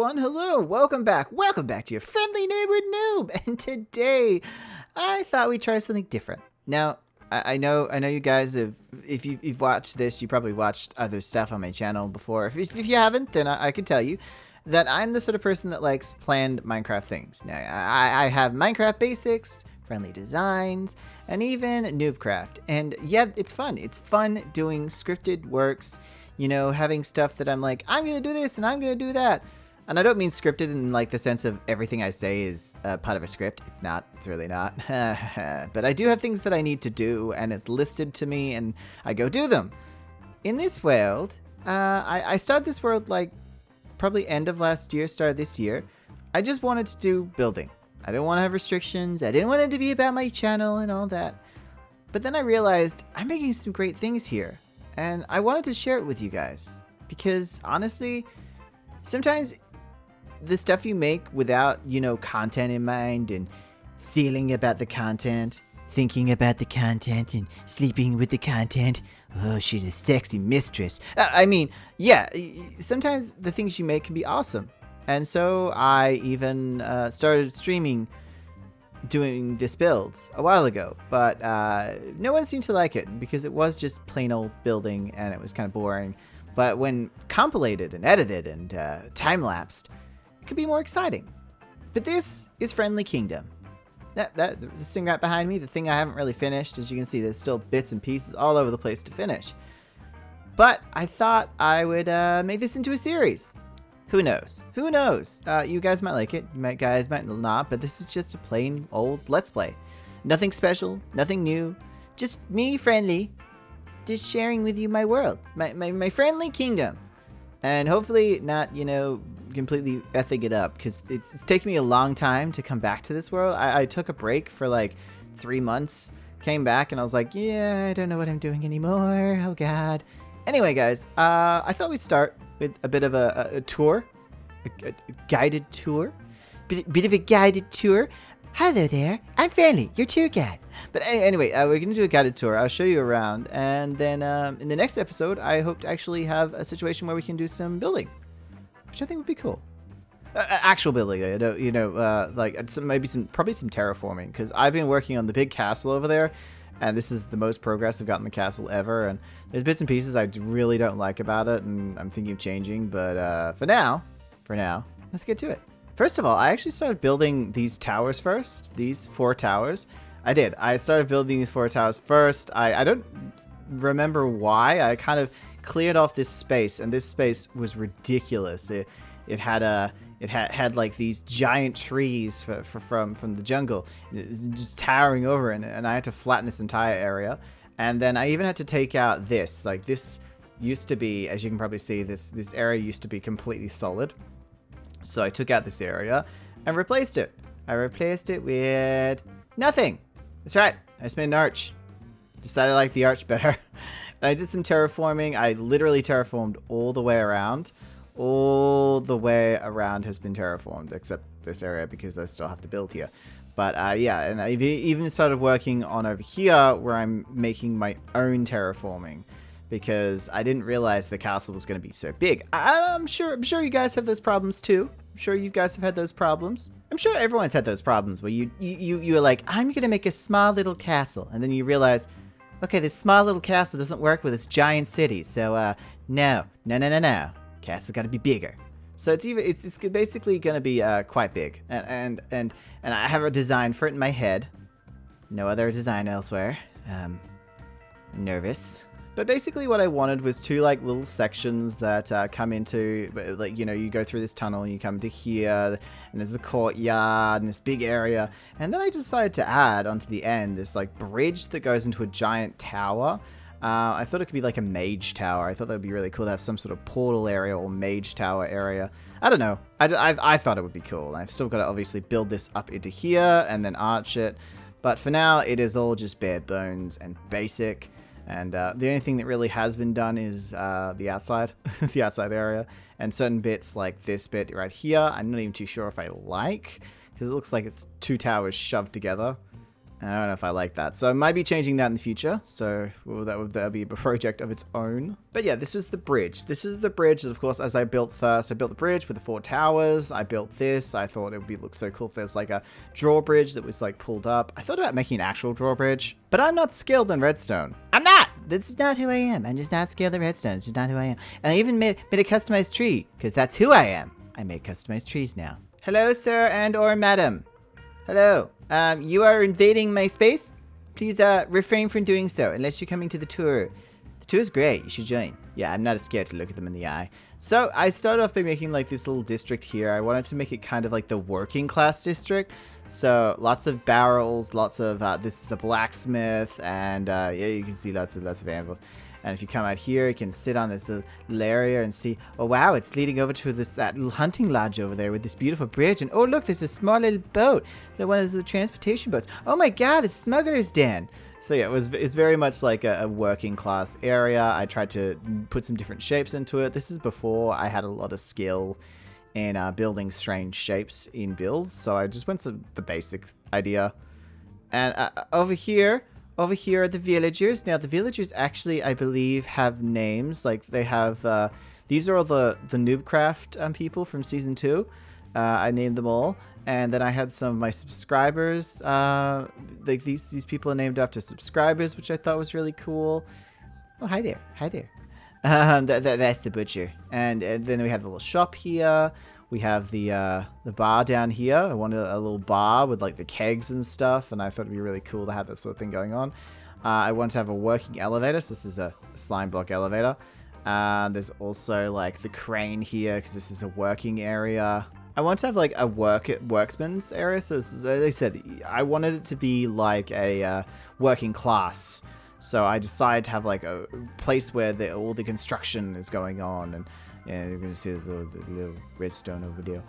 everyone. Hello, welcome back. Welcome back to your friendly neighborhood noob. And today, I thought we'd try something different. Now, I know you guys have. If you've watched this, you probably watched other stuff on my channel before. If you haven't, then I can tell you that I'm the sort of person that likes planned Minecraft things. Now, I have Minecraft basics, friendly designs, and even noobcraft. And yeah, it's fun. It's fun doing scripted works. You know, having stuff that I'm like, I'm going to do this and I'm going to do that. And I don't mean scripted in like the sense of everything I say is part of a script. It's not. It's really not. But I do have things that I need to do and it's listed to me and I go do them. In this world, I started this world like probably end of last year, start of this year. I just wanted to do building. I didn't want to have restrictions. I didn't want it to be about my channel and all that. But then I realized I'm making some great things here. And I wanted to share it with you guys because honestly, sometimes the stuff you make without, you know, content in mind and feeling about the content, thinking about the content and sleeping with the content. Oh, she's a sexy mistress. I mean, yeah, sometimes the things you make can be awesome. And so I even started streaming doing this build a while ago, but no one seemed to like it because it was just plain old building and it was kind of boring. But when compilated and edited and time-lapsed, it could be more exciting. But this is Friendly Kingdom. This thing right behind me, the thing I haven't really finished, as you can see, there's still bits and pieces all over the place to finish. But I thought I would make this into a series. Who knows? Who knows? You guys might like it. You guys might not, but this is just a plain old Let's Play. Nothing special, nothing new. Just me, Friendly, just sharing with you my world. My friendly kingdom. And hopefully not, you know, completely effing it up, because it's taken me a long time to come back to this world. I took a break for like 3 months, came back, and I was like, yeah, I don't know what I'm doing anymore. Oh, God. Anyway, guys, I thought we'd start with a bit of a tour, a guided tour, bit of a guided tour. Hello there, I'm Friendly, your tour guide. But anyway, we're going to do a guided tour. I'll show you around, and then in the next episode, I hope to actually have a situation where we can do some building, which I think would be cool. Actual building, you know, like probably some terraforming, because I've been working on the big castle over there. And this is the most progress I've gotten in the castle ever. And there's bits and pieces I really don't like about it. And I'm thinking of changing. But for now, let's get to it. First of all, I actually started building these towers first. These 4 towers. I did. I started building these 4 towers first. I don't remember why. I kind of cleared off this space. And this space was ridiculous. It had like these giant trees from the jungle, just towering over, and I had to flatten this entire area. And then I even had to take out this. Like, this used to be, as you can probably see, this area used to be completely solid. So I took out this area and replaced it. I replaced it with nothing. That's right. I just made an arch. Decided I liked the arch better. And I did some terraforming. I literally terraformed all the way around. All the way around has been terraformed, except this area because I still have to build here. But yeah, and I even started working on over here where I'm making my own terraforming because I didn't realize the castle was going to be so big. I'm sure you guys have those problems too. I'm sure you guys have had those problems. I'm sure everyone's had those problems where you're like, I'm going to make a small little castle, and then you realize, okay, this small little castle doesn't work with this giant city. So no. Castle's got to be bigger. So it's basically going to be quite big, and I have a design for it in my head. No other design elsewhere. I'm nervous, but basically what I wanted was 2 like little sections that come into, like, you know, you go through this tunnel and you come to here, and there's a courtyard and this big area, and then I decided to add onto the end this like bridge that goes into a giant tower. I thought it could be like a mage tower. I thought that would be really cool to have some sort of portal area or mage tower area. I don't know. I thought it would be cool. I've still got to obviously build this up into here and then arch it. But for now, it is all just bare bones and basic. And the only thing that really has been done is the outside, the outside area. And certain bits like this bit right here, I'm not even too sure if I like, because it looks like it's 2 towers shoved together. I don't know if I like that. So I might be changing that in the future. So that'll be a project of its own. But yeah, this was the bridge. This is the bridge, of course, as I built first. I built the bridge with the 4 towers. I built this. I thought it would look so cool if there's like a drawbridge that was like pulled up. I thought about making an actual drawbridge, but I'm not skilled in redstone. I'm not! This is not who I am. I'm just not skilled in redstone. It's just not who I am. And I even made a customized tree, because that's who I am. I make customized trees now. Hello, sir and or madam. Hello. You are invading my space? Please refrain from doing so, unless you're coming to the tour. The tour's great. You should join. Yeah, I'm not scared to look at them in the eye. So I started off by making like this little district here. I wanted to make it kind of like the working class district. So lots of barrels, lots of this is a blacksmith, and yeah, you can see lots of anvils. And if you come out here, you can sit on this little area and see, oh wow, it's leading over to that little hunting lodge over there with this beautiful bridge. And oh look, there's a small little boat. One of the transportation boats. Oh my god, it's smuggler's den. So yeah, it's very much like a working class area. I tried to put some different shapes into it. This is before I had a lot of skill in building strange shapes in builds. So I just went to the basic idea. And over here are the villagers. Now, the villagers actually, I believe, have names. Like, they have... these are all the Noobcraft people from Season 2. I named them all. And then I had some of my subscribers. Like, these people are named after subscribers, which I thought was really cool. Oh, hi there. Hi there. That's the butcher. And then we have the little shop here. We have the bar down here. I wanted a little bar with like the kegs and stuff, and I thought it'd be really cool to have that sort of thing going on. I wanted to have a working elevator, so this is a slime block elevator. There's also like the crane here, because this is a working area. I wanted to have like a worksman's area, so this is, as I said, I wanted it to be like a working class. So I decided to have like a place where all the construction is going on, and yeah, you're going to see there's a little redstone over there.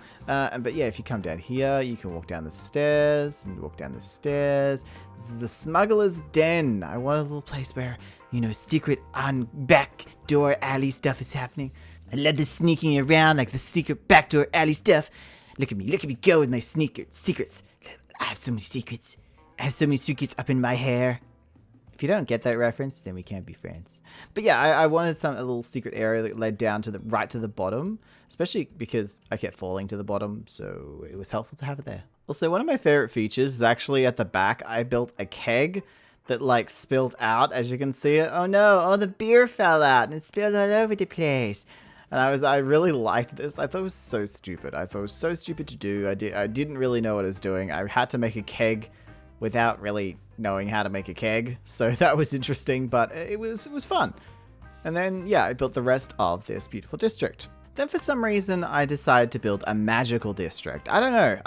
But yeah, if you come down here, you can walk down the stairs, and walk down the stairs. This is the smuggler's den. I want a little place where, you know, secret on back door alley stuff is happening. I love the sneaking around, like the secret backdoor alley stuff. Look at me go with my secrets. I have so many secrets. I have so many secrets up in my hair. If you don't get that reference, then we can't be friends. But yeah, I wanted a little secret area that led down to right to the bottom, especially because I kept falling to the bottom, so it was helpful to have it there. Also, one of my favorite features is actually at the back, I built a keg that like spilled out, as you can see it. Oh no, oh the beer fell out and it spilled all over the place. And I really liked this. I thought it was so stupid. I thought it was so stupid to do. I didn't really know what I was doing. I had to make a keg without really knowing how to make a keg, so that was interesting, but it was fun. And then yeah, I built the rest of this beautiful district. Then for some reason I decided to build a magical district. I don't know,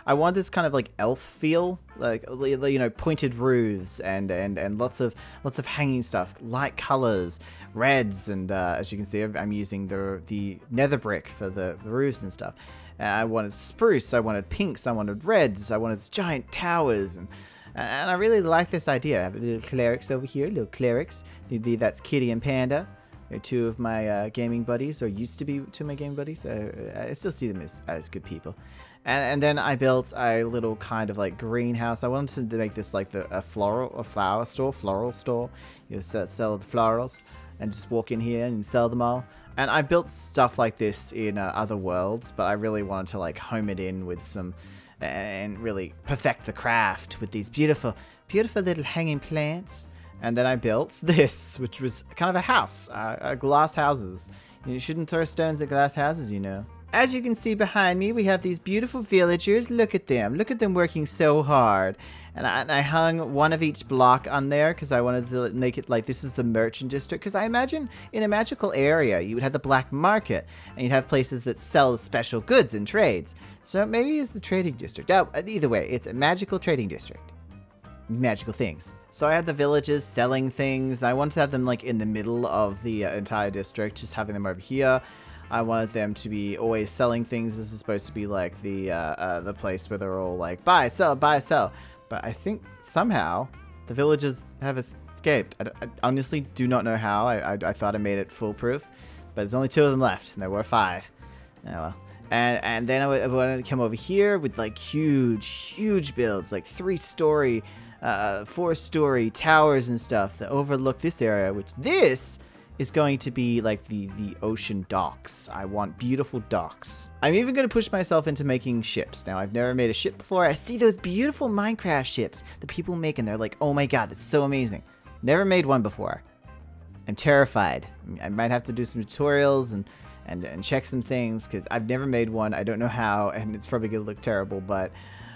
I want this kind of like elf feel, like, you know, pointed roofs and lots of hanging stuff, light colors, reds, and as you can see, I'm using the nether brick for the roofs and stuff. I wanted spruce, I wanted pinks, I wanted reds, I wanted giant towers, and I really like this idea. I have little clerics over here, little clerics. That's Kitty and Panda. They're two of my gaming buddies, or used to be two of my gaming buddies. I still see them as good people. And then I built a little kind of like greenhouse. I wanted to make this like a floral store. You sell the florals and just walk in here and sell them all. And I built stuff like this in other worlds, but I really wanted to like home it in with some, and really perfect the craft with these beautiful little hanging plants. And then I built this, which was kind of a house, glass houses. You shouldn't throw stones at glass houses, you know. As you can see behind me, we have these beautiful villagers. Look at them working so hard. And I hung one of each block on there because I wanted to make it like this is the merchant district. Because I imagine in a magical area, you would have the black market and you'd have places that sell special goods and trades. So maybe it's the trading district. Oh, either way, it's a magical trading district. Magical things. So I had the villagers selling things. I wanted to have them like in the middle of the entire district, just having them over here. I wanted them to be always selling things. This is supposed to be like the place where they're all like buy, sell, buy, sell. But I think somehow the villagers have escaped. I honestly do not know how. I thought I made it foolproof, but there's only 2 of them left, and there were 5. Oh well. And then I wanted to come over here with like huge builds, like 3-story 4-story towers and stuff that overlook this area, which this is going to be like the ocean docks. I want beautiful docks. I'm even going to push myself into making ships. Now, I've never made a ship before. I see those beautiful Minecraft ships that people make, and they're like, oh my god, that's so amazing. Never made one before. I'm terrified. I might have to do some tutorials and check some things, because I've never made one. I don't know how, and it's probably going to look terrible, but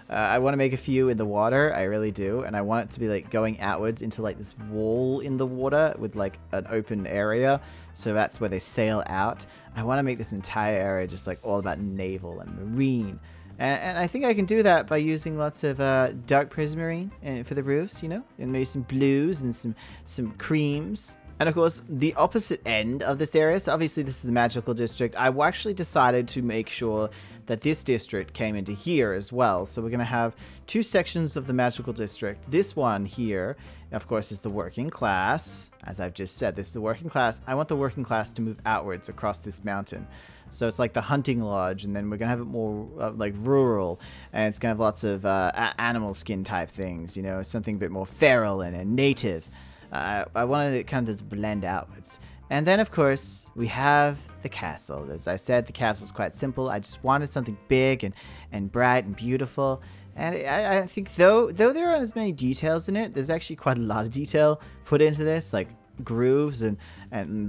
I want to make a few in the water. I really do. And I want it to be like going outwards into like this wall in the water with like an open area. So that's where they sail out. I want to make this entire area just like all about naval and marine. And I think I can do that by using lots of dark prismarine for the roofs, you know, and maybe some blues and some creams. And of course, the opposite end of this area, so obviously this is the magical district, I actually decided to make sure that this district came into here as well. So we're going to have 2 sections of the magical district. This one here, of course, is the working class. As I've just said, this is the working class. I want the working class to move outwards across this mountain. So it's like the hunting lodge, and then we're going to have it more like rural, and it's going to have lots of animal skin type things, you know, something a bit more feral and native. I wanted it kind of to blend outwards. And then, of course, we have the castle. As I said, the castle is quite simple. I just wanted something big and bright and beautiful. And I think though there aren't as many details in it, there's actually quite a lot of detail put into this, like grooves and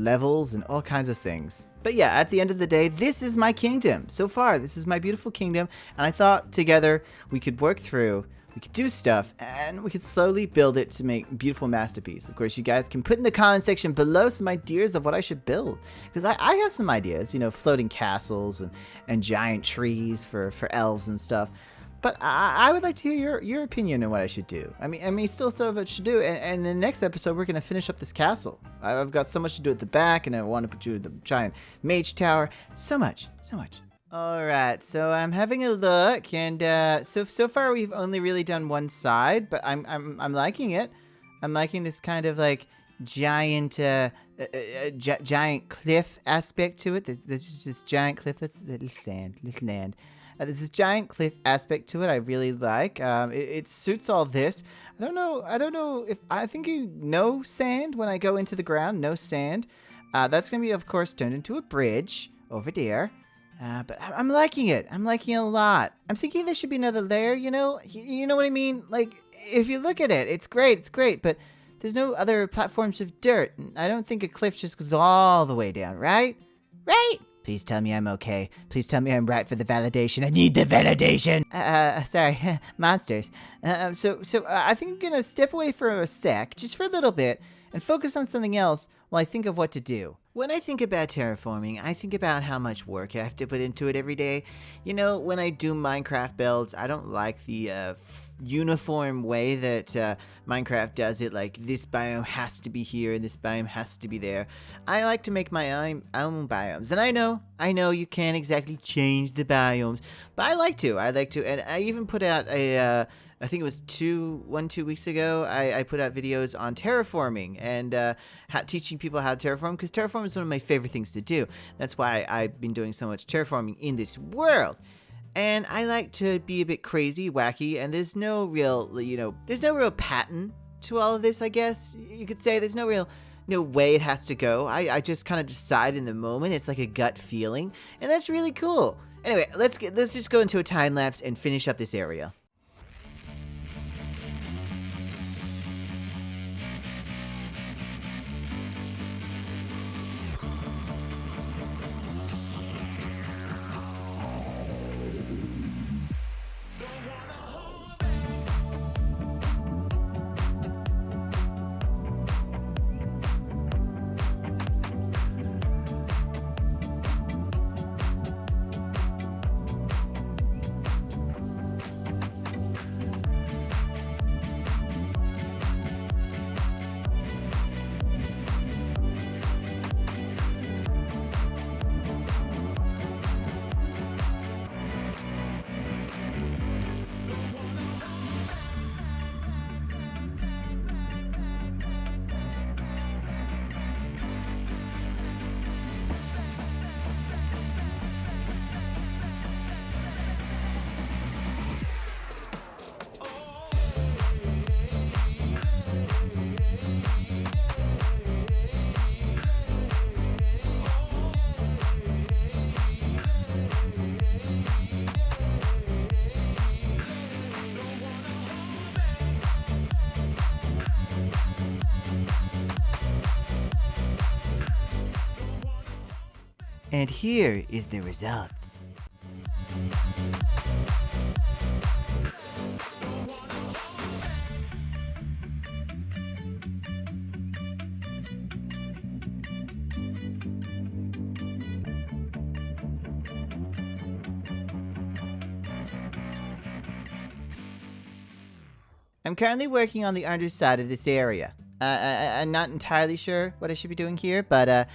levels and all kinds of things. But yeah, at the end of the day, this is my kingdom. So far, this is my beautiful kingdom. And I thought together we could work through, we could do stuff, and we could slowly build it to make a beautiful masterpiece. Of course, you guys can put in the comment section below some ideas of what I should build. Because I have some ideas, you know, floating castles and giant trees for elves and stuff. But I would like to hear your opinion on what I should do. I mean, still so of it should do. And in the next episode, we're going to finish up this castle. I've got so much to do at the back, and I want to put you the giant mage tower. So much, so much. All right, so I'm having a look, and so far we've only really done one side, but I'm liking it. I'm liking this kind of like giant giant cliff aspect to it. There's just this giant cliff. Let's land. There's this giant cliff aspect to it. I really like. It suits all this. I don't know if I think no sand when I go into the ground. No sand. That's gonna be, of course, turned into a bridge over there. But I'm liking it. I'm liking it a lot. I'm thinking there should be another layer, you know? You know what I mean? Like, if you look at it, it's great, but there's no other platforms of dirt. I don't think a cliff just goes all the way down, right? Right? Please tell me I'm okay. Please tell me I'm right for the validation. I need the validation. Sorry, monsters. So I think I'm gonna step away for a sec, just for a little bit, and focus on something else while I think of what to do. When I think about terraforming, I think about how much work I have to put into it every day. You know, when I do Minecraft builds, I don't like the uniform way that Minecraft does it, like this biome has to be here and this biome has to be there. I like to make my own biomes, and I know you can't exactly change the biomes, but I like to, and I even put out a I think it was 2 weeks ago, I put out videos on terraforming and teaching people how to terraform, because terraforming is one of my favorite things to do. That's why I've been doing so much terraforming in this world. And I like to be a bit crazy, wacky, and there's no real, there's no real pattern to all of this, I guess. You could say there's no way it has to go. I just kind of decide in the moment. It's like a gut feeling, and that's really cool. Anyway, let's just go into a time lapse and finish up this area. And here is the results. I'm currently working on the underside of this area. I'm not entirely sure what I should be doing here, but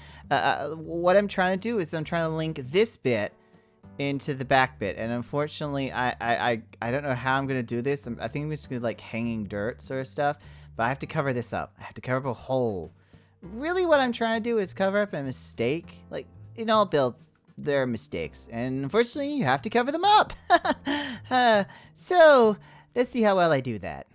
what I'm trying to do is I'm trying to link this bit into the back bit, and unfortunately, I don't know how I'm gonna do this. I think I'm just gonna like hanging dirt sort of stuff, but I have to cover this up. I have to cover up a hole. Really, what I'm trying to do is cover up a mistake. Like in all builds, there are mistakes, and unfortunately, you have to cover them up. So let's see how well I do that.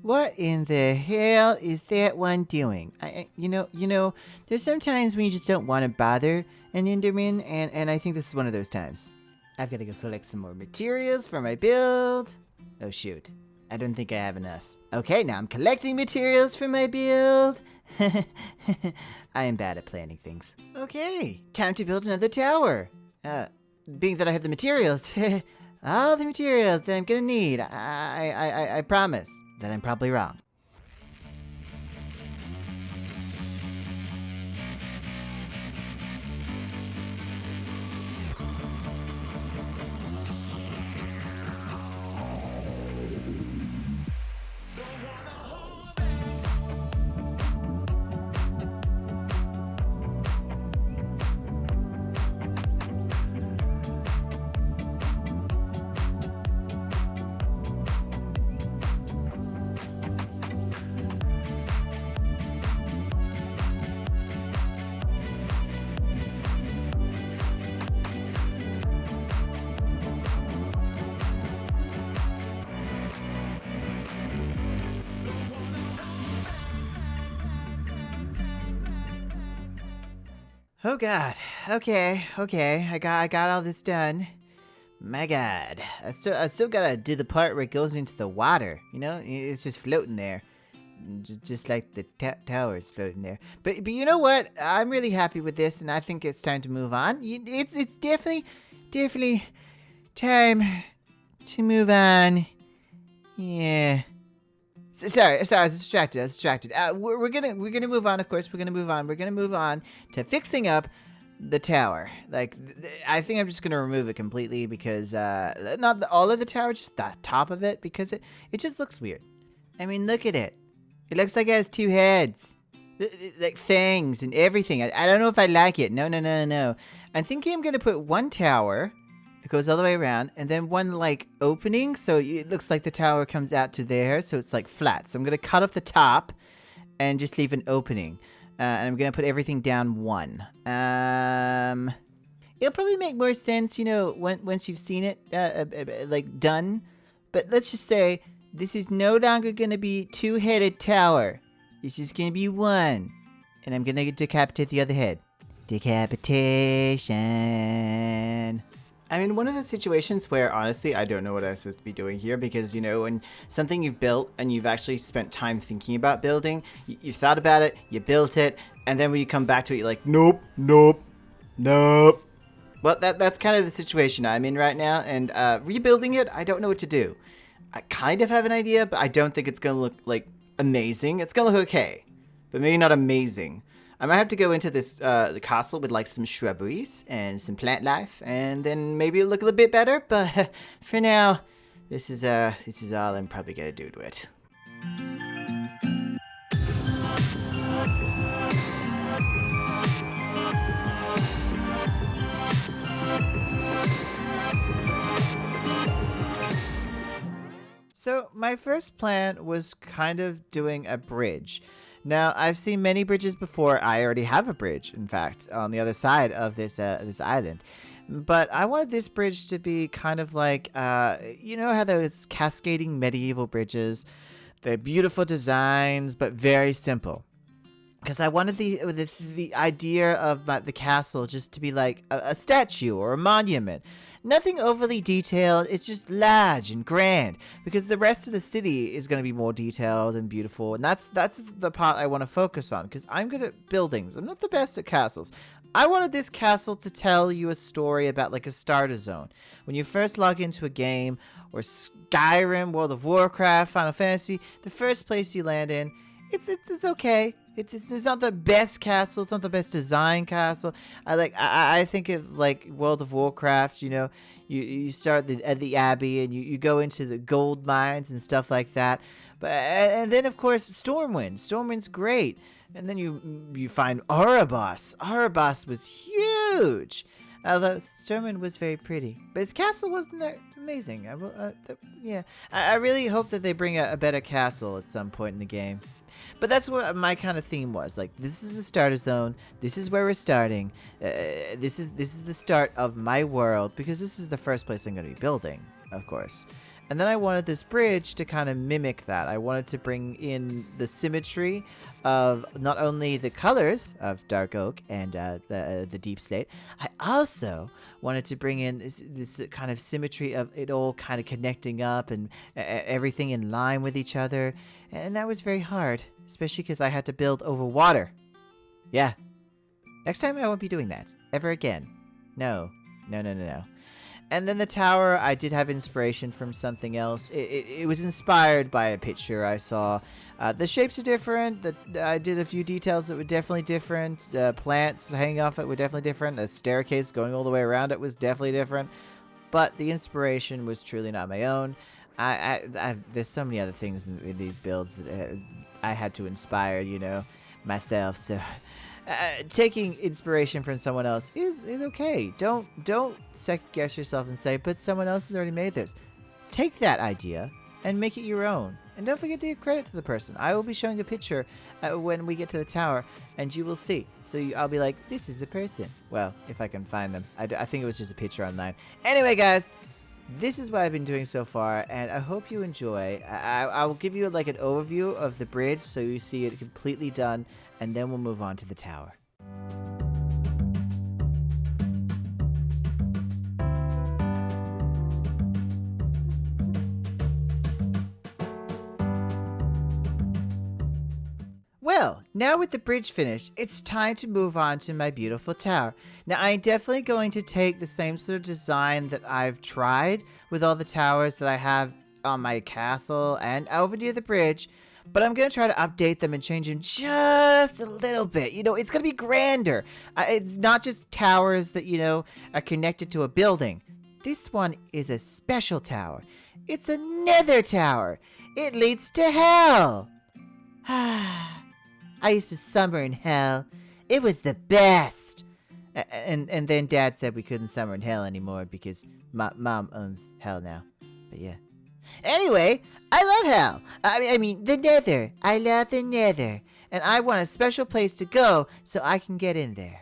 What in the hell is that one doing? You know, there's sometimes when you just don't want to bother an Enderman, and I think this is one of those times. I've got to go collect some more materials for my build. Oh shoot, I don't think I have enough. Okay, now I'm collecting materials for my build. I am bad at planning things. Okay, time to build another tower. Being that I have the materials, all the materials that I'm gonna need, I promise that I'm probably wrong. Oh god. Okay. I got all this done. My god. I still gotta do the part where it goes into the water. You know, it's just floating there, just like the tower's floating there. But you know what? I'm really happy with this, and I think it's time to move on. It's definitely time to move on. Yeah. Sorry, I was distracted. We're gonna move on. Of course, we're gonna move on. We're gonna move on to fixing up the tower. Like, I think I'm just gonna remove it completely because not all of the tower, just the top of it, because it just looks weird. I mean, look at it. It looks like it has two heads, like fangs and everything. I don't know if I like it. No. I'm thinking I'm gonna put one tower. It goes all the way around, and then one, like, opening, so it looks like the tower comes out to there, so it's, like, flat. So I'm going to cut off the top and just leave an opening. And I'm going to put everything down one. It'll probably make more sense, you know, once you've seen it, like, done. But let's just say this is no longer going to be two-headed tower. It's just going to be one. And I'm going to decapitate the other head. Decapitation. I'm in one of those situations where, honestly, I don't know what I'm supposed to be doing here because, you know, when something you've built and you've actually spent time thinking about building, you thought about it, you built it, and then when you come back to it, you're like, nope. Well, that's kind of the situation I'm in right now, and rebuilding it, I don't know what to do. I kind of have an idea, but I don't think it's going to look, like, amazing. It's going to look okay, but maybe not amazing. I might have to go into this the castle with like some shrubberies and some plant life, and then maybe it'll look a little bit better. But for now, this is all I'm probably gonna do to it. So my first plan was kind of doing a bridge. Now, I've seen many bridges before. I already have a bridge, in fact, on the other side of this this island. But I wanted this bridge to be kind of like, you know how those cascading medieval bridges? They're beautiful designs, but very simple. because I wanted the idea of the castle just to be like a statue or a monument. Nothing overly detailed, it's just large and grand, because the rest of the city is going to be more detailed and beautiful, and that's the part I want to focus on, because I'm good at buildings. I'm not the best at castles. I wanted this castle to tell you a story about like a starter zone. When you first log into a game, or Skyrim, World of Warcraft, Final Fantasy, the first place you land in, it's okay. It's not the best castle. It's not the best design castle. I think of like World of Warcraft. You know, you start at the Abbey and you go into the gold mines and stuff like that. But and then of course Stormwind. Stormwind's great. And then you find Erebos. Erebos was huge. Although Stormwind was very pretty, but its castle wasn't that amazing. I really hope that they bring a better castle at some point in the game. But that's what my kind of theme was. Like, this is the starter zone. This is where we're starting. This is the start of my world, because this is the first place I'm going to be building, of course. And then I wanted this bridge to kind of mimic that. I wanted to bring in the symmetry of not only the colors of dark oak and the deep slate. I also wanted to bring in this kind of symmetry of it all kind of connecting up and everything in line with each other. And that was very hard, especially because I had to build over water. Yeah. Next time I won't be doing that ever again. No. And then the tower, I did have inspiration from something else. It was inspired by a picture I saw. The shapes are different. I did a few details that were definitely different. Plants hanging off it were definitely different. A staircase going all the way around it was definitely different. But the inspiration was truly not my own. There's so many other things in these builds that I had to inspire, myself. So taking inspiration from someone else is okay. Don't second guess yourself and say, but someone else has already made this. Take that idea and make it your own. And don't forget to give credit to the person. I will be showing a picture when we get to the tower, and you will see. So I'll be like, this is the person. Well, if I can find them. I think it was just a picture online. Anyway, guys, this is what I've been doing so far, and I hope you enjoy. I will give you like an overview of the bridge so you see it completely done, and then we'll move on to the tower. Well, now with the bridge finished, it's time to move on to my beautiful tower. Now, I'm definitely going to take the same sort of design that I've tried with all the towers that I have on my castle and over near the bridge, but I'm going to try to update them and change them just a little bit. It's going to be grander. It's not just towers that, are connected to a building. This one is a special tower. It's a nether tower. It leads to hell. I used to summer in hell. It was the best. And then Dad said we couldn't summer in hell anymore because Mom owns hell now. But yeah. Anyway, I love hell. I mean, the nether. I love the nether. And I want a special place to go so I can get in there.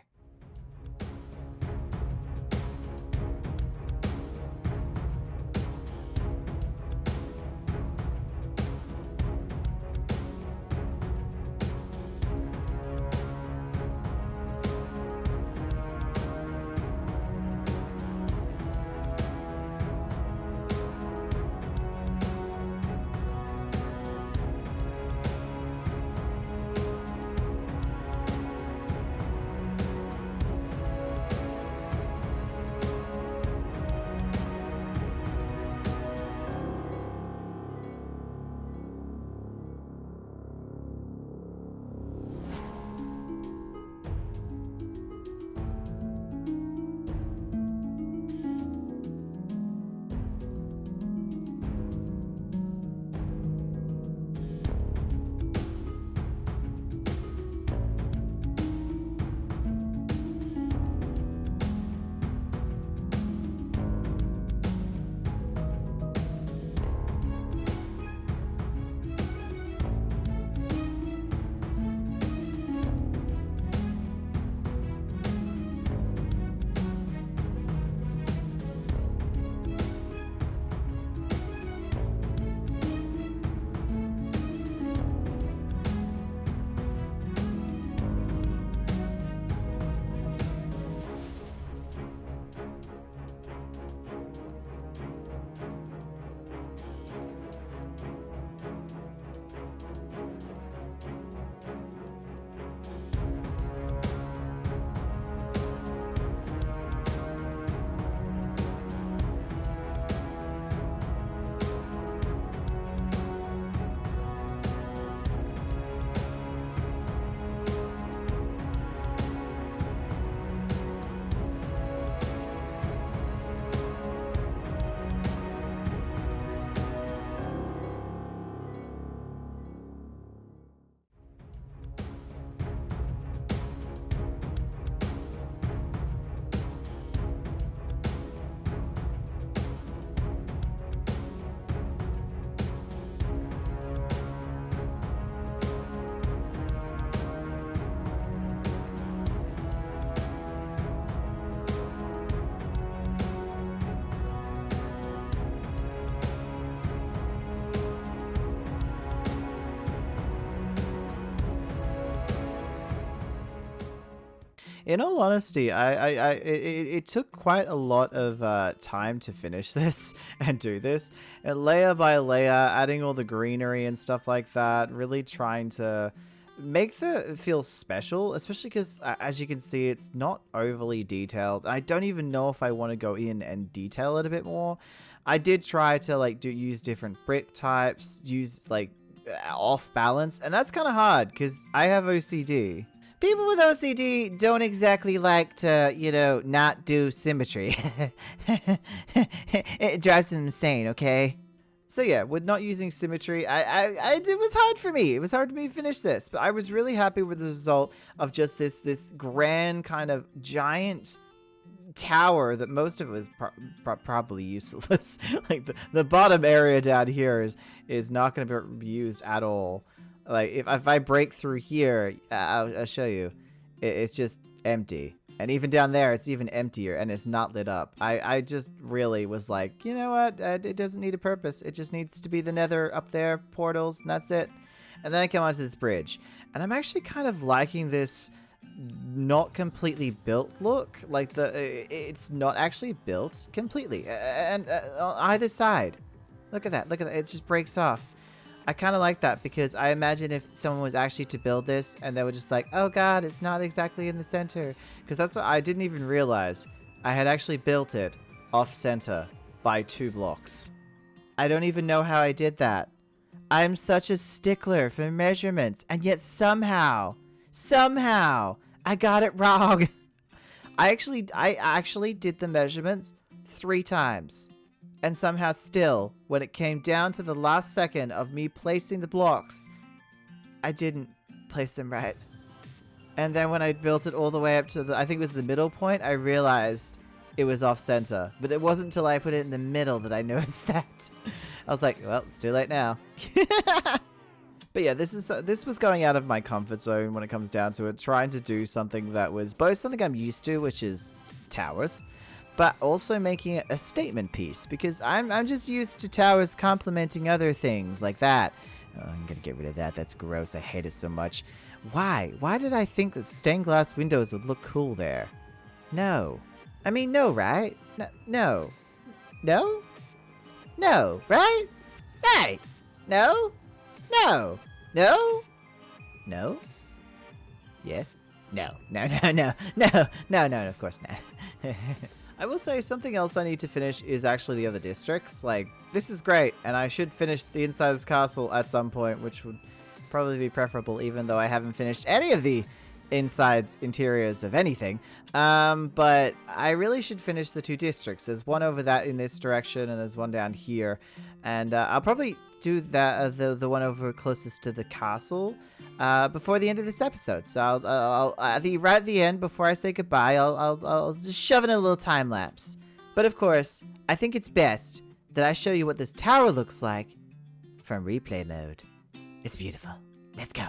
In all honesty, it took quite a lot of time to finish this and do this, and layer by layer, adding all the greenery and stuff like that, really trying to make the feel special, especially because as you can see, it's not overly detailed. I don't even know if I want to go in and detail it a bit more. I did try to like use different brick types, use like off balance, and that's kind of hard because I have OCD. People with OCD don't exactly like to, you know, not do symmetry. It drives them insane, okay? So yeah, with not using symmetry, it was hard for me. It was hard for me to finish this, but I was really happy with the result of just this grand kind of giant tower that most of it was probably useless. Like the bottom area down here is not going to be used at all. Like if I break through here, I'll show you. It's just empty. And even down there, it's even emptier, and it's not lit up. I just really was like, you know what? It doesn't need a purpose. It just needs to be the nether up there, portals, and that's it. And then I come onto this bridge. And I'm actually kind of liking this not completely built look. Like, it's not actually built completely. And on either side. Look at that. Look at that. It just breaks off. I kind of like that because I imagine if someone was actually to build this and they were just like, oh god, it's not exactly in the center. Because that's what I didn't even realize. I had actually built it off center by 2 blocks. I don't even know how I did that. I'm such a stickler for measurements, and yet somehow, I got it wrong. I actually did the measurements 3 times. And somehow still, when it came down to the last second of me placing the blocks, I didn't place them right. And then when I built it all the way up to I think it was the middle point, I realized it was off center. But it wasn't until I put it in the middle that I noticed that. I was like, well, it's too late now. But yeah, this was going out of my comfort zone when it comes down to it, trying to do something that was both something I'm used to, which is towers, but also making it a statement piece, because I'm just used to towers complementing other things like that. Oh, I'm gonna get rid of that. That's gross. I hate it so much. Why? Why did I think that stained glass windows would look cool there? No. I mean, no, right? No. No? No, right? Right. No? No. No? No? Yes? No. No, of course not. I will say something else I need to finish is actually the other districts. Like, this is great, and I should finish the inside of this castle at some point, which would probably be preferable, even though I haven't finished any of the interiors of anything. But I really should finish the 2 districts. There's one over that in this direction, and there's one down here. And I'll probably do that the one over closest to the castle before the end of this episode. So I'll right at the end, before I say goodbye, I'll just shove in a little time lapse. But of course, I think it's best that I show you what this tower looks like from replay mode. It's beautiful. Let's go.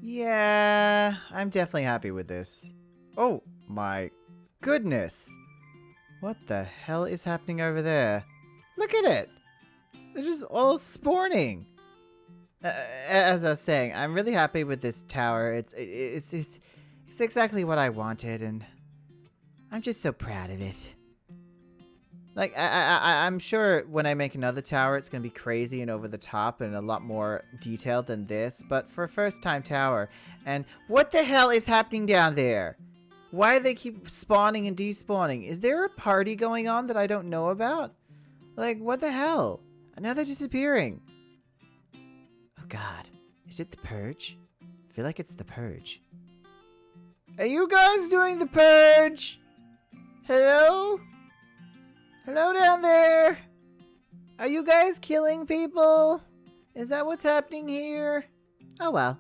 Yeah, I'm definitely happy with this. Oh my goodness. What the hell is happening over there? Look at it. They're just all spawning. As I was saying, I'm really happy with this tower. It's exactly what I wanted, and I'm just so proud of it. Like, I'm sure when I make another tower, it's going to be crazy and over the top and a lot more detailed than this. But for a first-time tower, and what the hell is happening down there? Why do they keep spawning and despawning? Is there a party going on that I don't know about? Like, what the hell? And now they're disappearing. Oh, God. Is it the purge? I feel like it's the purge. Are you guys doing the purge? Hello? Hello down there. Are you guys killing people? Is that what's happening here? Oh well.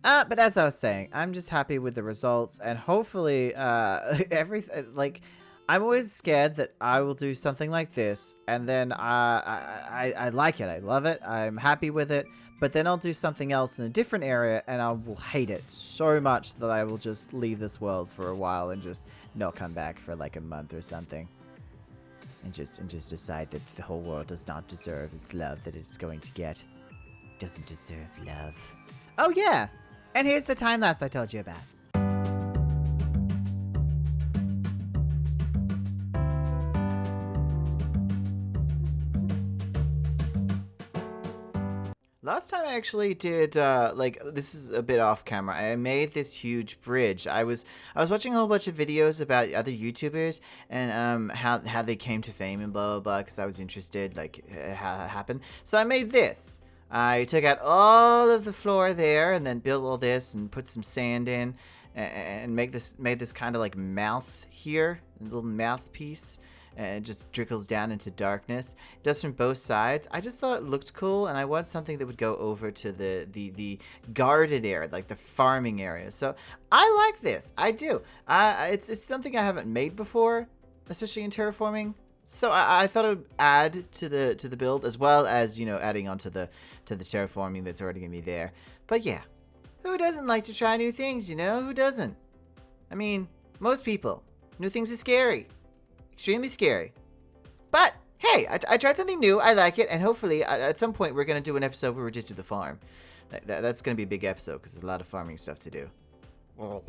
But as I was saying, I'm just happy with the results, and hopefully, everything, like, I'm always scared that I will do something like this, and then I like it, I love it, I'm happy with it, but then I'll do something else in a different area, and I will hate it so much that I will just leave this world for a while and just not come back for like a month or something. And just decide that the whole world does not deserve its love that it's going to get. Doesn't deserve love. Oh yeah! And here's the time lapse I told you about. Last time I actually did, like, this is a bit off camera. I made this huge bridge. I was watching a whole bunch of videos about other YouTubers and how they came to fame and blah blah blah because I was interested, like, how it happened. So I made this. I took out all of the floor there and then built all this and put some sand in and made this kind of like mouth here, a little mouthpiece. And it just trickles down into darkness. It does from both sides. I just thought it looked cool, and I wanted something that would go over to the guarded area, like the farming area. So I like this. I do. It's something I haven't made before, especially in terraforming. So I thought it would add to the build, as well as, you know, adding onto the terraforming that's already gonna be there. But yeah, who doesn't like to try new things? You know, who doesn't? I mean, most people. New things are scary. Extremely scary. But, hey, I tried something new. I like it. And hopefully, at some point, we're going to do an episode where we just do the farm. That's going to be a big episode because there's a lot of farming stuff to do. And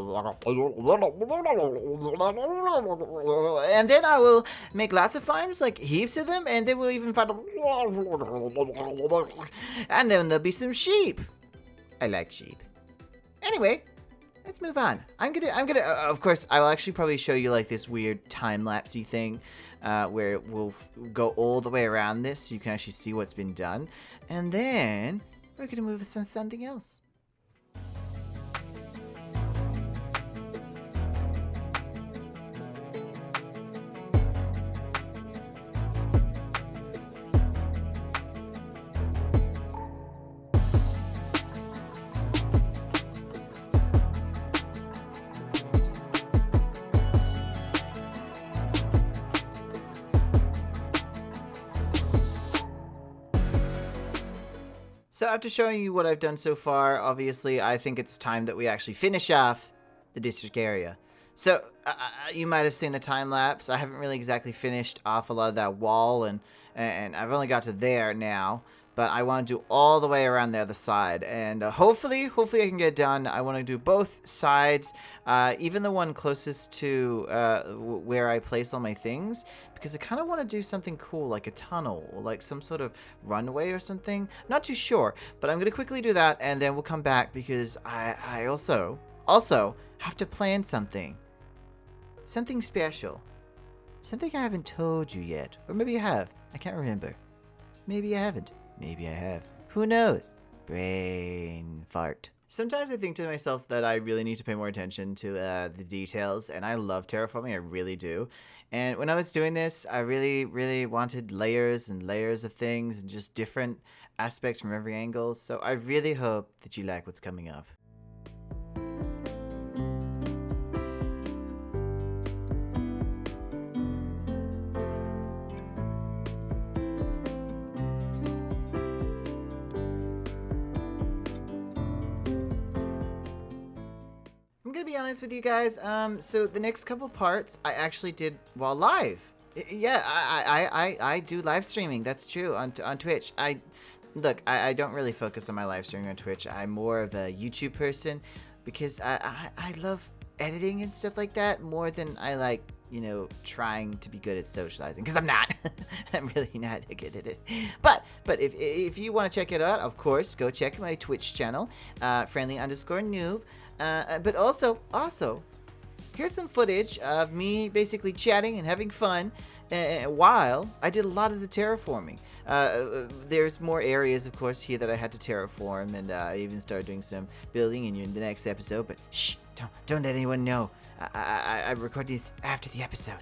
then I will make lots of farms, like heaps of them. And then we'll even find... And then there'll be some sheep. I like sheep. Anyway... Let's move on. I'm gonna, of course, I will actually probably show you like this weird time-lapsey thing where it will go all the way around this so you can actually see what's been done. And then we're gonna move to something else. So after showing you what I've done so far, obviously I think it's time that we actually finish off the district area. So you might have seen the time lapse. I haven't really exactly finished off a lot of that wall, and I've only got to there now. But I want to do all the way around the other side, and hopefully I can get it done. I want to do both sides, even the one closest to where I place all my things, because I kind of want to do something cool, like a tunnel, or like some sort of runway or something. Not too sure, but I'm going to quickly do that, and then we'll come back, because I also have to plan something. Something special. Something I haven't told you yet. Or maybe I have. I can't remember. Maybe I haven't. Maybe I have. Who knows? Brain fart. Sometimes I think to myself that I really need to pay more attention to the details, and I love terraforming, I really do. And when I was doing this, I really wanted layers and layers of things and just different aspects from every angle. So I really hope that you like what's coming up. Be honest with you guys, so the next couple parts I actually did while live. Yeah, I do live streaming, that's true, on Twitch. I don't really focus on my live streaming on Twitch. I'm more of a YouTube person because I love editing and stuff like that more than I like, you know, trying to be good at socializing, because I'm not. I'm really not good at it. But if you want to check it out, of course, go check my Twitch channel, friendly_noob. But also, here's some footage of me basically chatting and having fun while I did a lot of the terraforming. There's more areas, of course, here that I had to terraform, and I even started doing some building in the next episode, but shh, don't let anyone know. I record these after the episode.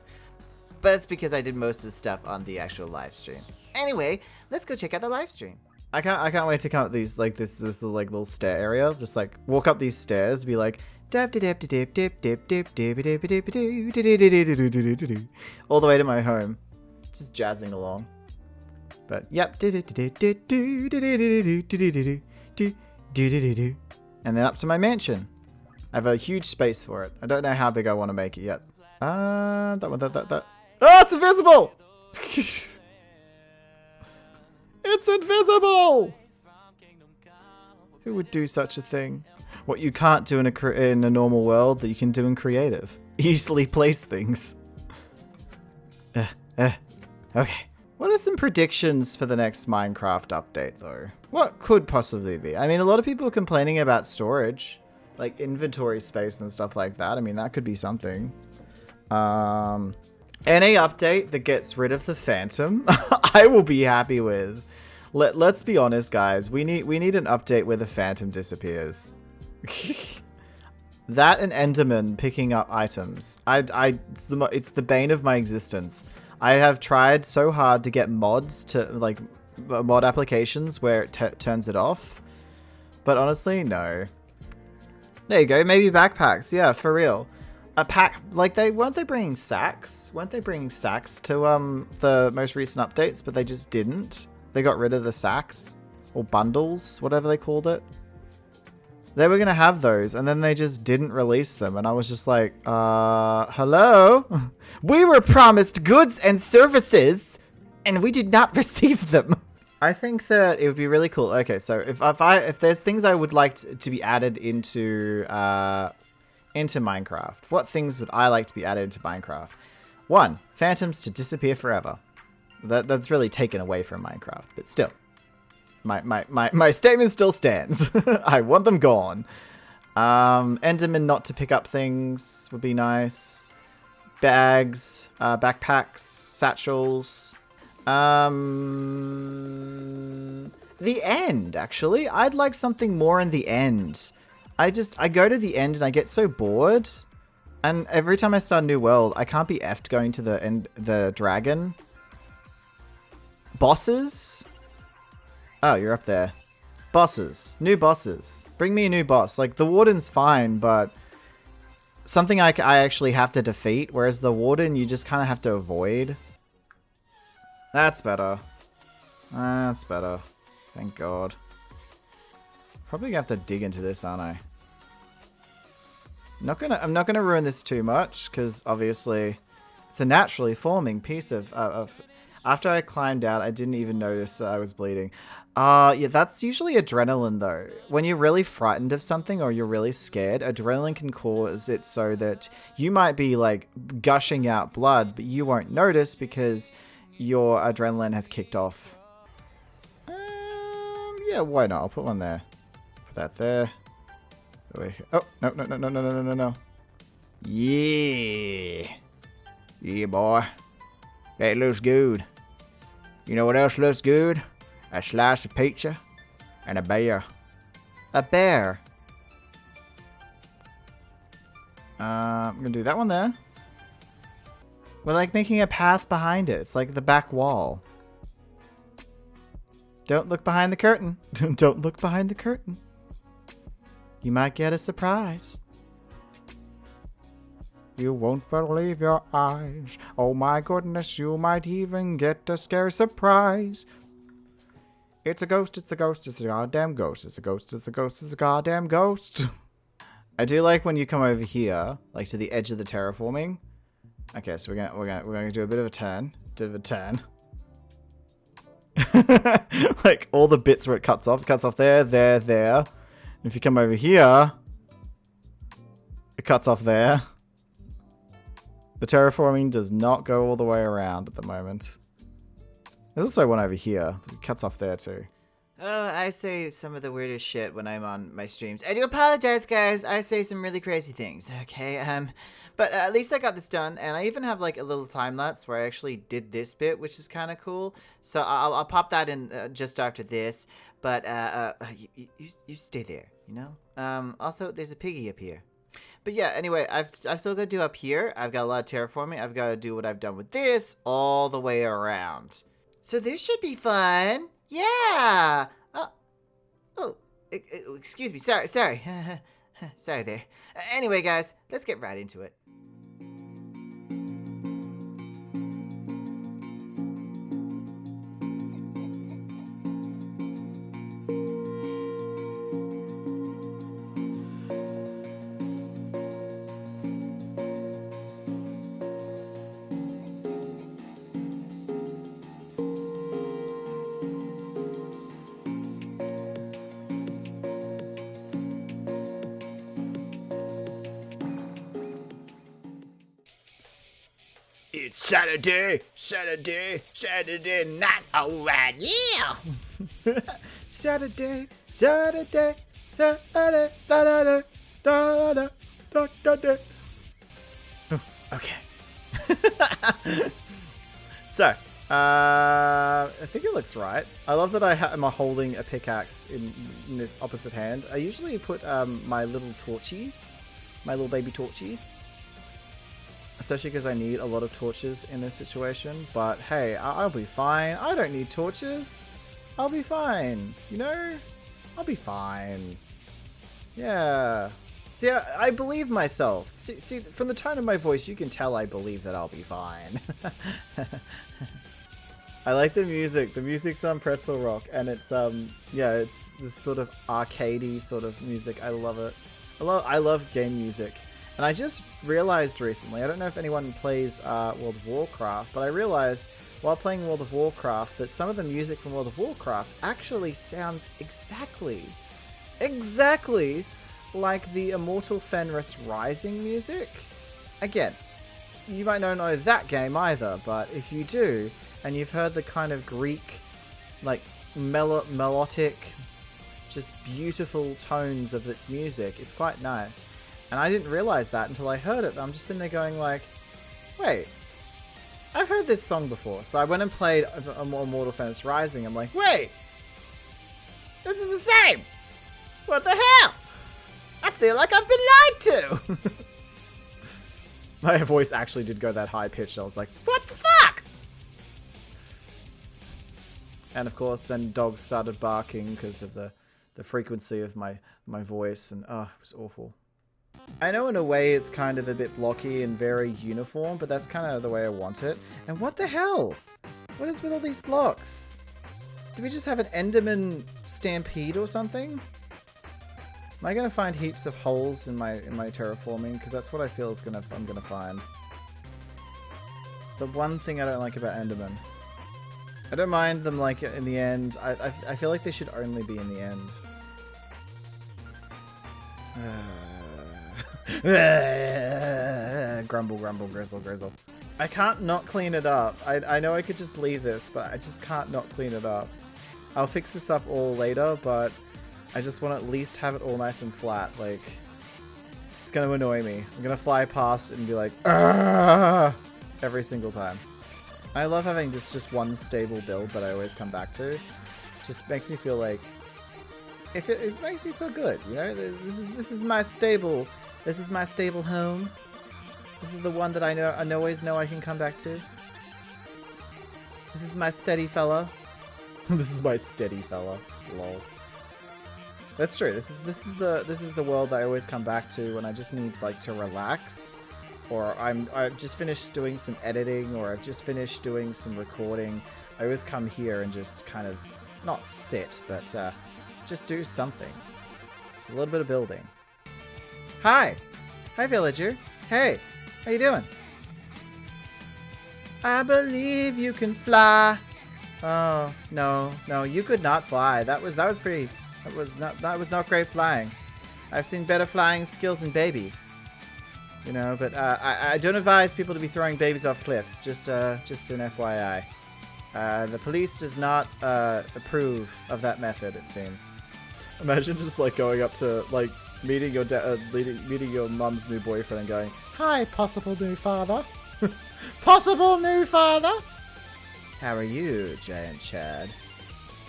But it's because I did most of the stuff on the actual live stream. Anyway, let's go check out the live stream. I can't wait to come up these like this like little stair area. Just like walk up these stairs, be like all the way to my home, just jazzing along. But yep, and then up to my mansion. I have a huge space for it. I don't know how big I want to make it yet. That one, that. Oh, it's invisible! It's invisible! Who would do such a thing? What you can't do in a normal world that you can do in creative. Easily place things. Okay. What are some predictions for the next Minecraft update, though? What could possibly be? I mean, a lot of people are complaining about storage. Like inventory space and stuff like that. I mean, that could be something. Any update that gets rid of the Phantom, I will be happy with. Let's be honest, guys. We need an update where the Phantom disappears. That and Enderman picking up items. It's the bane of my existence. I have tried so hard to get mods to like mod applications where it turns it off, but honestly, no. There you go. Maybe backpacks. Yeah, for real. A pack like weren't they bringing sacks? Weren't they bringing sacks to the most recent updates? But they just didn't. They got rid of the sacks or bundles, whatever they called it. They were gonna have those, and then they just didn't release them, and I was just like, hello? We were promised goods and services, and we did not receive them. I think that it would be really cool. Okay, so if there's things I would like to be added into Minecraft, what things would I like to be added into Minecraft? 1, phantoms to disappear forever. That's really taken away from Minecraft, but still. My statement still stands. I want them gone. Enderman not to pick up things would be nice. Bags, backpacks, satchels. The end, actually. I'd like something more in the end. I go to the end and I get so bored. And every time I start a new world, I can't be effed going to the end, the dragon. Bosses? Oh, you're up there. Bosses. New bosses. Bring me a new boss. Like, the warden's fine, but something I actually have to defeat, whereas the warden you just kind of have to avoid. That's better. That's better. Thank God. Probably gonna have to dig into this, aren't I? I'm not gonna ruin this too much, because obviously it's a naturally forming piece of after I climbed out, I didn't even notice that I was bleeding. Yeah, that's usually adrenaline though. When you're really frightened of something or you're really scared, adrenaline can cause it so that you might be like gushing out blood, but you won't notice because your adrenaline has kicked off. Yeah, why not? I'll put one there. Put that there. Oh, no. Yeah. Yeah, boy. That looks good. You know what else looks good? A slice of pizza and a bear. A bear. I'm gonna do that one there. We're like making a path behind it. It's like the back wall. Don't look behind the curtain. Don't look behind the curtain. You might get a surprise. You won't believe your eyes. Oh my goodness, you might even get a scary surprise. It's a ghost, it's a ghost, it's a goddamn ghost. It's a ghost, it's a ghost, it's a goddamn ghost. I do like when you come over here, like to the edge of the terraforming. Okay, so we're gonna do a bit of a turn. Like all the bits where it cuts off there. If you come over here, it cuts off there. The terraforming does not go all the way around at the moment. There's also one over here. It cuts off there too. Oh, I say some of the weirdest shit when I'm on my streams. I do apologize, guys. I say some really crazy things, okay? But at least I got this done, and I even have like a little time lapse where I actually did this bit, which is kind of cool. So I'll pop that in just after this. But you stay there, you know? Also, there's a piggy up here. But yeah, anyway, I've still got to do up here. I've got a lot of terraforming. I've got to do what I've done with this all the way around. So this should be fun. Yeah, Oh, excuse me. Sorry. Sorry there. Anyway, guys, let's get right into it. It's Saturday night. Alright, yeah. Saturday. Okay. So, I think it looks right. I love that I'm holding a pickaxe in this opposite hand. I usually put my little torchies, my little baby torchies. Especially because I need a lot of torches in this situation. But hey, I'll be fine. I don't need torches. I'll be fine. You know? I'll be fine. Yeah. See, I believe myself. See, from the tone of my voice, you can tell I believe that I'll be fine. I like the music. The music's on Pretzel Rock. And it's, yeah, it's this sort of arcadey sort of music. I love it. I love game music. And I just realized recently, I don't know if anyone plays World of Warcraft, but I realized while playing World of Warcraft that some of the music from World of Warcraft actually sounds exactly like the Immortal Fenris Rising music. Again, you might not know that game either, but if you do, and you've heard the kind of Greek, like, melodic, just beautiful tones of its music, it's quite nice. And I didn't realize that until I heard it. I'm just sitting there going like, wait, I've heard this song before. So I went and played Immortal Fenris Rising. I'm like, wait, this is the same. What the hell? I feel like I've been lied to. My voice actually did go that high pitched. I was like, what the fuck? And of course, then dogs started barking because of the frequency of my voice. And oh, it was awful. I know in a way it's kind of a bit blocky and very uniform, but that's kind of the way I want it. And what the hell? What is with all these blocks? Do we just have an Enderman stampede or something? Am I going to find heaps of holes in my terraforming? Because that's what I feel is I'm gonna find. It's the one thing I don't like about Enderman. I don't mind them like in the end. I feel like they should only be in the end. Grumble, grumble, grizzle, grizzle. I can't not clean it up. I know I could just leave this, but I just can't not clean it up. I'll fix this up all later, but I just want to at least have it all nice and flat. Like, it's going to annoy me. I'm going to fly past it and be like, "Argh!" every single time. I love having just one stable build that I always come back to. Just makes me feel like, it makes me feel good, you know? This is my stable. This is my stable home. This is the one that I always know I can come back to. This is my steady fella. This is my steady fella. Lol. That's true. This is the world that I always come back to when I just need like to relax, or I've just finished doing some editing, or I've just finished doing some recording. I always come here and just kind of not sit, but just do something. Just a little bit of building. Hi! Hi, villager. Hey! How you doing? I believe you can fly. Oh, no, you could not fly. That was not great flying. I've seen better flying skills in babies. You know, but I don't advise people to be throwing babies off cliffs. Just an FYI. The police does not approve of that method, it seems. Imagine just like going up to like meeting your mum's new boyfriend and going, "Hi, possible new father." Possible new father. How are you, Giant Chad?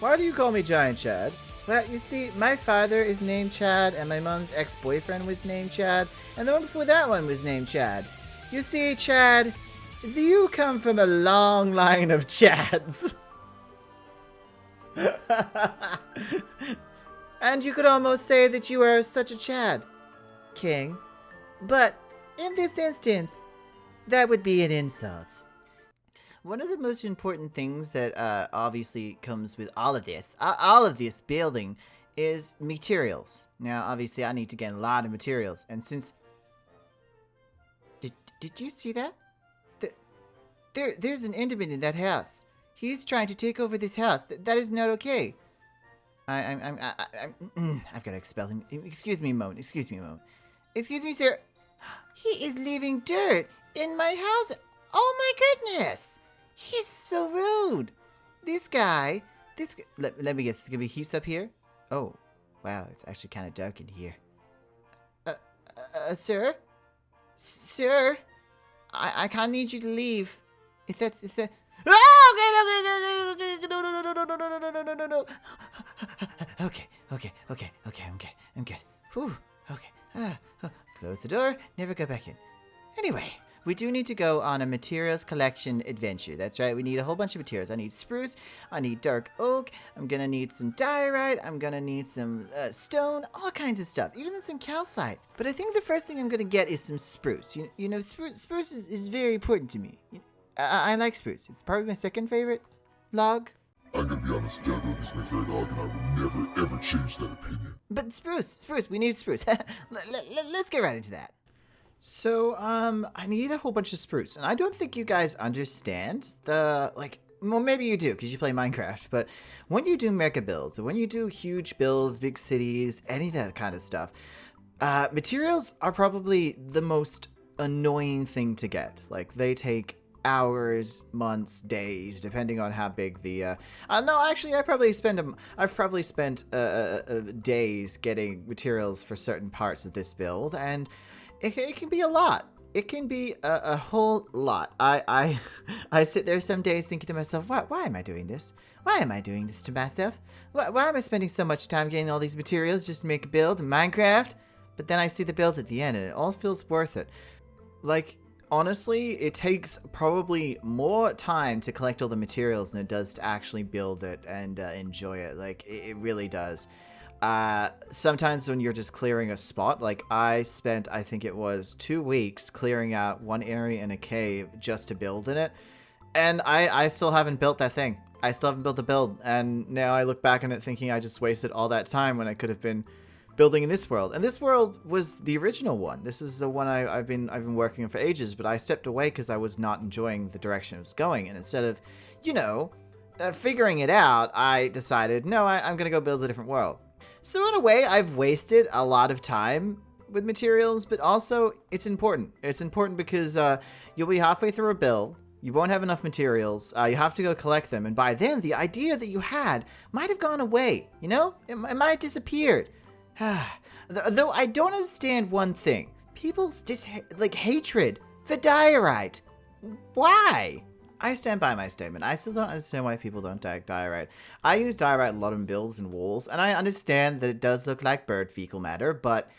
Why do you call me Giant Chad? Well, you see, my father is named Chad, and my mom's ex-boyfriend was named Chad, and the one before that one was named Chad. You see, Chad, you come from a long line of Chads. And you could almost say that you are such a Chad, King. But in this instance, that would be an insult. One of the most important things that obviously comes with all of this building, is materials. Now, obviously, I need to get a lot of materials, and since... Did you see that? There's an Enderman in that house. He's trying to take over this house. That is not okay. I've got to expel him. Excuse me a moment. Excuse me, sir. He is leaving dirt in my house. Oh my goodness. He's so rude. This guy. Let me guess. It's going to be heaps up here? Oh, wow. It's actually kind of dark in here. Sir? Sir? I can't need you to leave. If that's... Oh, okay, no. Okay, I'm good. Whew, okay. Close the door, never go back in. Anyway, we do need to go on a materials collection adventure. That's right, we need a whole bunch of materials. I need spruce, I need dark oak, I'm gonna need some diorite, I'm gonna need some stone, all kinds of stuff, even some calcite. But I think the first thing I'm gonna get is some spruce. You know, spruce is very important to me. I like spruce. It's probably my second favorite log. I'm gonna be honest, Dead Oak is my favorite log, and I will never ever change that opinion. But spruce, we need spruce. Let's get right into that. So, I need a whole bunch of spruce, and I don't think you guys understand the, well, maybe you do, because you play Minecraft, but when you do mega builds, when you do huge builds, big cities, any of that kind of stuff, materials are probably the most annoying thing to get. Like, they take hours, months, days, depending on how big the no, actually I've probably spent days getting materials for certain parts of this build, and it can be a lot. It can be a whole lot. I sit there some days thinking to myself, why am I doing this? Why am I doing this to myself? Why am I spending so much time getting all these materials just to make a build in Minecraft? But then I see the build at the end and it all feels worth it. Like, honestly, it takes probably more time to collect all the materials than it does to actually build it and enjoy it. Like, it really does. Sometimes when you're just clearing a spot, like I spent, I think it was 2 weeks clearing out one area in a cave just to build in it. And I still haven't built that thing. I still haven't built the build. And now I look back on it thinking I just wasted all that time when I could have been building in this world. And this world was the original one. This is the one I've been working on for ages, but I stepped away because I was not enjoying the direction it was going. And instead of, figuring it out, I decided, no, I'm going to go build a different world. So in a way, I've wasted a lot of time with materials, but also it's important. It's important because you'll be halfway through a build, you won't have enough materials, you have to go collect them, and by then, the idea that you had might have gone away, It might have disappeared. Though I don't understand one thing. People's hatred for diorite. Why? I stand by my statement. I still don't understand why people don't like diorite. I use diorite a lot in builds and walls, and I understand that it does look like bird fecal matter, but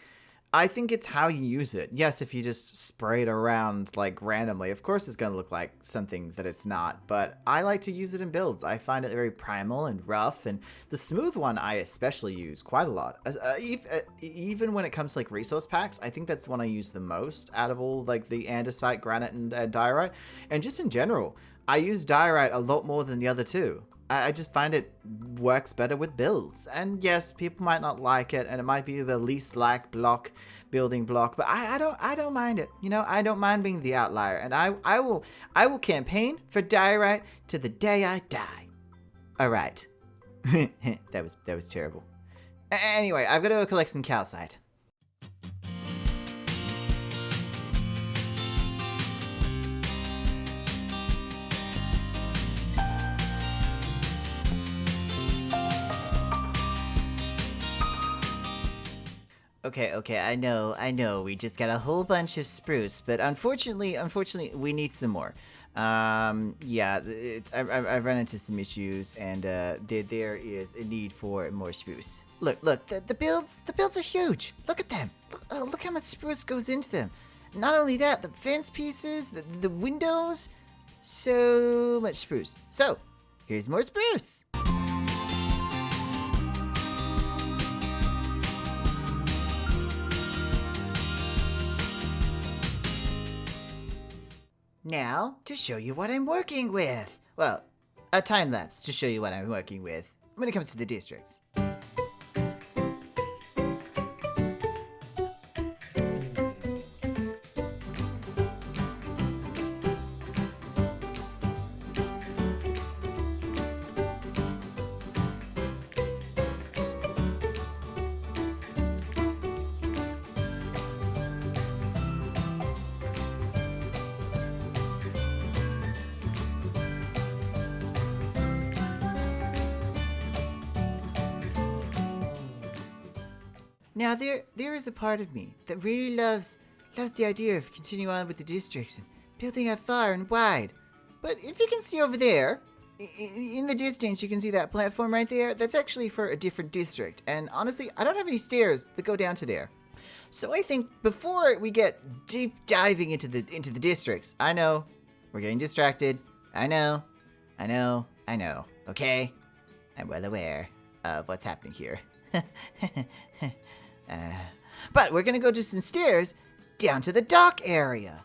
I think it's how you use it. Yes, if you just spray it around randomly, of course it's going to look like something that it's not, but I like to use it in builds. I find it very primal and rough, and the smooth one I especially use quite a lot. Even when it comes to resource packs, I think that's the one I use the most out of all the andesite, granite, and diorite. And just in general, I use diorite a lot more than the other two. I just find it works better with builds. And yes, people might not like it, and it might be the least liked building block, but I don't mind it. I don't mind being the outlier, and I will campaign for diorite to the day I die. All right. that was terrible. Anyway, I've got to go collect some calcite. Okay, I know, we just got a whole bunch of spruce, but unfortunately, we need some more. Yeah, I've run into some issues, and there is a need for more spruce. Look, the builds are huge. Look at them. Look how much spruce goes into them. Not only that, the fence pieces, the windows, so much spruce. So, here's more spruce. Now, to show you what I'm working with. Well, a time lapse to show you what I'm working with when it comes to the districts. Now, there is a part of me that really loves the idea of continuing on with the districts and building out far and wide. But if you can see over there, in the distance, you can see that platform right there. That's actually for a different district. And honestly, I don't have any stairs that go down to there. So I think before we get deep diving into the districts, I know we're getting distracted. I know. Okay, I'm well aware of what's happening here. But we're gonna go do some stairs down to the dock area.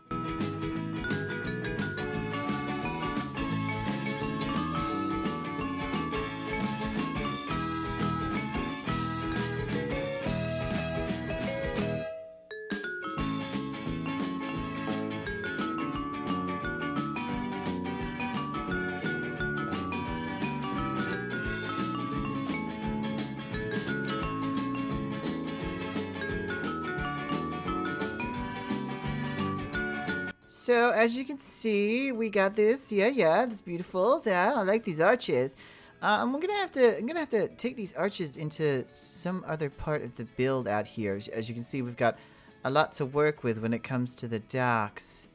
So as you can see, we got this. Yeah, that's beautiful. Yeah, I like these arches. I'm gonna have to take these arches into some other part of the build out here. As you can see, we've got a lot to work with when it comes to the docks.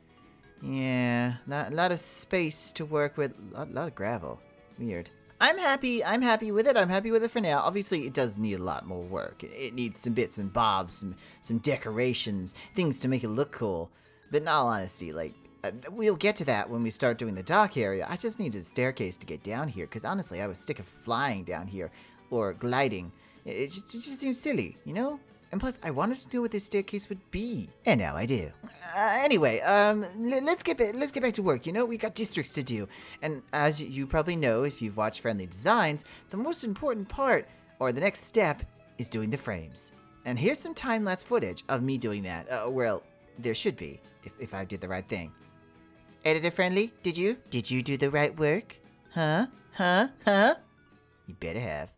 Yeah, a lot of space to work with. A lot of gravel. Weird. I'm happy with it. I'm happy with it for now. Obviously, it does need a lot more work. It needs some bits and bobs, some decorations, things to make it look cool. But in all honesty, like, we'll get to that when we start doing the dock area. I just need a staircase to get down here, because honestly, I was sick of flying down here, or gliding. It just seems silly, you know? And plus, I wanted to know what this staircase would be. And now I do. Anyway, let's get back to work, you know? We got districts to do. And as you probably know, if you've watched Friendly Designs, the most important part, or the next step, is doing the frames. And here's some time-lapse footage of me doing that. Well, there should be, if I did the right thing. Editor Friendly, did you do the right work? Huh? You better have.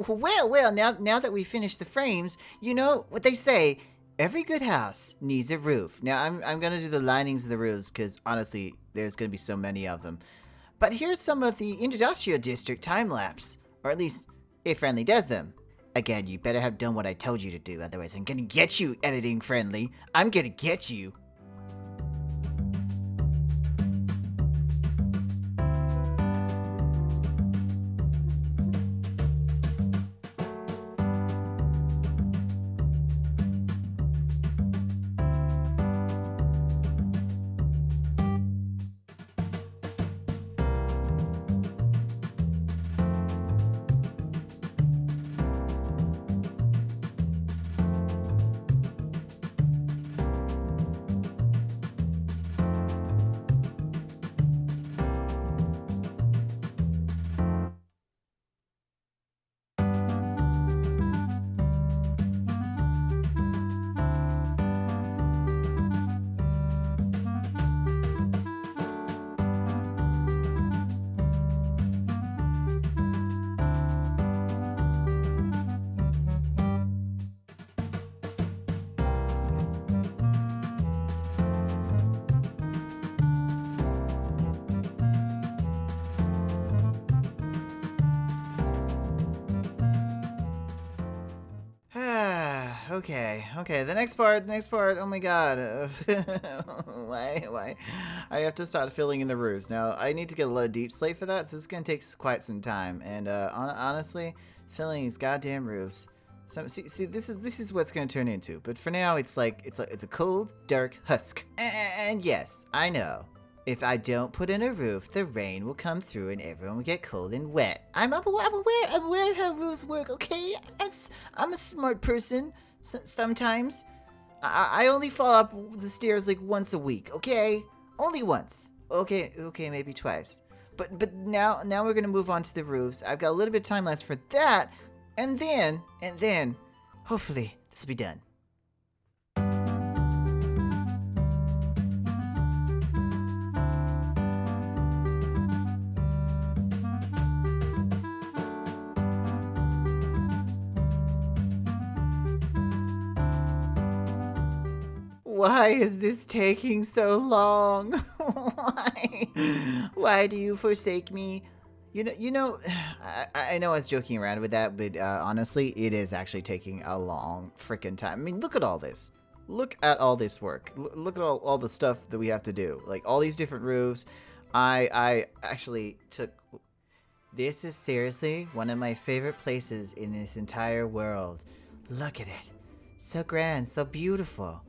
Well, now that we finished the frames, you know what they say, every good house needs a roof. Now, I'm going to do the linings of the roofs because, honestly, there's going to be so many of them. But here's some of the Industrial District time-lapse, or at least, if Friendly does them. Again, you better have done what I told you to do, otherwise I'm going to get you, Editing Friendly. I'm going to get you. Okay. The next part. Oh my god. Why? I have to start filling in the roofs. Now, I need to get a lot of deep slate for that, so it's gonna take quite some time. And honestly, filling these goddamn roofs. So, see, this is what's gonna turn into. But for now, it's a cold, dark husk. And yes, I know. If I don't put in a roof, the rain will come through and everyone will get cold and wet. I'm aware of how roofs work, okay? I'm a smart person. Sometimes. I only fall up the stairs like once a week, okay? Only once. Okay, maybe twice. But now we're gonna move on to the roofs. I've got a little bit of time left for that, and then, hopefully, this will be done. Why is this taking so long? Why do you forsake me? You know, I know I was joking around with that, but honestly, it is actually taking a long freaking time. I mean, look at all this. Look at all this work. Look at all the stuff that we have to do. Like, all these different roofs. I actually took... This is seriously one of my favorite places in this entire world. Look at it. So grand, so beautiful.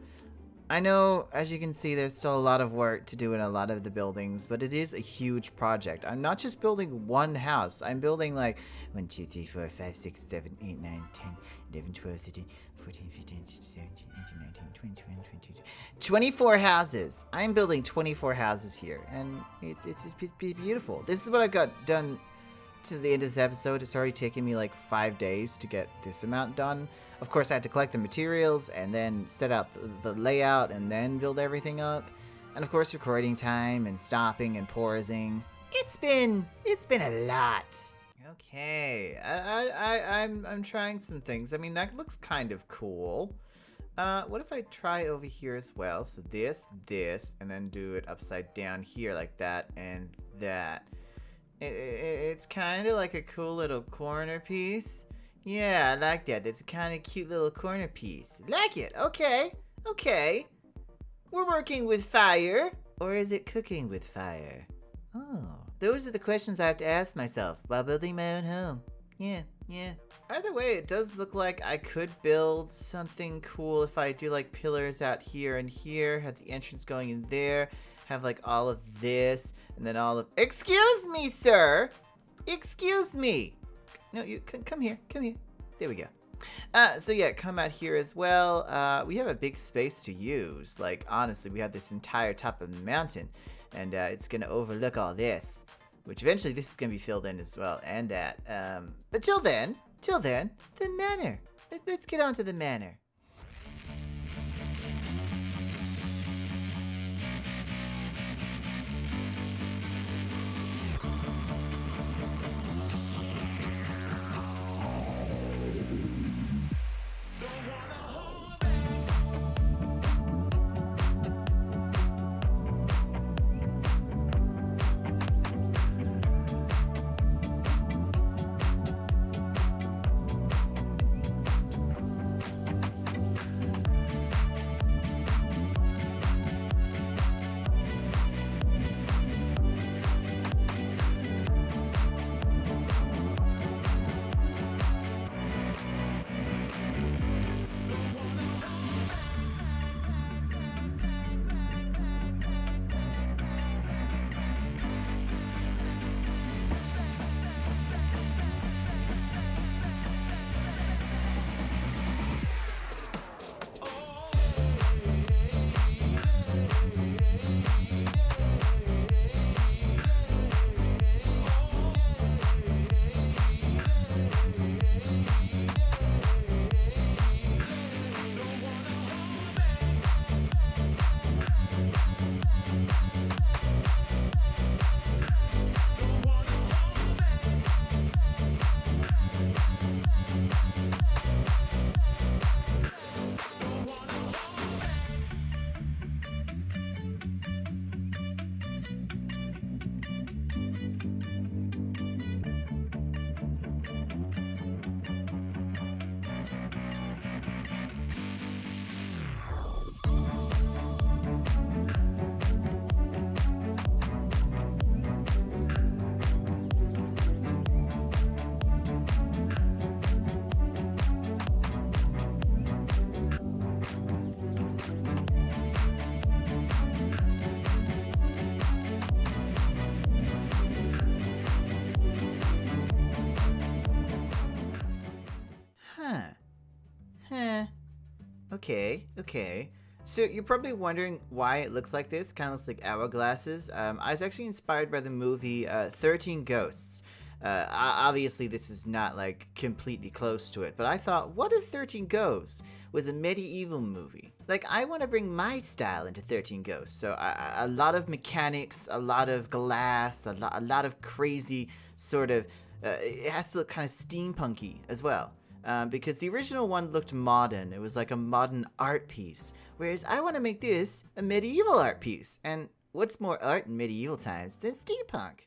I know, as you can see, there's still a lot of work to do in a lot of the buildings, but it is a huge project. I'm not just building one house. I'm building like 1, 2, 3, 4, 5, 6, 7, 8, 9, 10, 11, 12, 13, 14, 15, 16, 17, 18, 19, 20, 21, 22, 24 houses. I'm building 24 houses here, and it's beautiful. This is what I've got done to the end of this episode. It's already taken me like 5 days to get this amount done. Of course, I had to collect the materials and then set out the layout and then build everything up. And of course, recording time and stopping and pausing. It's been a lot. Okay, I'm trying some things. I mean, that looks kind of cool. What if I try over here as well? So this, and then do it upside down here like that and that. It's kind of like a cool little corner piece. Yeah, I like that. That's a kind of cute little corner piece. Like it. Okay. We're working with fire. Or is it cooking with fire? Oh, those are the questions I have to ask myself while building my own home. Yeah. Either way, it does look like I could build something cool if I do like pillars out here and here, have the entrance going in there, have like all of this, and then all of... Excuse me, sir! Excuse me! No, you come here. There we go. So yeah, come out here as well. We have a big space to use. Like, honestly, we have this entire top of the mountain, and it's gonna overlook all this, which eventually this is gonna be filled in as well, and that. But till then, the manor. Let's get on to the manor. Okay. So you're probably wondering why it looks like this. Kind of looks like hourglasses. I was actually inspired by the movie 13 Ghosts. Obviously, this is not like completely close to it, but I thought, what if 13 Ghosts was a medieval movie? Like, I want to bring my style into 13 Ghosts. So a lot of mechanics, a lot of glass, a lot of crazy sort of. It has to look kind of steampunky as well. Because the original one looked modern. It was like a modern art piece. Whereas I want to make this a medieval art piece. And what's more art in medieval times than steampunk?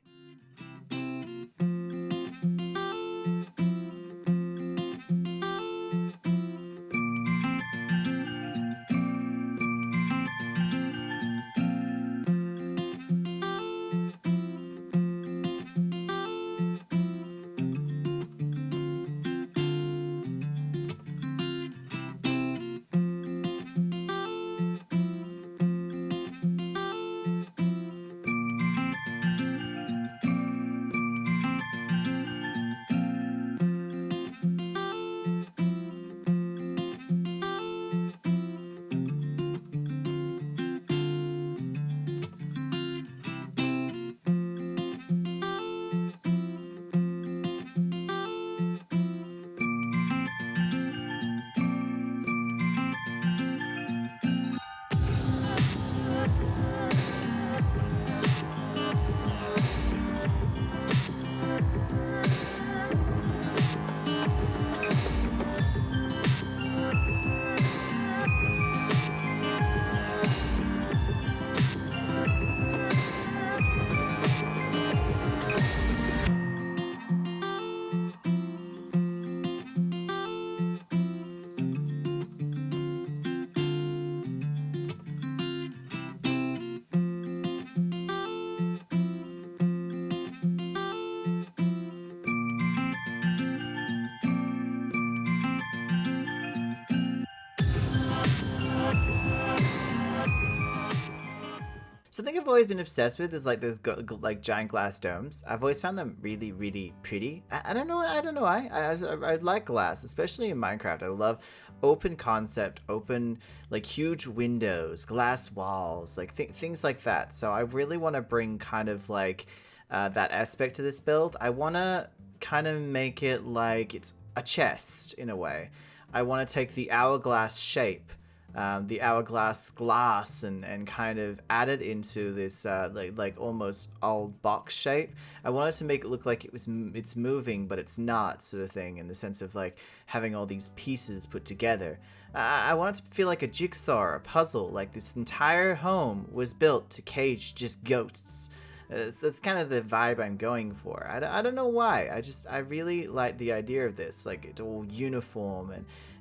Something I've always been obsessed with is like those like giant glass domes. I've always found them really, really pretty. I don't know. I don't know why. I like glass, especially in Minecraft. I love open concept, open like huge windows, glass walls, like things like that. So I really want to bring kind of like that aspect to this build. I want to kind of make it like it's a chest in a way. I want to take the hourglass shape. The hourglass glass and kind of add it into this like almost old box shape. I wanted to make it look like it's moving, but it's not, sort of thing, in the sense of like having all these pieces put together. I want it to feel like a jigsaw or a puzzle, like this entire home was built to cage just ghosts. That's kind of the vibe I'm going for. I don't know why. I really like the idea of this, like it's all uniform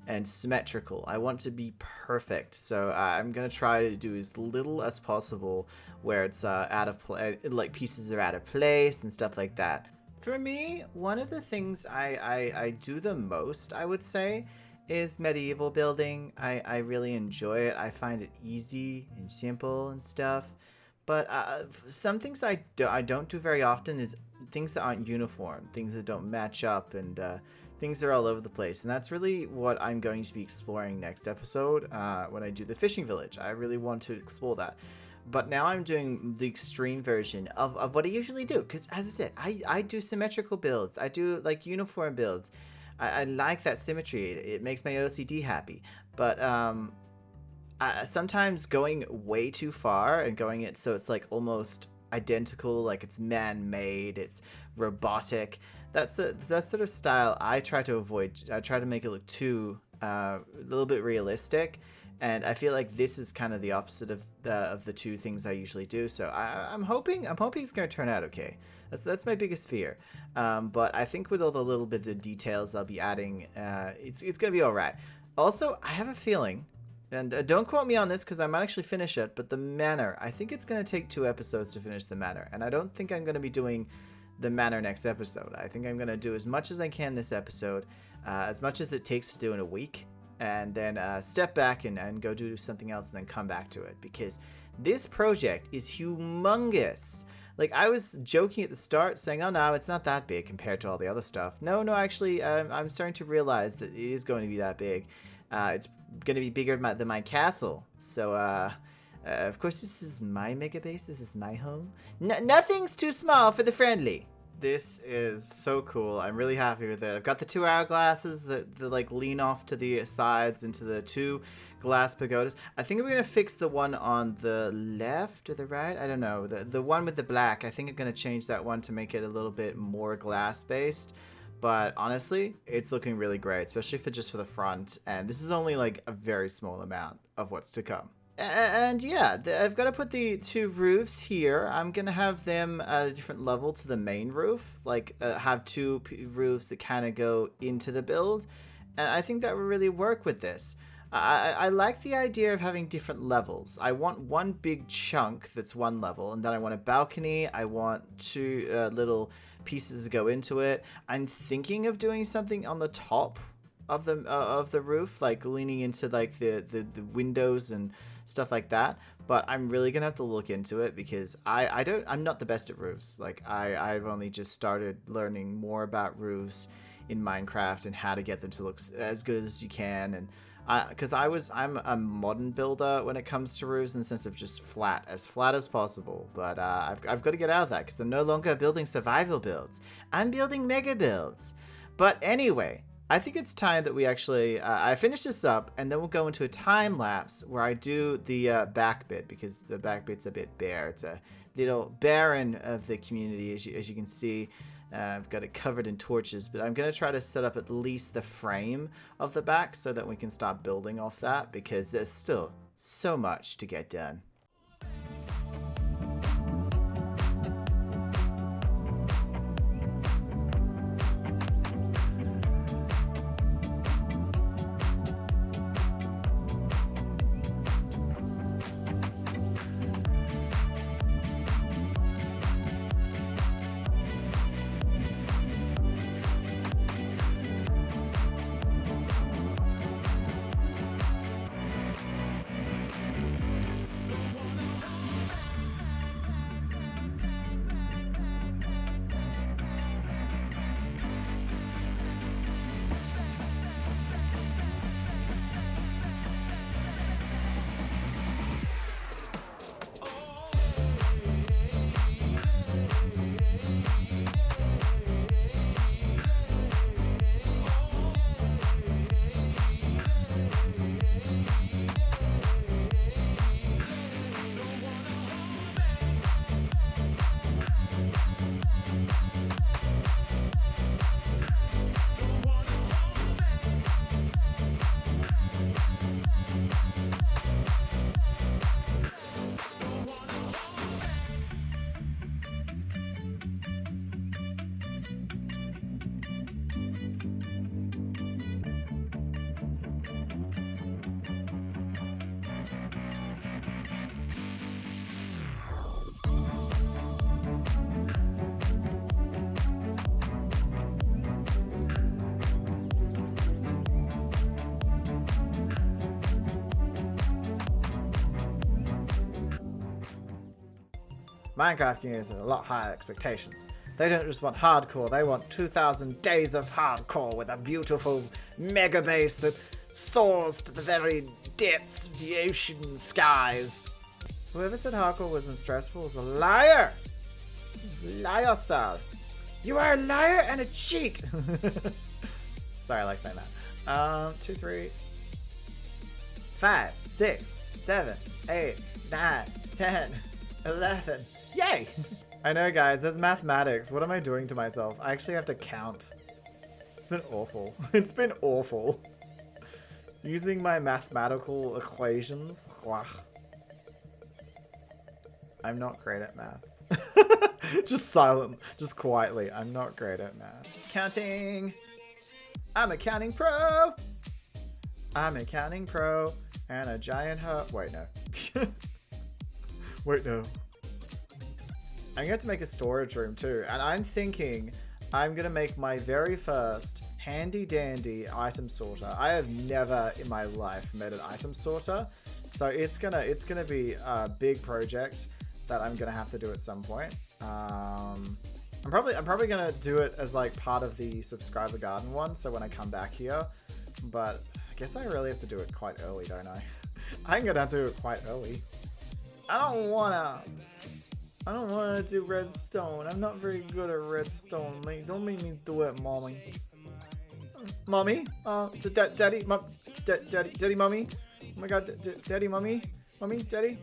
and symmetrical. I want to be perfect, so I'm gonna try to do as little as possible where it's out of like pieces are out of place and stuff like that. For me, one of the things I do the most, I would say, is medieval building. I really enjoy it. I find it easy and simple and stuff. But some things I don't do very often is things that aren't uniform, things that don't match up, and things that are all over the place. And that's really what I'm going to be exploring next episode when I do the fishing village. I really want to explore that. But now I'm doing the extreme version of what I usually do. Because as I said, I do symmetrical builds. I do like uniform builds. I like that symmetry. It makes my OCD happy. But sometimes going way too far and going it so it's like almost identical, like it's man-made, it's robotic. That's sort of style I try to avoid. I try to make it look too a little bit realistic, and I feel like this is kind of the opposite of the two things I usually do. So I'm hoping it's going to turn out okay. That's my biggest fear. But I think with all the little bit of details I'll be adding, it's going to be all right. Also, I have a feeling. And don't quote me on this because I might actually finish it, but the manor, I think it's going to take 2 episodes to finish the manor. And I don't think I'm going to be doing the manor next episode. I think I'm going to do as much as I can this episode, as much as it takes to do in a week, and then step back and go do something else and then come back to it. Because this project is humongous. Like, I was joking at the start saying, oh no, it's not that big compared to all the other stuff. No, actually, I'm starting to realize that it is going to be that big. It's gonna be bigger than my castle. So of course, this is my mega base. This is my home. Nothing's too small for the friendly. This is so cool. I'm really happy with it. I've got the 2 hourglasses that like lean off to the sides into the 2 glass pagodas. I think I'm gonna fix the one on the left or the right. I don't know. The one with the black. I think I'm gonna change that one to make it a little bit more glass based. But honestly, it's looking really great, especially for just for the front. And this is only like a very small amount of what's to come. And yeah, I've got to put the 2 roofs here. I'm going to have them at a different level to the main roof. Like have 2 roofs that kind of go into the build. And I think that will really work with this. I like the idea of having different levels. I want one big chunk that's one level. And then I want a balcony. I want 2 little pieces to go into it. I'm thinking of doing something on the top of the roof, like leaning into like the windows and stuff like that. But I'm really gonna have to look into it because I'm not the best at roofs. Like I've only just started learning more about roofs in Minecraft and how to get them to look as good as you can. And because I'm a modern builder when it comes to roofs in the sense of just as flat as possible. But I've got to get out of that because I'm no longer building survival builds. I'm building mega builds. But anyway, I think it's time that we actually, I finish this up and then we'll go into a time lapse where I do the back bit because the back bit's a bit bare. It's a little barren of the community as you can see. I've got it covered in torches, but I'm going to try to set up at least the frame of the back so that we can start building off that because there's still so much to get done. Minecraft communities have a lot higher expectations. They don't just want hardcore, they want 2,000 days of hardcore with a beautiful mega base that soars to the very depths of the ocean skies. Whoever said hardcore wasn't stressful is a liar! He's a liar, sir. You are a liar and a cheat! Sorry, I like saying that. 2, 3, 5, 6, 7, 8, 9, 10, 11. Yay! I know, guys, there's mathematics. What am I doing to myself? I actually have to count. It's been awful. It's been awful. Using my mathematical equations. I'm not great at math. Just silent. Just quietly. I'm not great at math. Counting. I'm a counting pro. I'm a counting pro. And a giant hut. Wait, no. Wait, no. I'm going to make a storage room too. And I'm thinking I'm going to make my very first handy dandy item sorter. I have never in my life made an item sorter. So it's gonna be a big project that I'm going to have to do at some point. I'm probably going to do it as like part of the subscriber garden one. So when I come back here, but guess I really have to do it quite early, don't I? I'm gonna have to do it quite early. I don't wanna do redstone. I'm not very good at redstone. Don't make me do it, mommy. Mommy? Daddy, daddy, mommy? Oh my god, daddy, mommy? Mommy, daddy?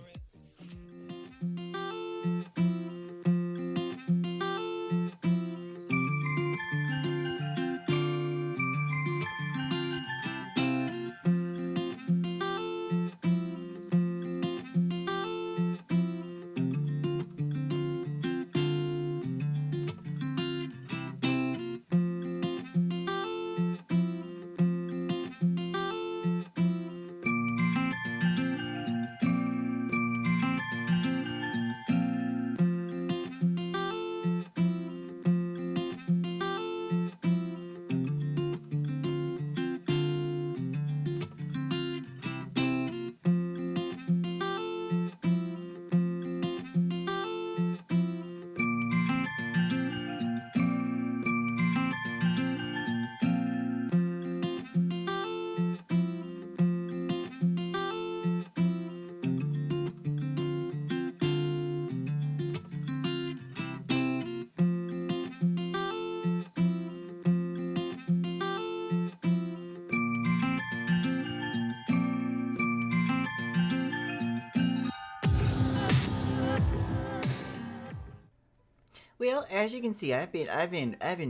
Well, as you can see, I've been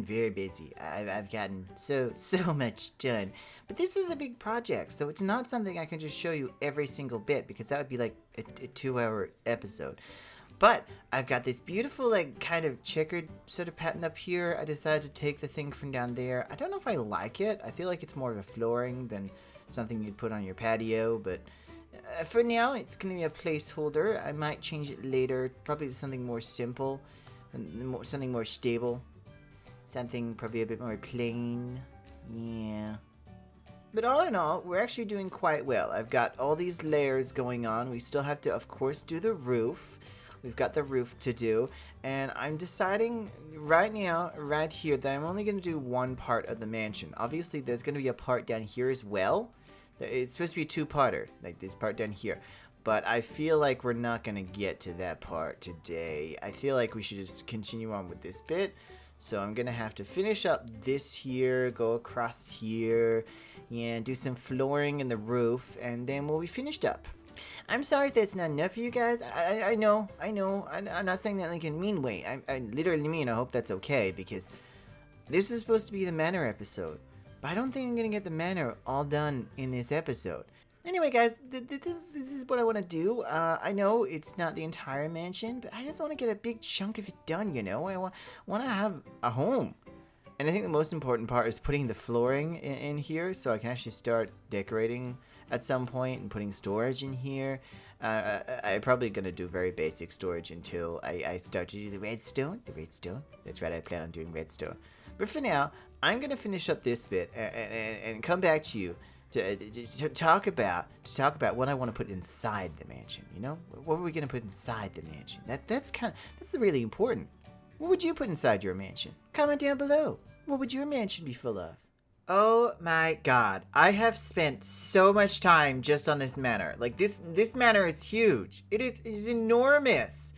very busy. I've gotten so much done. But this is a big project, so it's not something I can just show you every single bit because that would be like a 2-hour episode. But I've got this beautiful, like, kind of checkered sort of pattern up here. I decided to take the thing from down there. I don't know if I like it. I feel like it's more of a flooring than something you'd put on your patio, but for now, it's going to be a placeholder. I might change it later, probably to something more simple. Something more stable. Something probably a bit more plain. Yeah. But all in all, we're actually doing quite well. I've got all these layers going on. We still have to, of course, do the roof. We've got the roof to do. And I'm deciding right now, right here, that I'm only going to do one part of the mansion. Obviously, there's going to be a part down here as well. It's supposed to be a two-parter, like this part down here. But I feel like we're not going to get to that part today. I feel like we should just continue on with this bit. So I'm going to have to finish up this here, go across here, and do some flooring in the roof, and then we'll be finished up. I'm sorry if that's not enough for you guys. I know. I'm not saying that like in a mean way. I literally mean I hope that's okay, because this is supposed to be the manor episode. But I don't think I'm going to get the manor all done in this episode. Anyway, guys, this is what I want to do. I know it's not the entire mansion, but I just want to get a big chunk of it done, you know? I want to have a home. And I think the most important part is putting the flooring in here so I can actually start decorating at some point and putting storage in here. I'm probably going to do very basic storage until I start to do the redstone. That's right, I plan on doing redstone. But for now, I'm going to finish up this bit and come back to you. To talk about what I want to put inside the mansion, you know? What are we going to put inside the mansion? That's really important. What would you put inside your mansion? Comment down below. What would your mansion be full of? Oh my god. I have spent so much time just on this manor. Like, this manor is huge. It is enormous.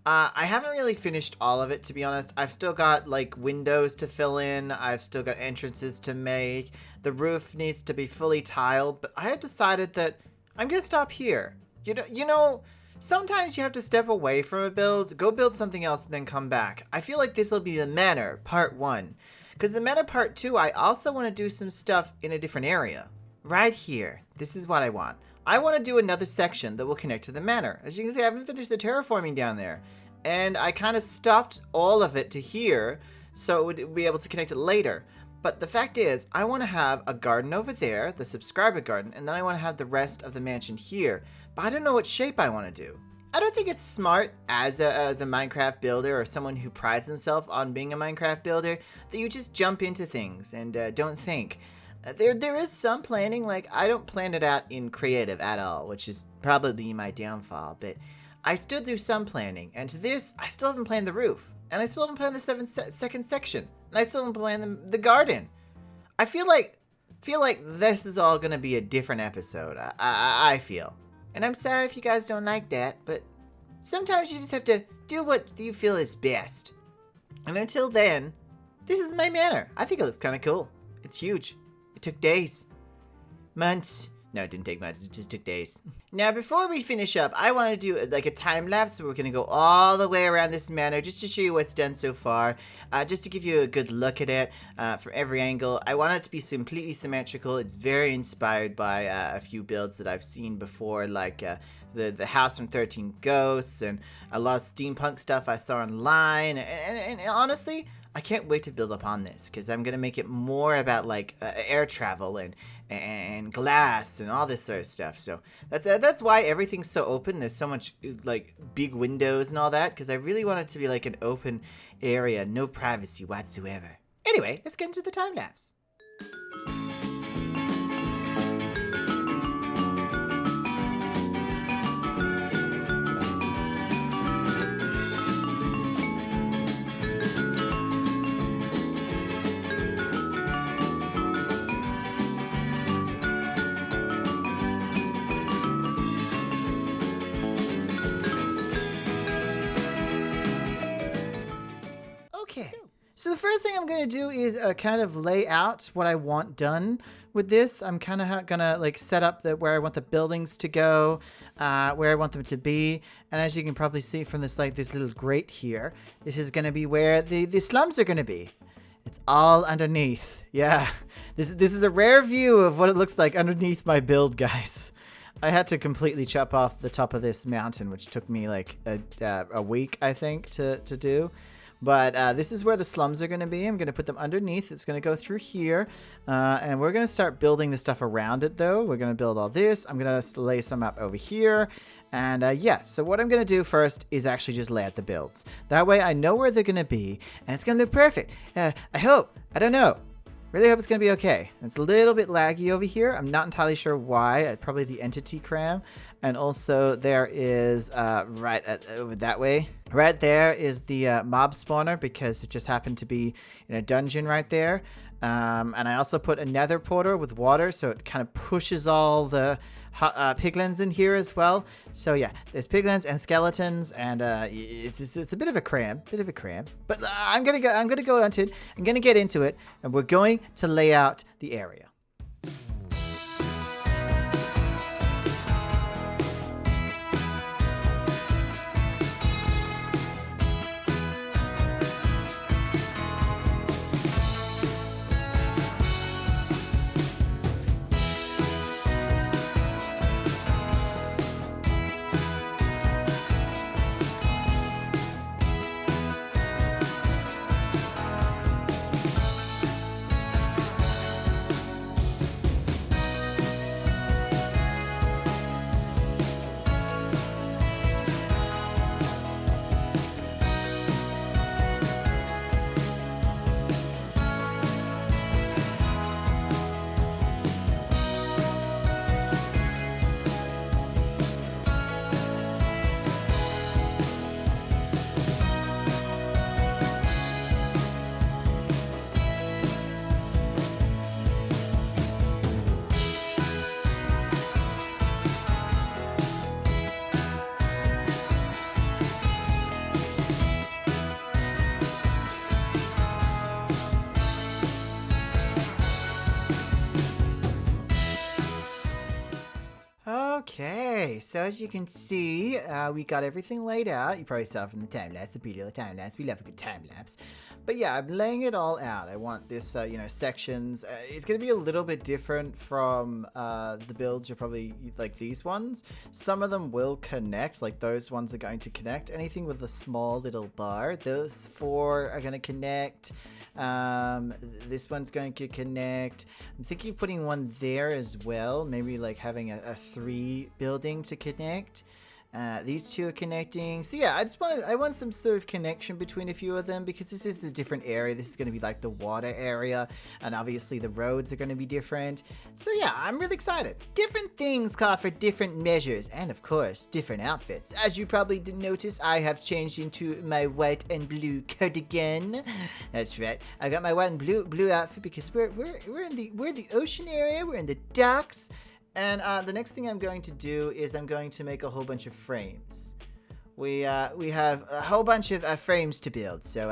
I haven't really finished all of it, to be honest. I've still got, like, windows to fill in. I've still got entrances to make. The roof needs to be fully tiled. But I had decided that I'm going to stop here. You know, sometimes you have to step away from a build, go build something else, and then come back. I feel like this will be the manor, part 1. Because the manor part 2, I also want to do some stuff in a different area. Right here. This is what I want. I want to do another section that will connect to the manor. As you can see, I haven't finished the terraforming down there. And I kind of stopped all of it to here, so it would be able to connect it later. But the fact is, I want to have a garden over there, the subscriber garden, and then I want to have the rest of the mansion here. But I don't know what shape I want to do. I don't think it's smart as a Minecraft builder or someone who prides himself on being a Minecraft builder that you just jump into things and don't think. There is some planning. Like, I don't plan it out in creative at all, which is probably my downfall, but I still do some planning. And to this, I still haven't planned the roof, and I still haven't planned the second section, and I still haven't planned the garden. I feel like feel like this is all gonna be a different episode, I feel. And I'm sorry if you guys don't like that, but sometimes you just have to do what you feel is best. And until then, this is my manor. I think it looks kind of cool. It's huge. It took days. Months. No, it didn't take months. It just took days. Now, before we finish up, I want to do like a time lapse where we're going to go all the way around this manor just to show you what's done so far. Just to give you a good look at it from every angle. I want it to be completely symmetrical. It's very inspired by a few builds that I've seen before, like the house from 13 Ghosts and a lot of steampunk stuff I saw online. And honestly, I can't wait to build upon this because I'm going to make it more about like air travel and glass and all this sort of stuff. So that's why everything's so open. There's so much like big windows and all that because I really want it to be like an open area, no privacy whatsoever. Anyway, let's get into the time lapse. So the first thing I'm going to do is kind of lay out what I want done with this. I'm kind of going to like set up where I want the buildings to go, where I want them to be. And as you can probably see from this little grate here, this is going to be where the slums are going to be. It's all underneath. Yeah, this is a rare view of what it looks like underneath my build, guys. I had to completely chop off the top of this mountain, which took me like a week, I think, to do. But this is where the slums are going to be. I'm going to put them underneath. It's going to go through here. And we're going to start building the stuff around it, though. We're going to build all this. I'm going to lay some up over here. And yeah, so what I'm going to do first is actually just lay out the builds. That way I know where they're going to be. And it's going to look perfect. I hope. I don't know. Really hope it's going to be okay. It's a little bit laggy over here. I'm not entirely sure why. Probably the entity cram. And also there is right over that way. Right there is the mob spawner because it just happened to be in a dungeon right there. And I also put a nether portal with water so it kind of pushes all the piglins in here as well. So yeah, there's piglins and skeletons, and it's a bit of a cram, But I'm gonna go into it. I'm gonna get into it, and we're going to lay out the area. Okay, so as you can see, we got everything laid out. You probably saw from the time lapse, the beauty of the time lapse. We love a good time lapse. But yeah, I'm laying it all out. I want this, sections. It's going to be a little bit different from the builds you're probably like these ones. Some of them will connect, like those ones are going to connect. Anything with a small little bar, those 4 are going to connect. This one's going to connect. I'm thinking of putting one there as well. Maybe like having a 3 building to connect. These two are connecting. So yeah, I want some sort of connection between a few of them because this is a different area. This is going to be like the water area, and obviously the roads are going to be different. So yeah, I'm really excited. Different things call for different measures, and of course, different outfits. As you probably did notice, I have changed into my white and blue cardigan. That's right. I got my white and blue outfit because we're in the ocean area. We're in the docks. And the next thing I'm going to do is I'm going to make a whole bunch of frames. We have a whole bunch of frames to build, so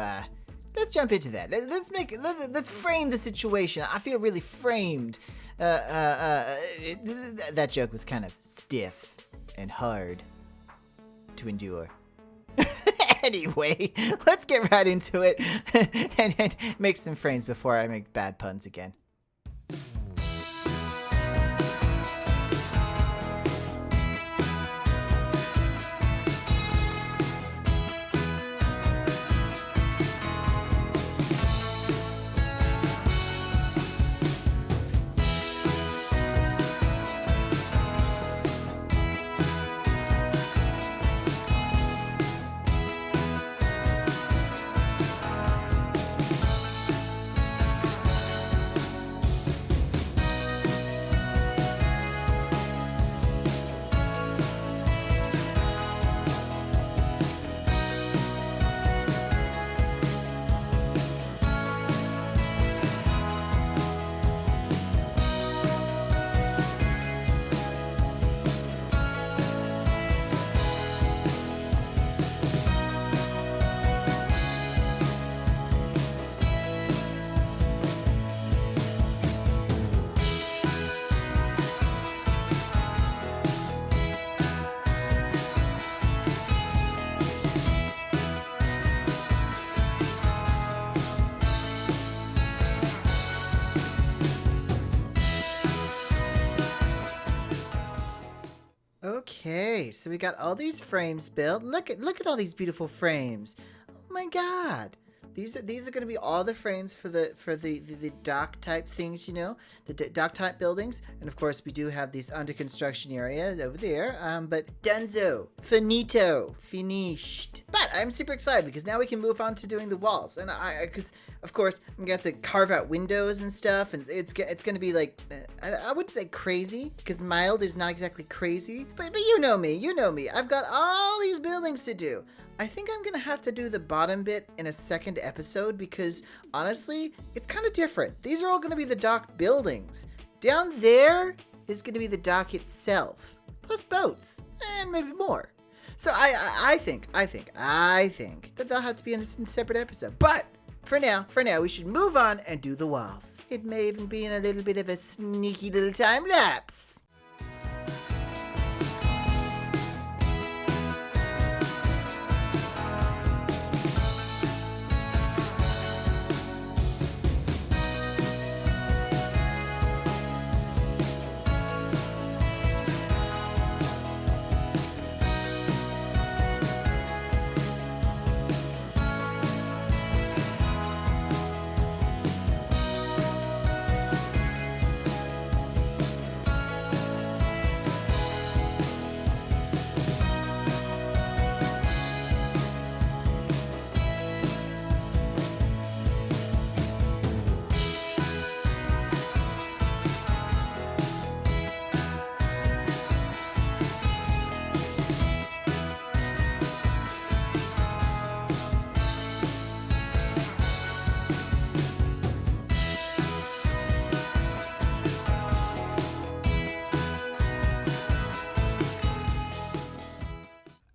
let's jump into that. Let's frame the situation. I feel really framed. That joke was kind of stiff and hard to endure. Anyway, let's get right into it and make some frames before I make bad puns again. Okay, so we got all these frames built. Look at all these beautiful frames. Oh my god. These are going to be all the frames for the dock type things, you know, the dock type buildings. And of course, we do have these under construction areas over there. But Dunzo, finito, finished. But I'm super excited because now we can move on to doing the walls. And because of course I'm gonna have to carve out windows and stuff, and it's gonna be like I wouldn't say crazy because mild is not exactly crazy. But you know me. I've got all these buildings to do. I think I'm gonna have to do the bottom bit in a second episode because honestly, it's kind of different. These are all gonna be the dock buildings. Down there is gonna be the dock itself, plus boats and maybe more. So I think that they'll have to be in a separate episode. But for now, we should move on and do the walls. It may even be in a little bit of a sneaky little time lapse.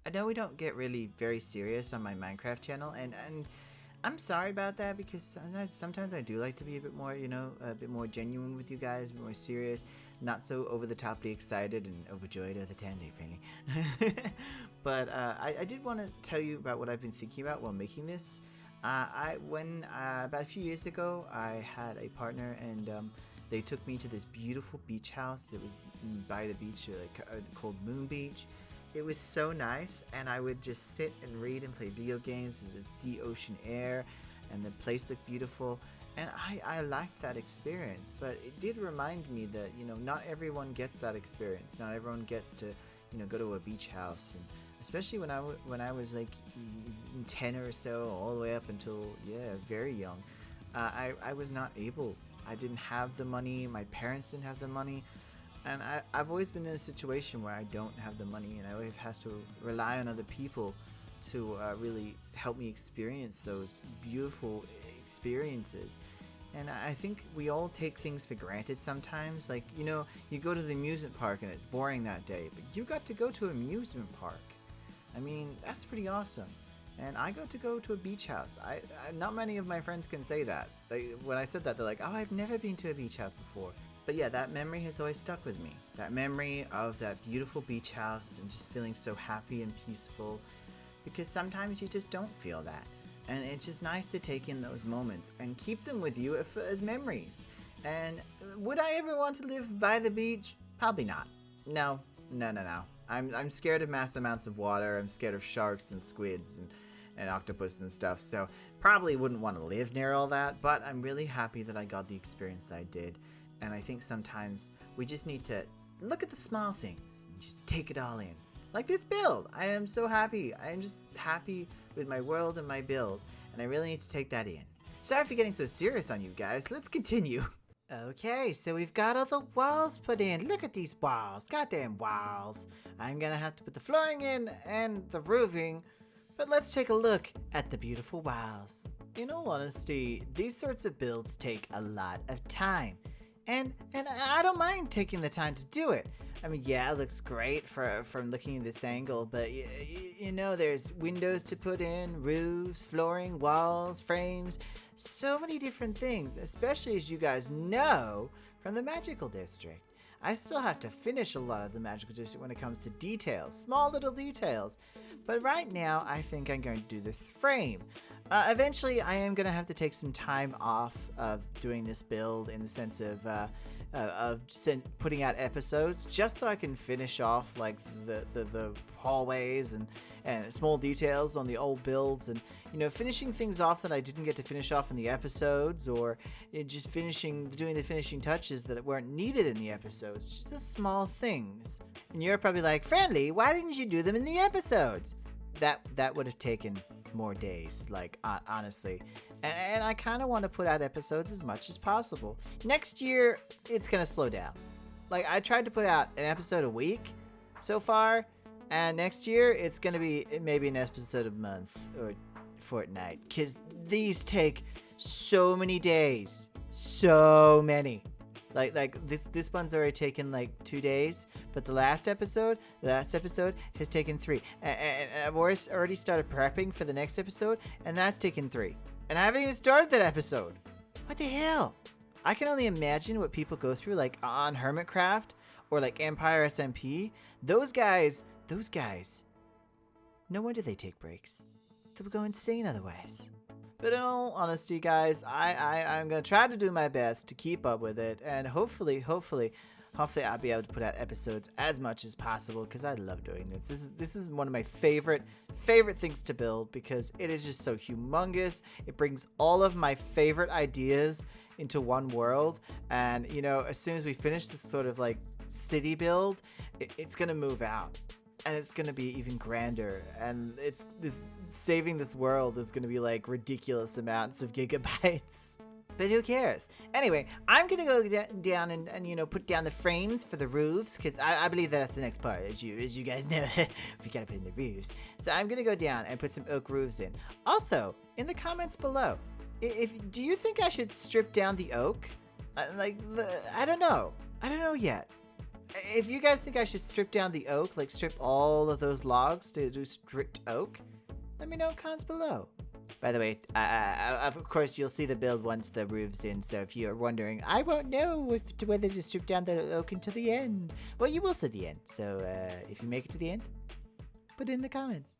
I know we don't get really very serious on my Minecraft channel, and I'm sorry about that because sometimes I do like to be a bit more, you know, a bit more genuine with you guys, a bit more serious, not so over-the-toply excited and overjoyed at the Tandy feeling. But I did want to tell you about what I've been thinking about while making this. About a few years ago, I had a partner, and they took me to this beautiful beach house. It was by the beach, called Moon Beach. It was so nice, and I would just sit and read and play video games. It's the ocean air, and the place looked beautiful, and I liked that experience. But it did remind me that, you know, not everyone gets that experience. Not everyone gets to, go to a beach house, and especially when I was like 10 or so, all the way up until very young, I was not able. I didn't have the money. My parents didn't have the money. And I've always been in a situation where I don't have the money, and I always have to rely on other people to really help me experience those beautiful experiences. And I think we all take things for granted sometimes. Like, you go to the amusement park and it's boring that day, but you got to go to an amusement park. I mean, that's pretty awesome. And I got to go to a beach house. I not many of my friends can say that. When I said that, they're like, oh, I've never been to a beach house before. But yeah, that memory has always stuck with me. That memory of that beautiful beach house and just feeling so happy and peaceful. Because sometimes you just don't feel that. And it's just nice to take in those moments and keep them with you as memories. And would I ever want to live by the beach? Probably not. No. I'm scared of mass amounts of water. I'm scared of sharks and squids and octopus and stuff. So probably wouldn't want to live near all that. But I'm really happy that I got the experience that I did. And I think sometimes we just need to look at the small things and just take it all in. Like this build. I am so happy. I am just happy with my world and my build. And I really need to take that in. Sorry for getting so serious on you guys. Let's continue. Okay, so we've got all the walls put in. Look at these walls. Goddamn walls. I'm gonna have to put the flooring in and the roofing. But let's take a look at the beautiful walls. In all honesty, these sorts of builds take a lot of time. And I don't mind taking the time to do it. I mean, yeah, it looks great from looking at this angle, but there's windows to put in, roofs, flooring, walls, frames, so many different things, especially as you guys know from the Magical District. I still have to finish a lot of the Magical District when it comes to details, small little details. But right now, I think I'm going to do the frame. Eventually, I am going to have to take some time off of doing this build in the sense of putting out episodes, just so I can finish off like the hallways and small details on the old builds, and finishing things off that I didn't get to finish off in the episodes, or just doing the finishing touches that weren't needed in the episodes, just the small things. And you're probably like, Friendly, why didn't you do them in the episodes? That would have taken more days, like honestly. And I kind of want to put out episodes as much as possible. Next year, it's going to slow down. Like, I tried to put out an episode a week so far, and next year, it's going to be maybe an episode a month or fortnight, because these take so many days. So many. Like this one's already taken like 2 days, but the last episode has taken 3. And I've already started prepping for the next episode, and that's taken 3. And I haven't even started that episode. What the hell? I can only imagine what people go through, like on Hermitcraft or like Empire SMP. Those guys, no wonder they take breaks. They would go insane otherwise. But in all honesty, guys, I'm going to try to do my best to keep up with it. And hopefully I'll be able to put out episodes as much as possible, because I love doing this. This is one of my favorite things to build, because it is just so humongous. It brings all of my favorite ideas into one world. And, as soon as we finish this sort of like city build, it's going to move out. And it's going to be even grander. And saving this world is going to be like ridiculous amounts of gigabytes. But who cares? Anyway, I'm going to go down and put down the frames for the roofs, because I believe that's the next part, as you guys know. We got to put in the roofs. So I'm going to go down and put some oak roofs in. Also, in the comments below, do you think I should strip down the oak? I don't know. I don't know yet. If you guys think I should strip down the oak, like strip all of those logs to do stripped oak, let me know in comments below. By the way, of course, you'll see the build once the roof's in, so if you're wondering, I won't know whether to strip down the oak until the end. Well, you will see the end, so if you make it to the end, put it in the comments.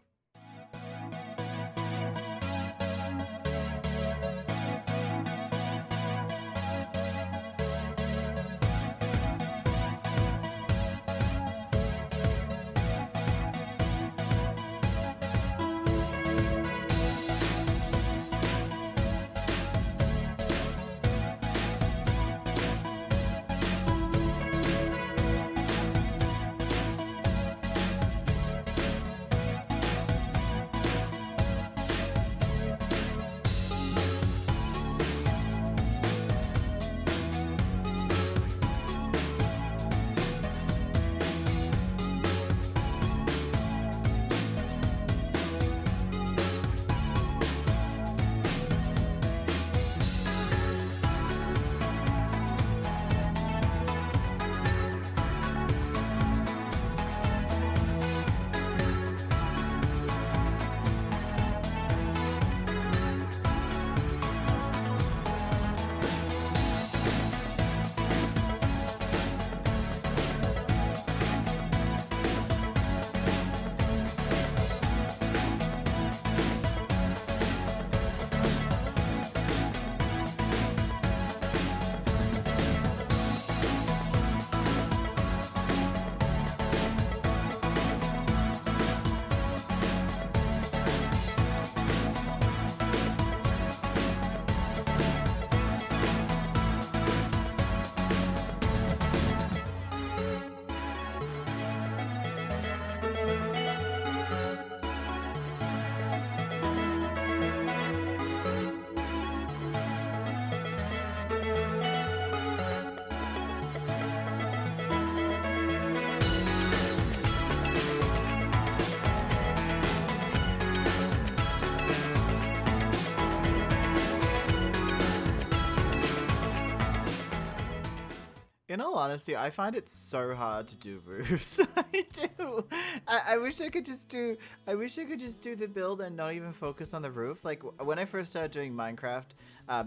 In all honesty, I find it so hard to do roofs. I do. I wish I could just do. I wish I could just do the build and not even focus on the roof. Like when I first started doing Minecraft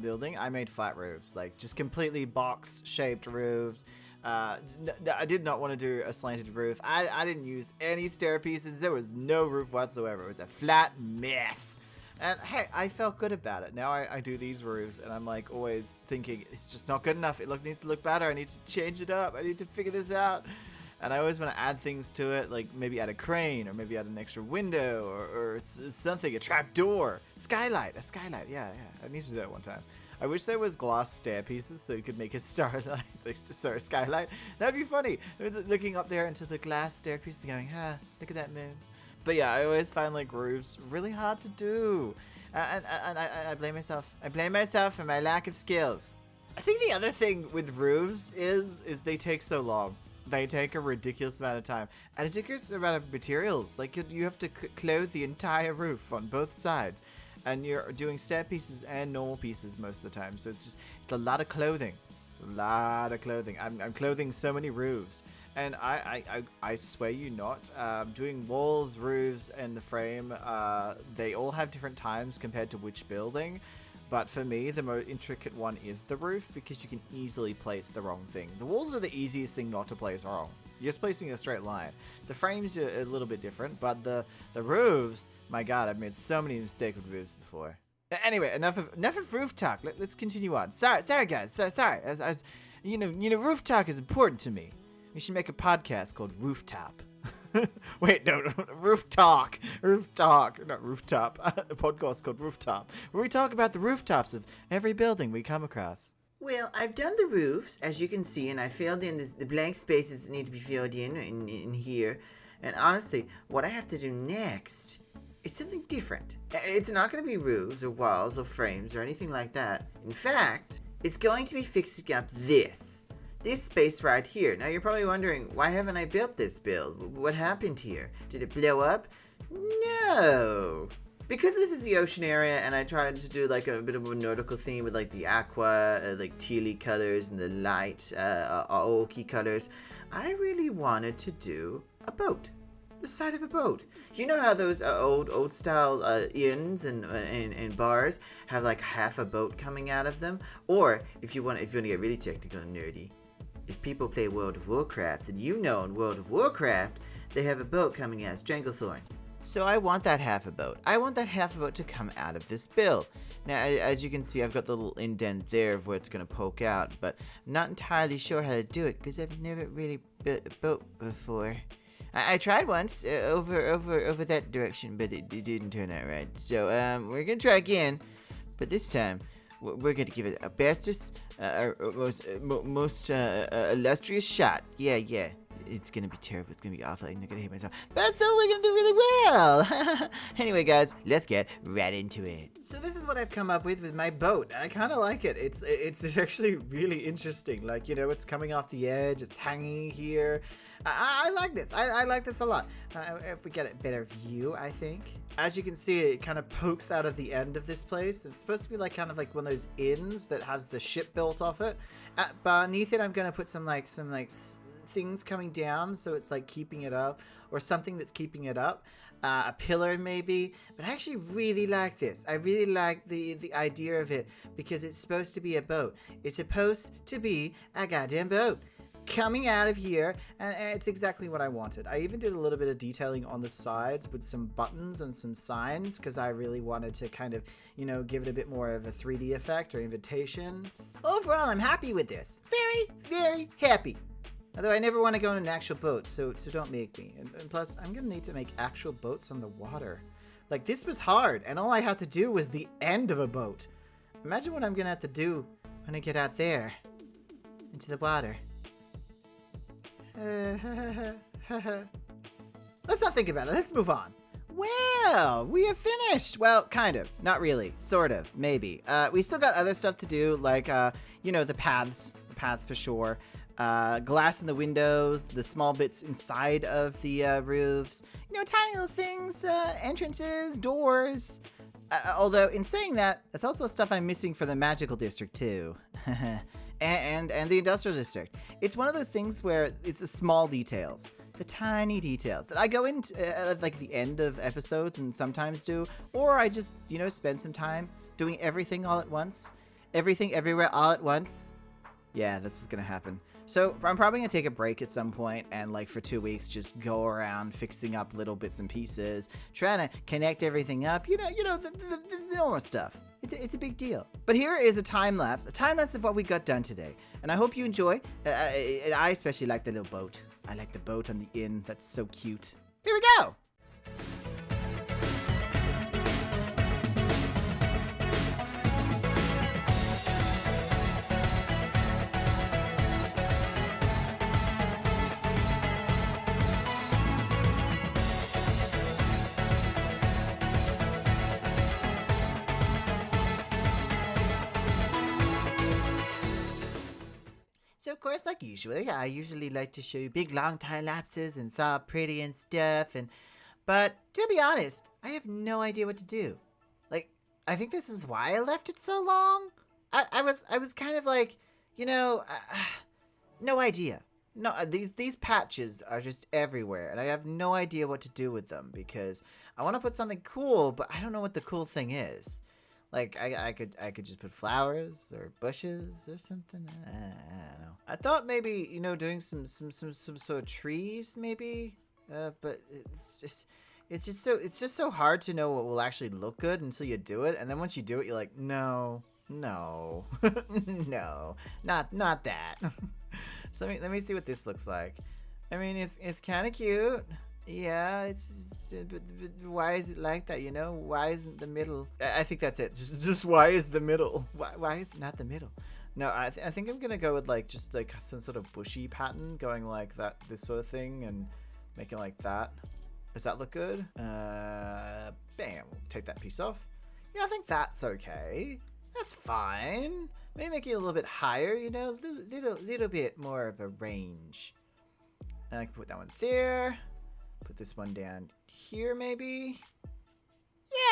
building, I made flat roofs, like just completely box-shaped roofs. I did not want to do a slanted roof. I didn't use any stair pieces. There was no roof whatsoever. It was a flat mess. And hey, I felt good about it. Now I do these roofs, and I'm like always thinking it's just not good enough. It needs to look better. I need to change it up. I need to figure this out. And I always want to add things to it, like maybe add a crane, or maybe add an extra window, or something, a trap door, a skylight. Yeah. I need to do that one time. I wish there was glass stair pieces so you could make a skylight. That'd be funny. Looking up there into the glass stair pieces, going, look at that moon. But yeah, I always find like roofs really hard to do, and I blame myself. I blame myself for my lack of skills. I think the other thing with roofs is they take so long. They take a ridiculous amount of time and a ridiculous amount of materials. Like you have to clothe the entire roof on both sides, and you're doing stair pieces and normal pieces most of the time. So it's a lot of clothing, I'm clothing so many roofs. And I swear you not, doing walls, roofs, and the frame, they all have different times compared to which building. But for me, the most intricate one is the roof, because you can easily place the wrong thing. The walls are the easiest thing not to place wrong. You're just placing a straight line. The frames are a little bit different, but the roofs, my god, I've made so many mistakes with roofs before. Anyway, enough of roof talk. Let's continue on. Sorry guys. Sorry. As you know, roof talk is important to me. We should make a podcast called Rooftop. Wait, no, Roof Talk. Not Rooftop. A podcast called Rooftop, where we talk about the rooftops of every building we come across. Well, I've done the roofs, as you can see, and I filled in the blank spaces that need to be filled in here. And honestly, what I have to do next is something different. It's not going to be roofs or walls or frames or anything like that. In fact, it's going to be fixing up this space right here. Now you're probably wondering, why haven't I built this build? What happened here? Did it blow up? No. Because this is the ocean area, and I tried to do like a bit of a nautical theme with like the aqua, like tealy colors and the light, oaky colors, I really wanted to do a boat. The side of a boat. You know how those old style inns and bars have like half a boat coming out of them? Or if you want to get really technical and nerdy, if people play World of Warcraft, and you know in World of Warcraft, they have a boat coming out of Stranglethorn. So I want that half a boat. I want that half a boat to come out of this build. Now, as you can see, I've got the little indent there of where it's going to poke out, but I'm not entirely sure how to do it, because I've never really built a boat before. I tried once over that direction, but it didn't turn out right. So we're going to try again, but this time we're going to give it a bestest, most illustrious shot. Yeah. It's going to be terrible. It's going to be awful. I'm not going to hate myself. But so we're going to do really well. Anyway, guys, let's get right into it. So this is what I've come up with my boat. I kind of like it. It's actually really interesting. Like, you know, it's coming off the edge. It's hanging here. I like this. I like this a lot. If we get a better view, I think. As you can see, it kind of pokes out of the end of this place. It's supposed to be like kind of like one of those inns that has the ship built off it. Beneath it, I'm going to put some things coming down, so it's like keeping it up, or something that's keeping it up, a pillar maybe. But I actually really like this. I really like the idea of it, because it's supposed to be a boat. It's supposed to be a goddamn boat coming out of here, and it's exactly what I wanted. I even did a little bit of detailing on the sides with some buttons and some signs, because I really wanted to kind of, you know, give it a bit more of a 3D effect or invitation. Overall, I'm happy with this. Very, very happy. Although I never want to go on an actual boat, so don't make me. And plus, I'm going to need to make actual boats on the water. Like, this was hard, and all I had to do was the end of a boat. Imagine what I'm going to have to do when I get out there into the water. Let's not think about it. Let's move on. Well, we have finished. Well, kind of. Not really. Sort of. Maybe. We still got other stuff to do, like, you know, the paths. The paths for sure. Glass in the windows, the small bits inside of the roofs, you know, tiny little things, entrances, doors. Although, in saying that, that's also stuff I'm missing for the magical district, too. and the industrial district. It's one of those things where it's the small details, the tiny details that I go into at like the end of episodes and sometimes do, or I just, spend some time doing everything all at once. Everything everywhere all at once. Yeah, that's what's gonna happen. So I'm probably gonna take a break at some point and like for 2 weeks just go around fixing up little bits and pieces, trying to connect everything up. The normal stuff. It's a big deal. But here is a time lapse of what we got done today, and I hope you enjoy. I especially like the little boat. I like the boat on the inn. That's so cute. Here we go. So, of course, like usually, I usually like to show you big, long time lapses and it's all pretty and stuff. But to be honest, I have no idea what to do. Like, I think this is why I left it so long. I was kind of like, no idea. No, these patches are just everywhere, and I have no idea what to do with them because I want to put something cool, but I don't know what the cool thing is. Like, I could just put flowers or bushes or something. I don't know. I thought maybe, doing some sort of trees maybe. But it's just so hard to know what will actually look good until you do it. And then once you do it, you're like, no, no, not that. So let me see what this looks like. I mean, it's kind of cute. Yeah, but why is it like that, Why isn't the middle? I think that's it. Just why is the middle? Why is it not the middle? No, I think I'm gonna go with just some sort of bushy pattern, going like that, this sort of thing, and making like that. Does that look good? Bam, we'll take that piece off. Yeah, I think that's okay. That's fine. Maybe make it a little bit higher, little bit more of a range. And I can put that one there. Put this one down here, maybe.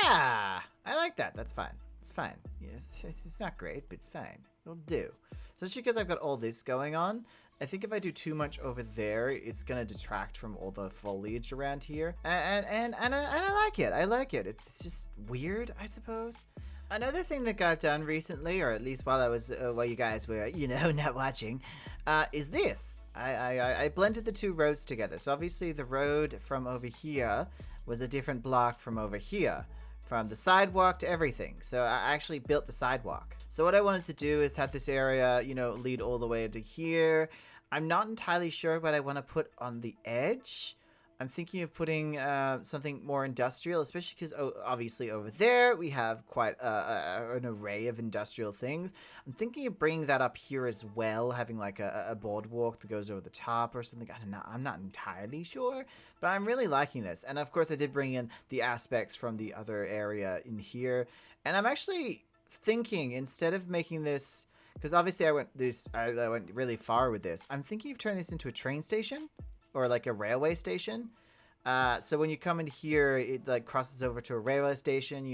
Yeah, I like that. That's fine. It's fine. Yes, it's not great, but it's fine. It'll do. So just because I've got all this going on, I think if I do too much over there, it's gonna detract from all the foliage around here. And I like it. I like it. It's just weird, I suppose. Another thing that got done recently, or at least while you guys were, not watching, is this. I blended the two roads together. So obviously the road from over here was a different block from over here, from the sidewalk to everything. So I actually built the sidewalk. So what I wanted to do is have this area, lead all the way into here. I'm not entirely sure what I want to put on the edge. I'm thinking of putting something more industrial, especially because obviously over there we have quite an array of industrial things. I'm thinking of bringing that up here as well, having like a boardwalk that goes over the top or something. I don't know. I'm not entirely sure, but I'm really liking this. And of course I did bring in the aspects from the other area in here. And I'm actually thinking, instead of making this, because obviously I went really far with this, I'm thinking of turning this into a train station. Or like a railway station. So when you come in here, it like crosses over to a railway station,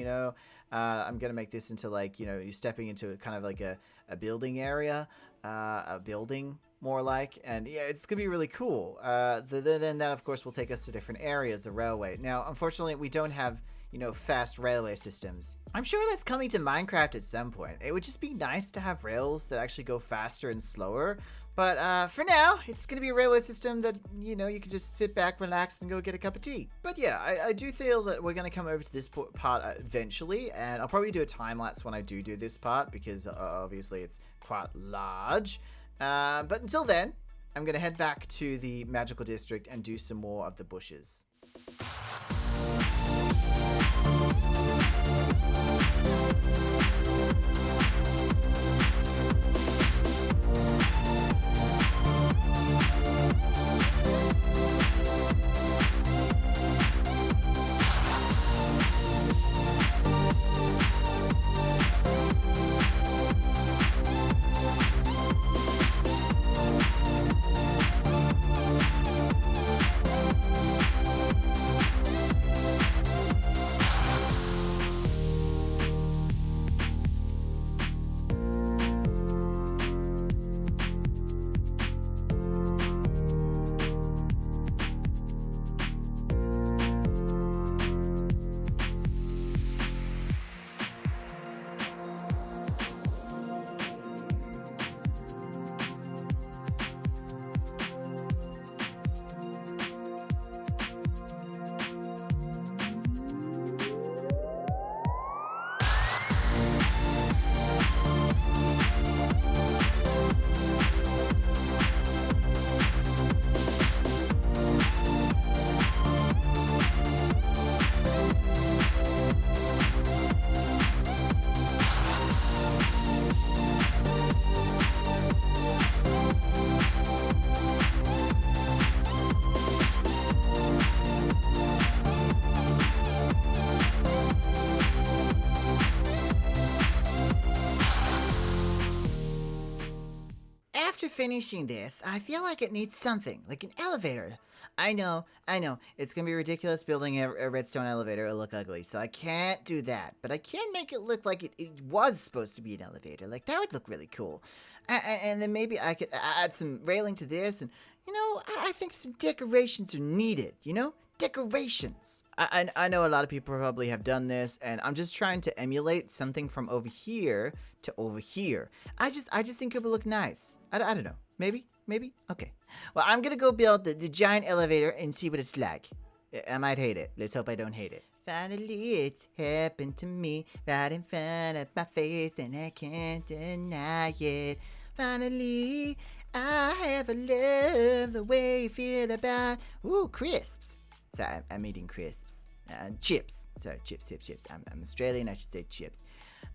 I'm going to make this into you're stepping into kind of like a building area, a building more like, and yeah, it's going to be really cool. Then that of course will take us to different areas, the railway. Now, unfortunately, we don't have, fast railway systems. I'm sure that's coming to Minecraft at some point. It would just be nice to have rails that actually go faster and slower. But for now, it's going to be a railway system that, you can just sit back, relax, and go get a cup of tea. But yeah, I do feel that we're going to come over to this part eventually, and I'll probably do a time-lapse when I do this part, because obviously it's quite large. But until then, I'm going to head back to the magical district and do some more of the bushes. after finishing this, I feel like it needs something, like an elevator. I know, it's gonna be ridiculous building a redstone elevator. It'll look ugly, so I can't do that. But I can make it look like it was supposed to be an elevator. Like, that would look really cool. And then maybe I could add some railing to this, and, I think some decorations are needed, Decorations. I know a lot of people probably have done this, and I'm just trying to emulate something from over here to over here. I just think it would look nice. I don't know. Maybe? Okay. Well, I'm gonna go build the giant elevator and see what it's like. I might hate it. Let's hope I don't hate it. Finally, it's happened to me right in front of my face, and I can't deny it. Finally, I have a love the way you feel about, crisps. Sorry, I'm eating crisps. Chips. Sorry, chips. I'm Australian, I should say chips.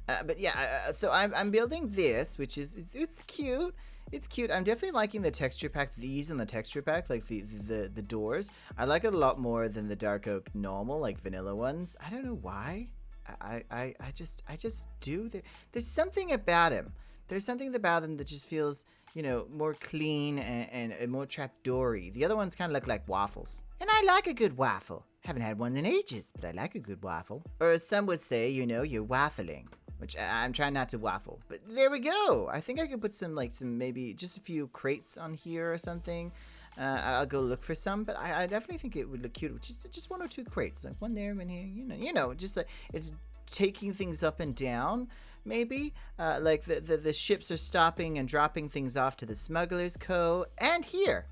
But yeah, so I'm building this, which is, it's cute. It's cute. I'm definitely liking the texture pack, these in the texture pack, like the doors. I like it a lot more than the dark oak normal, like vanilla ones. I don't know why. I just do. There's something about him. There's something about him that just feels, more clean and more trapdoory. The other ones kind of look like waffles. And I like a good waffle. Haven't had one in ages, but I like a good waffle. Or as some would say, you're waffling. Which I'm trying not to waffle. But there we go. I think I could put some maybe just a few crates on here or something. I'll go look for some, but I definitely think it would look cute with just one or two crates. Like one there, one here, just like it's taking things up and down. Maybe like the ships are stopping and dropping things off to the Smugglers Co. And here,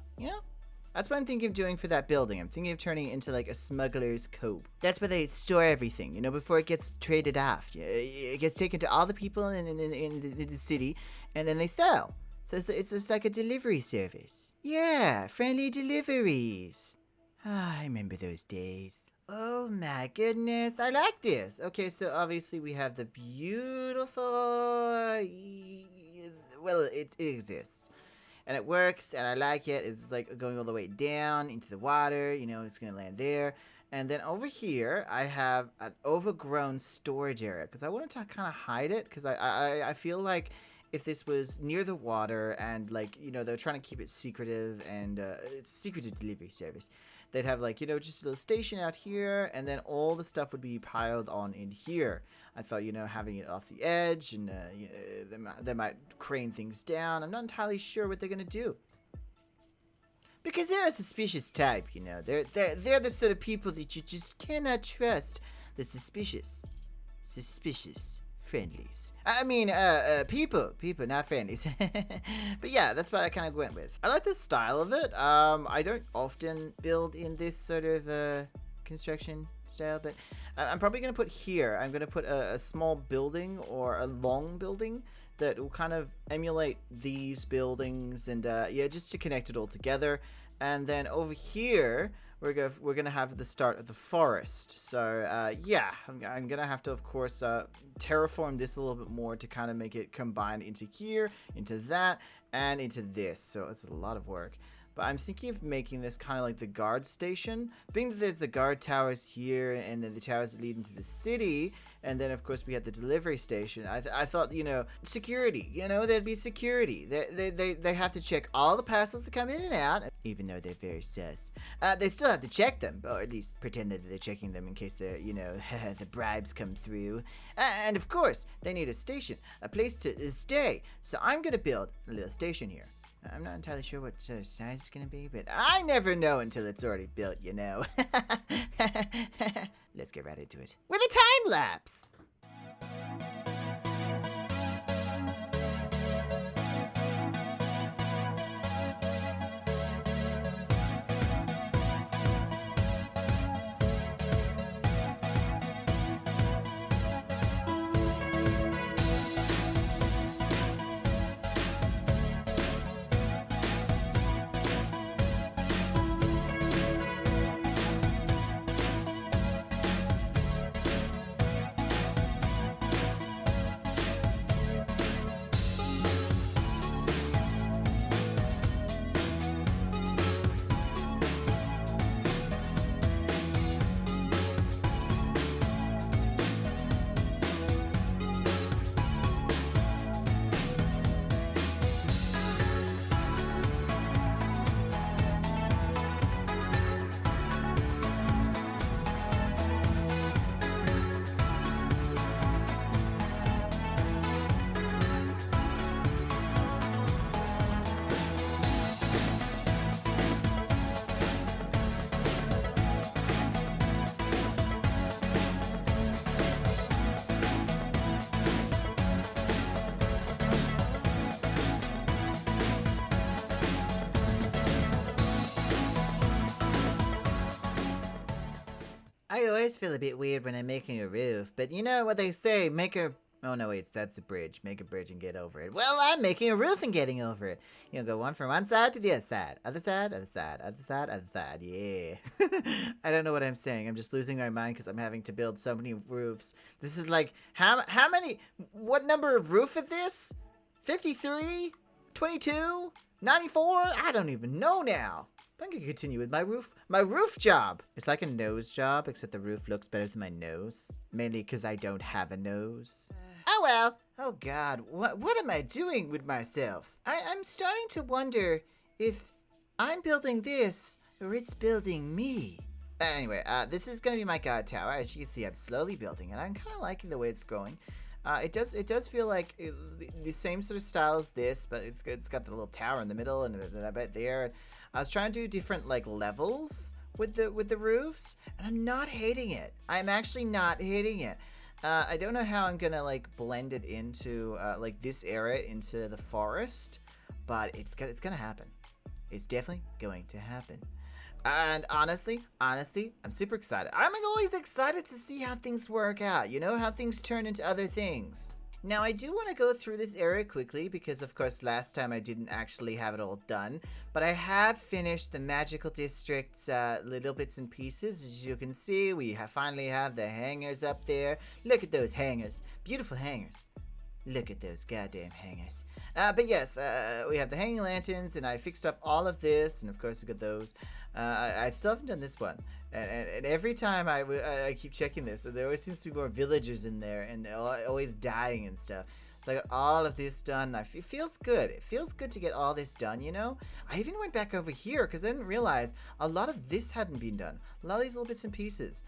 That's what I'm thinking of doing for that building. I'm thinking of turning it into like a Smuggler's Cove. That's where they store everything, before it gets traded off. It gets taken to all the people in the city, and then they sell. So it's just like a delivery service. Yeah, friendly deliveries. I remember those days. Oh my goodness, I like this. Okay, so obviously we have the beautiful... Well, it exists. And it works, and I like it. It's like going all the way down into the water. It's going to land there. And then over here, I have an overgrown storage area. Because I wanted to kind of hide it. Because I feel like if this was near the water and, they're trying to keep it secretive. And it's a secretive delivery service. They'd have, just a little station out here. And then all the stuff would be piled on in here. I thought, having it off the edge and they might crane things down. I'm not entirely sure what they're going to do. Because they're a suspicious type, They're the sort of people that you just cannot trust. The suspicious friendlies. I mean, people, not friendlies. But yeah, that's what I kind of went with. I like the style of it. I don't often build in this sort of construction style, but I'm probably going to put here, I'm going to put a small building or a long building that will kind of emulate these buildings and just to connect it all together. And then over here we're gonna have the start of the forest. So I'm gonna have to, of course, terraform this a little bit more to kind of make it combine into here, into that, and into this. So it's a lot of work. But I'm thinking of making this kind of like the guard station. Being that there's the guard towers here, and then the towers that lead into the city, and then of course we have the delivery station. I thought, security. There'd be security. They have to check all the parcels that come in and out, even though they're very sus. They still have to check them, or at least pretend that they're checking them in case they're, the bribes come through. And of course, they need a station, a place to stay. So I'm gonna build a little station here. I'm not entirely sure what sort of size it's going to be, but I never know until it's already built, Let's get right into it. With a time lapse! I always feel a bit weird when I'm making a roof, but you know what they say, oh no, wait, that's a bridge. Make a bridge and get over it. Well, I'm making a roof and getting over it. You know, go one from one side to the other side. Other side, other side, other side, other side. Yeah. I don't know what I'm saying. I'm just losing my mind because I'm having to build so many roofs. This is like, how many, what number of roof is this? 53? 22? 94? I don't even know now. I'm gonna continue with my roof job. It's like a nose job, except the roof looks better than my nose. Mainly because I don't have a nose. Oh well. Oh God, what am I doing with myself? I'm starting to wonder if I'm building this or it's building me. Anyway, this is gonna be my god tower. As you can see, I'm slowly building it. I'm kind of liking the way it's going. It does feel like the same sort of style as this, but it's got the little tower in the middle and that bit there. I was trying to do different like levels with the roofs, and I'm not hating it. I'm actually not hating it. I don't know how I'm gonna like blend it into like this area into the forest, but it's gonna happen. It's definitely going to happen. And honestly, I'm super excited. I'm always excited to see how things work out, you know, how things turn into other things. Now, I do want to go through this area quickly because, of course, last time I didn't actually have it all done. But I have finished the magical district's little bits and pieces. As you can see, we finally have the hangers up there. Look at those hangers. Beautiful hangers. Look at those goddamn hangers. But yes, we have the hanging lanterns, and I fixed up all of this, and of course we got those. I still haven't done this one, and every time I keep checking this, there always seems to be more villagers in there, and they're always dying and stuff. So I got all of this done. It feels good. It feels good to get all this done, you know? I even went back over here because I didn't realize a lot of this hadn't been done. A lot of these little bits and pieces.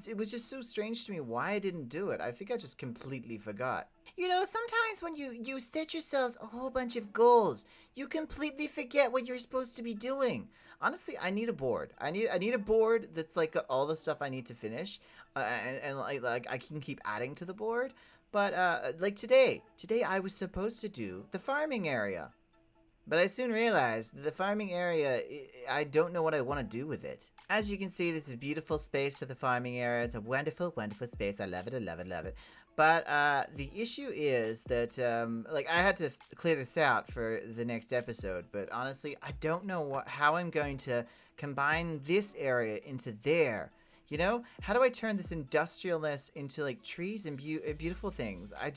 It was just so strange to me why I didn't do it. I think I just completely forgot. You know, sometimes when you set yourselves a whole bunch of goals, you completely forget what you're supposed to be doing. Honestly, I need a board. I need a board that's like got all the stuff I need to finish, and like I can keep adding to the board. But like today I was supposed to do the farming area. But I soon realized that the farming area, I don't know what I want to do with it. As you can see, this is a beautiful space for the farming area. It's a wonderful, wonderful space. I love it, I love it, love it. But the issue is that, like, I had to clear this out for the next episode. But honestly, I don't know how I'm going to combine this area into there. You know? How do I turn this industrialness into, like, trees and beautiful things? I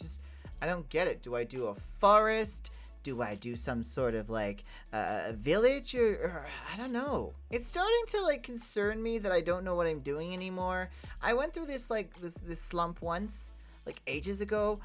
don't get it. Do I do a forest? Do I do some sort of like a village or I don't know. It's starting to like concern me that I don't know what I'm doing anymore. I went through this like this slump once, like ages ago,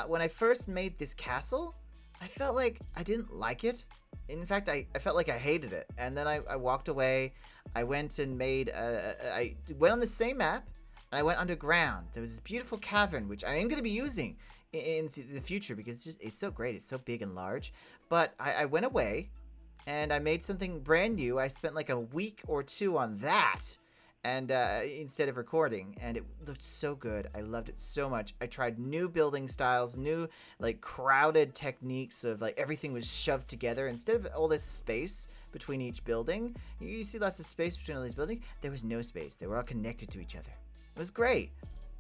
when I first made this castle. I felt like I didn't like it. In fact, I felt like I hated it. And then I walked away. I went and made I went on the same map and I went underground. There was this beautiful cavern which I am going to be using in the future because it's so great. It's so big and large. But I went away and I made something brand new. I spent like a week or two on that and instead of recording, and it looked so good. I loved it so much. I tried new building styles, new like crowded techniques of like everything was shoved together instead of all this space between each building. You see lots of space between all these buildings. There was no space. They were all connected to each other. It was great.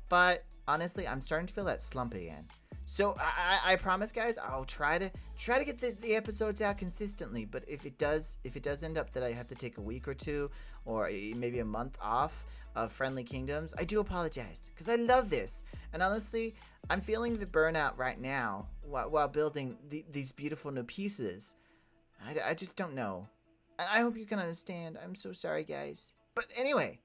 But honestly, I'm starting to feel that slump again. So I promise, guys, I'll try to get the episodes out consistently. But if it does end up that I have to take a week or two, or maybe a month off of Friendly Kingdoms, I do apologize because I love this. And honestly, I'm feeling the burnout right now while building these beautiful new pieces. I just don't know. And I hope you can understand. I'm so sorry, guys. But anyway,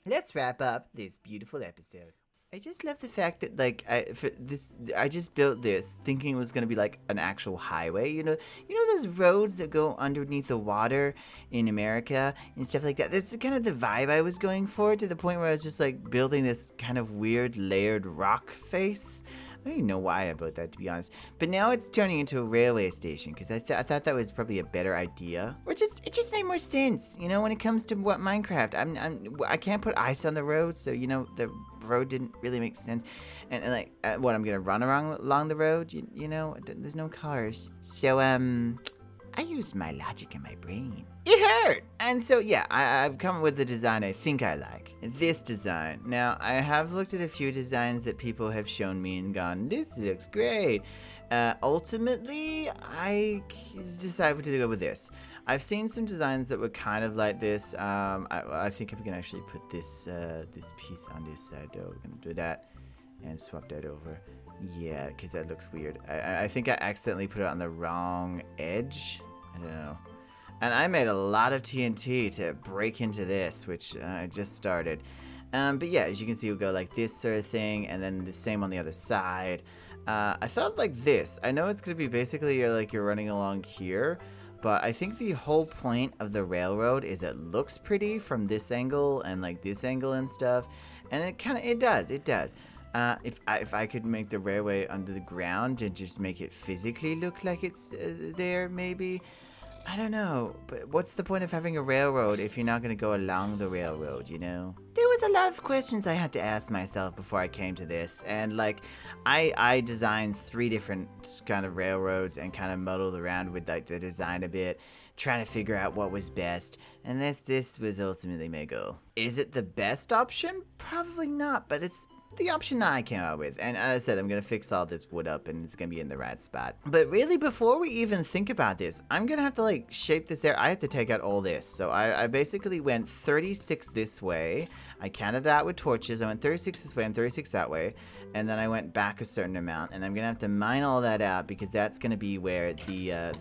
let's wrap up this beautiful episode. I just love the fact that like I just built this thinking it was gonna be like an actual highway. You know those roads that go underneath the water in America and stuff like that. That's kind of the vibe I was going for, to the point where I was just like building this kind of weird layered rock face. I don't even know why I built that, to be honest. But now it's turning into a railway station because I thought that was probably a better idea. Or it just made more sense, you know, when it comes to what Minecraft. I can't put ice on the road, so you know the road didn't really make sense. And like, what, I'm gonna run along the road? You know, there's no cars. So I used my logic and my brain. It hurt. And so, yeah, I've come up with the design I think I like. This design. Now, I have looked at a few designs that people have shown me and gone, this looks great. Ultimately, I decided to go with this. I've seen some designs that were kind of like this. I think we can actually put this this piece on this side, though. We're going to do that and swap that over. Yeah, because that looks weird. I think I accidentally put it on the wrong edge. I don't know. And I made a lot of TNT to break into this, which I just started. But yeah, as you can see, we'll go like this sort of thing, and then the same on the other side. I thought like this. I know it's going to be basically you're running along here, but I think the whole point of the railroad is it looks pretty from this angle and like this angle and stuff. And it does. If I could make the railway under the ground and just make it physically look like it's there, maybe. I don't know, but what's the point of having a railroad if you're not going to go along the railroad, you know? There was a lot of questions I had to ask myself before I came to this, and like, I designed 3 different kind of railroads and kind of muddled around with like the design a bit, trying to figure out what was best, and this was ultimately my goal. Is it the best option? Probably not, but it's the option that I came out with. And as I said, I'm going to fix all this wood up and it's going to be in the right spot. But really, before we even think about this, I'm going to have to like shape this area. I have to take out all this. So I basically went 36 this way. I counted out with torches. I went 36 this way and 36 that way. And then I went back a certain amount. And I'm going to have to mine all that out because that's going to be where the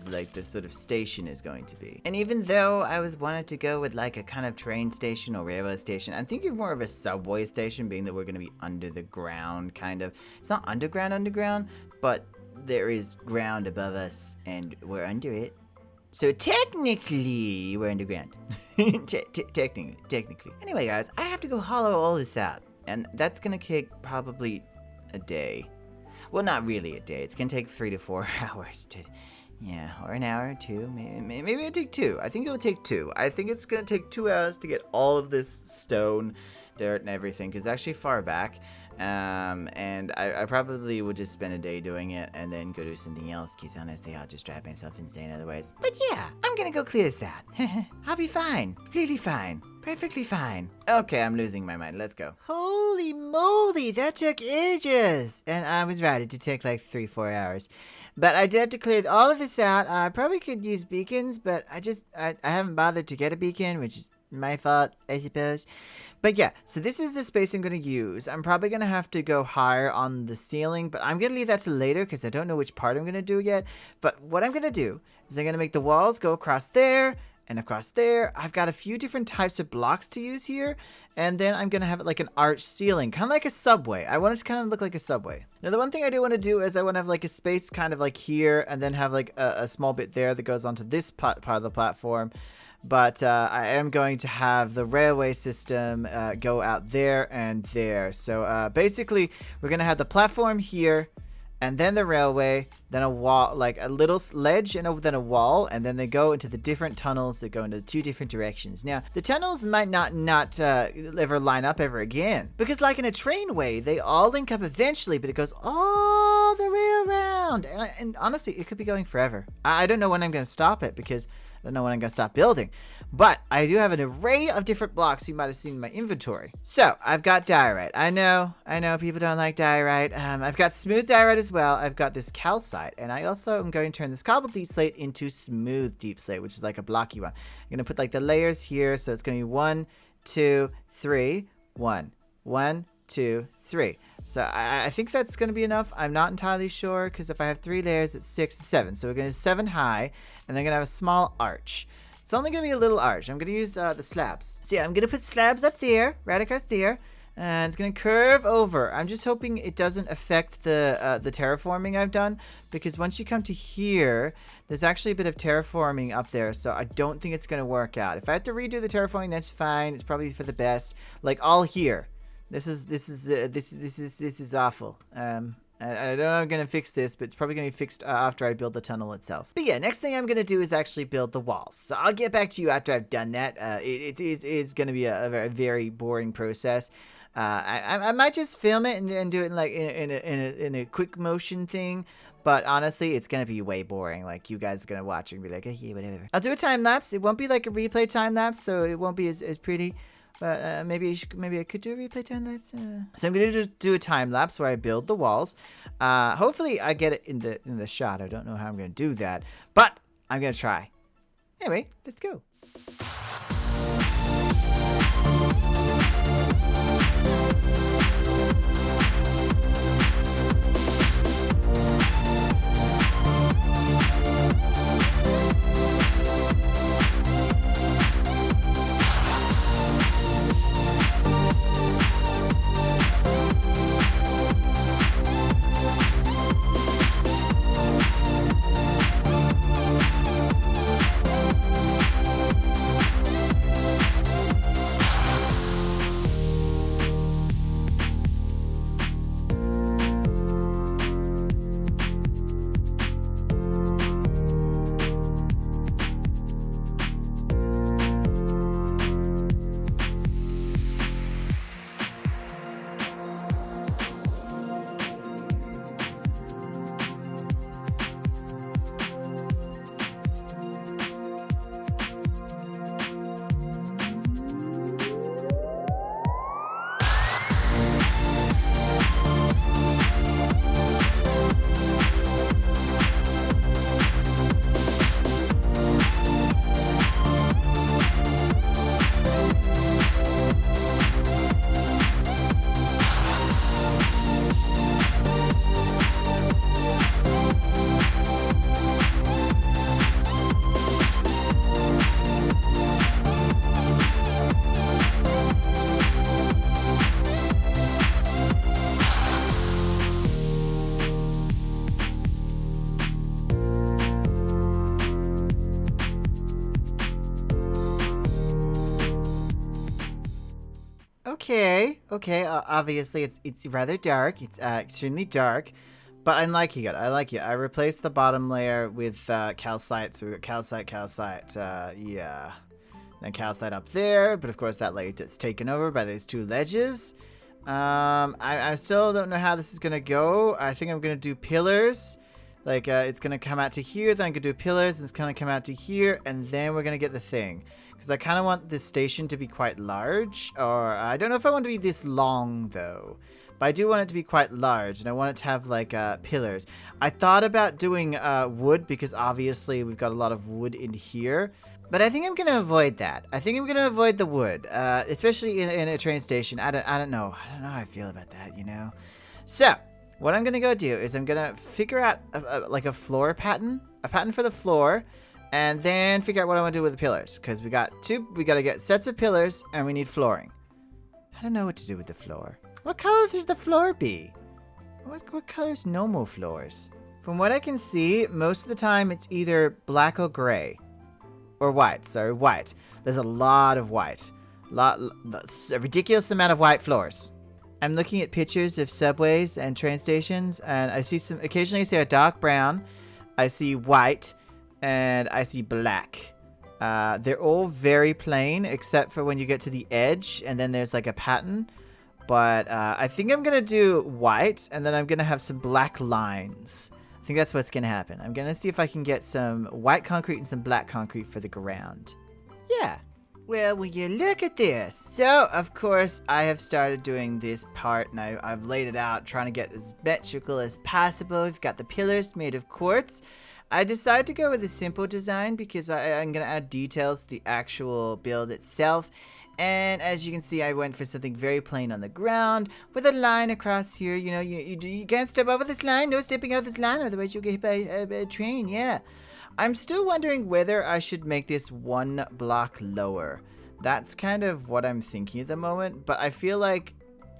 sort of station is going to be. And even though I wanted to go with like a kind of train station or railway station, I'm thinking more of a subway station, being that we're going to be under the ground, kind of. It's not underground, but there is ground above us and we're under it. So technically, we're underground. Technically. Anyway, guys, I have to go hollow all this out. And that's going to take probably a day. Well, not really a day. It's going to take 3 to 4 hours to... Yeah, or an hour or 2. Maybe it'll take 2. I think it'll take 2. I think it's going to take 2 hours to get all of this stone, dirt, and everything. Because it's actually far back. And I probably would just spend a day doing it and then go do something else, because honestly I'll just drive myself insane otherwise. But yeah, I'm gonna go clear this out. I'll be fine. Completely fine. Perfectly fine. Okay, I'm losing my mind. Let's go. Holy moly, that took ages. And I was right, it did take like 3-4 hours. But I did have to clear all of this out. I probably could use beacons, but I haven't bothered to get a beacon, which is my fault, I suppose. But yeah, so this is the space I'm going to use. I'm probably going to have to go higher on the ceiling, but I'm going to leave that to later because I don't know which part I'm going to do yet. But what I'm going to do is I'm going to make the walls go across there and across there. I've got a few different types of blocks to use here, and then I'm going to have it like an arched ceiling, kind of like a subway. I want it to kind of look like a subway. Now, the one thing I do want to do is I want to have like a space kind of like here, and then have like a small bit there that goes onto this part of the platform. But I am going to have the railway system go out there and there. So basically, we're going to have the platform here, and then the railway, then a wall, like a little ledge, and then a wall, and then they go into the different tunnels that go into the 2 different directions. Now, the tunnels might not ever line up ever again, because like in a trainway, they all link up eventually, but it goes all the way around. And honestly, it could be going forever. I don't know when I'm going to stop it, because I don't know when I'm going to stop building. But I do have an array of different blocks you might have seen in my inventory. So, I've got diorite. I know people don't like diorite. I've got smooth diorite as well. I've got this calcite. And I also am going to turn this cobble deep slate into smooth deep slate, which is like a blocky one. I'm going to put like the layers here. So, it's going to be 1, 2, 3, 1, 1, 2, 3. So I think that's going to be enough. I'm not entirely sure, because if I have 3 layers, it's 6, 7. So we're going to 7 high, and then going to have a small arch. It's only going to be a little arch. I'm going to use the slabs. So yeah, I'm going to put slabs up there, right across there, and it's going to curve over. I'm just hoping it doesn't affect the terraforming I've done, because once you come to here, there's actually a bit of terraforming up there, so I don't think it's going to work out. If I have to redo the terraforming, that's fine. It's probably for the best. Like all here. This is awful. I don't know I'm going to fix this, but it's probably going to be fixed after I build the tunnel itself. But yeah, next thing I'm going to do is actually build the walls. So I'll get back to you after I've done that. It is going to be a very, very boring process. I might just film it and do it like in a quick motion thing. But honestly, it's going to be way boring. Like, you guys are going to watch and be like, okay, whatever. I'll do a time lapse. It won't be like a replay time lapse, so it won't be as pretty. But maybe I could do a replay time lapse. So I'm going to do a time lapse where I build the walls. Hopefully I get it in the shot. I don't know how I'm going to do that, but I'm going to try. Anyway, let's go. Okay. Obviously, it's rather dark. It's extremely dark, but I'm liking it. I like it. I replaced the bottom layer with calcite, so we got calcite. Yeah. Then calcite up there, but of course that layer gets taken over by these two ledges. I still don't know how this is gonna go. I think I'm gonna do pillars. Like, it's gonna come out to here, then I'm gonna do pillars, and it's gonna come out to here, and then we're gonna get the thing. Because I kind of want this station to be quite large, or I don't know if I want it to be this long, though. But I do want it to be quite large, and I want it to have, like, pillars. I thought about doing wood, because obviously we've got a lot of wood in here. But I think I'm going to avoid that. I think I'm going to avoid the wood, especially in a train station. I don't know. I don't know how I feel about that, you know? So, what I'm going to go do is I'm going to figure out, like, a floor pattern. A pattern for the floor. And then figure out what I want to do with the pillars. Because we got to get sets of pillars, and we need flooring. I don't know what to do with the floor. What color should the floor be? What color is normal floors? From what I can see, most of the time it's either black or gray. Or white. Sorry, white. There's a lot of white. A ridiculous amount of white floors. I'm looking at pictures of subways and train stations, and I see occasionally I see a dark brown. I see white. And I see black. They're all very plain, except for when you get to the edge, and then there's like a pattern. But I think I'm going to do white, and then I'm going to have some black lines. I think that's what's going to happen. I'm going to see if I can get some white concrete and some black concrete for the ground. Yeah. Well, will you look at this? So, of course, I have started doing this part, and I've laid it out, trying to get as symmetrical as possible. We've got the pillars made of quartz. I decided to go with a simple design because I'm going to add details to the actual build itself. And as you can see, I went for something very plain on the ground with a line across here. You know, you can't step over this line. No stepping over this line, otherwise you'll get hit by a train. Yeah. I'm still wondering whether I should make this one block lower. That's kind of what I'm thinking at the moment. But I feel like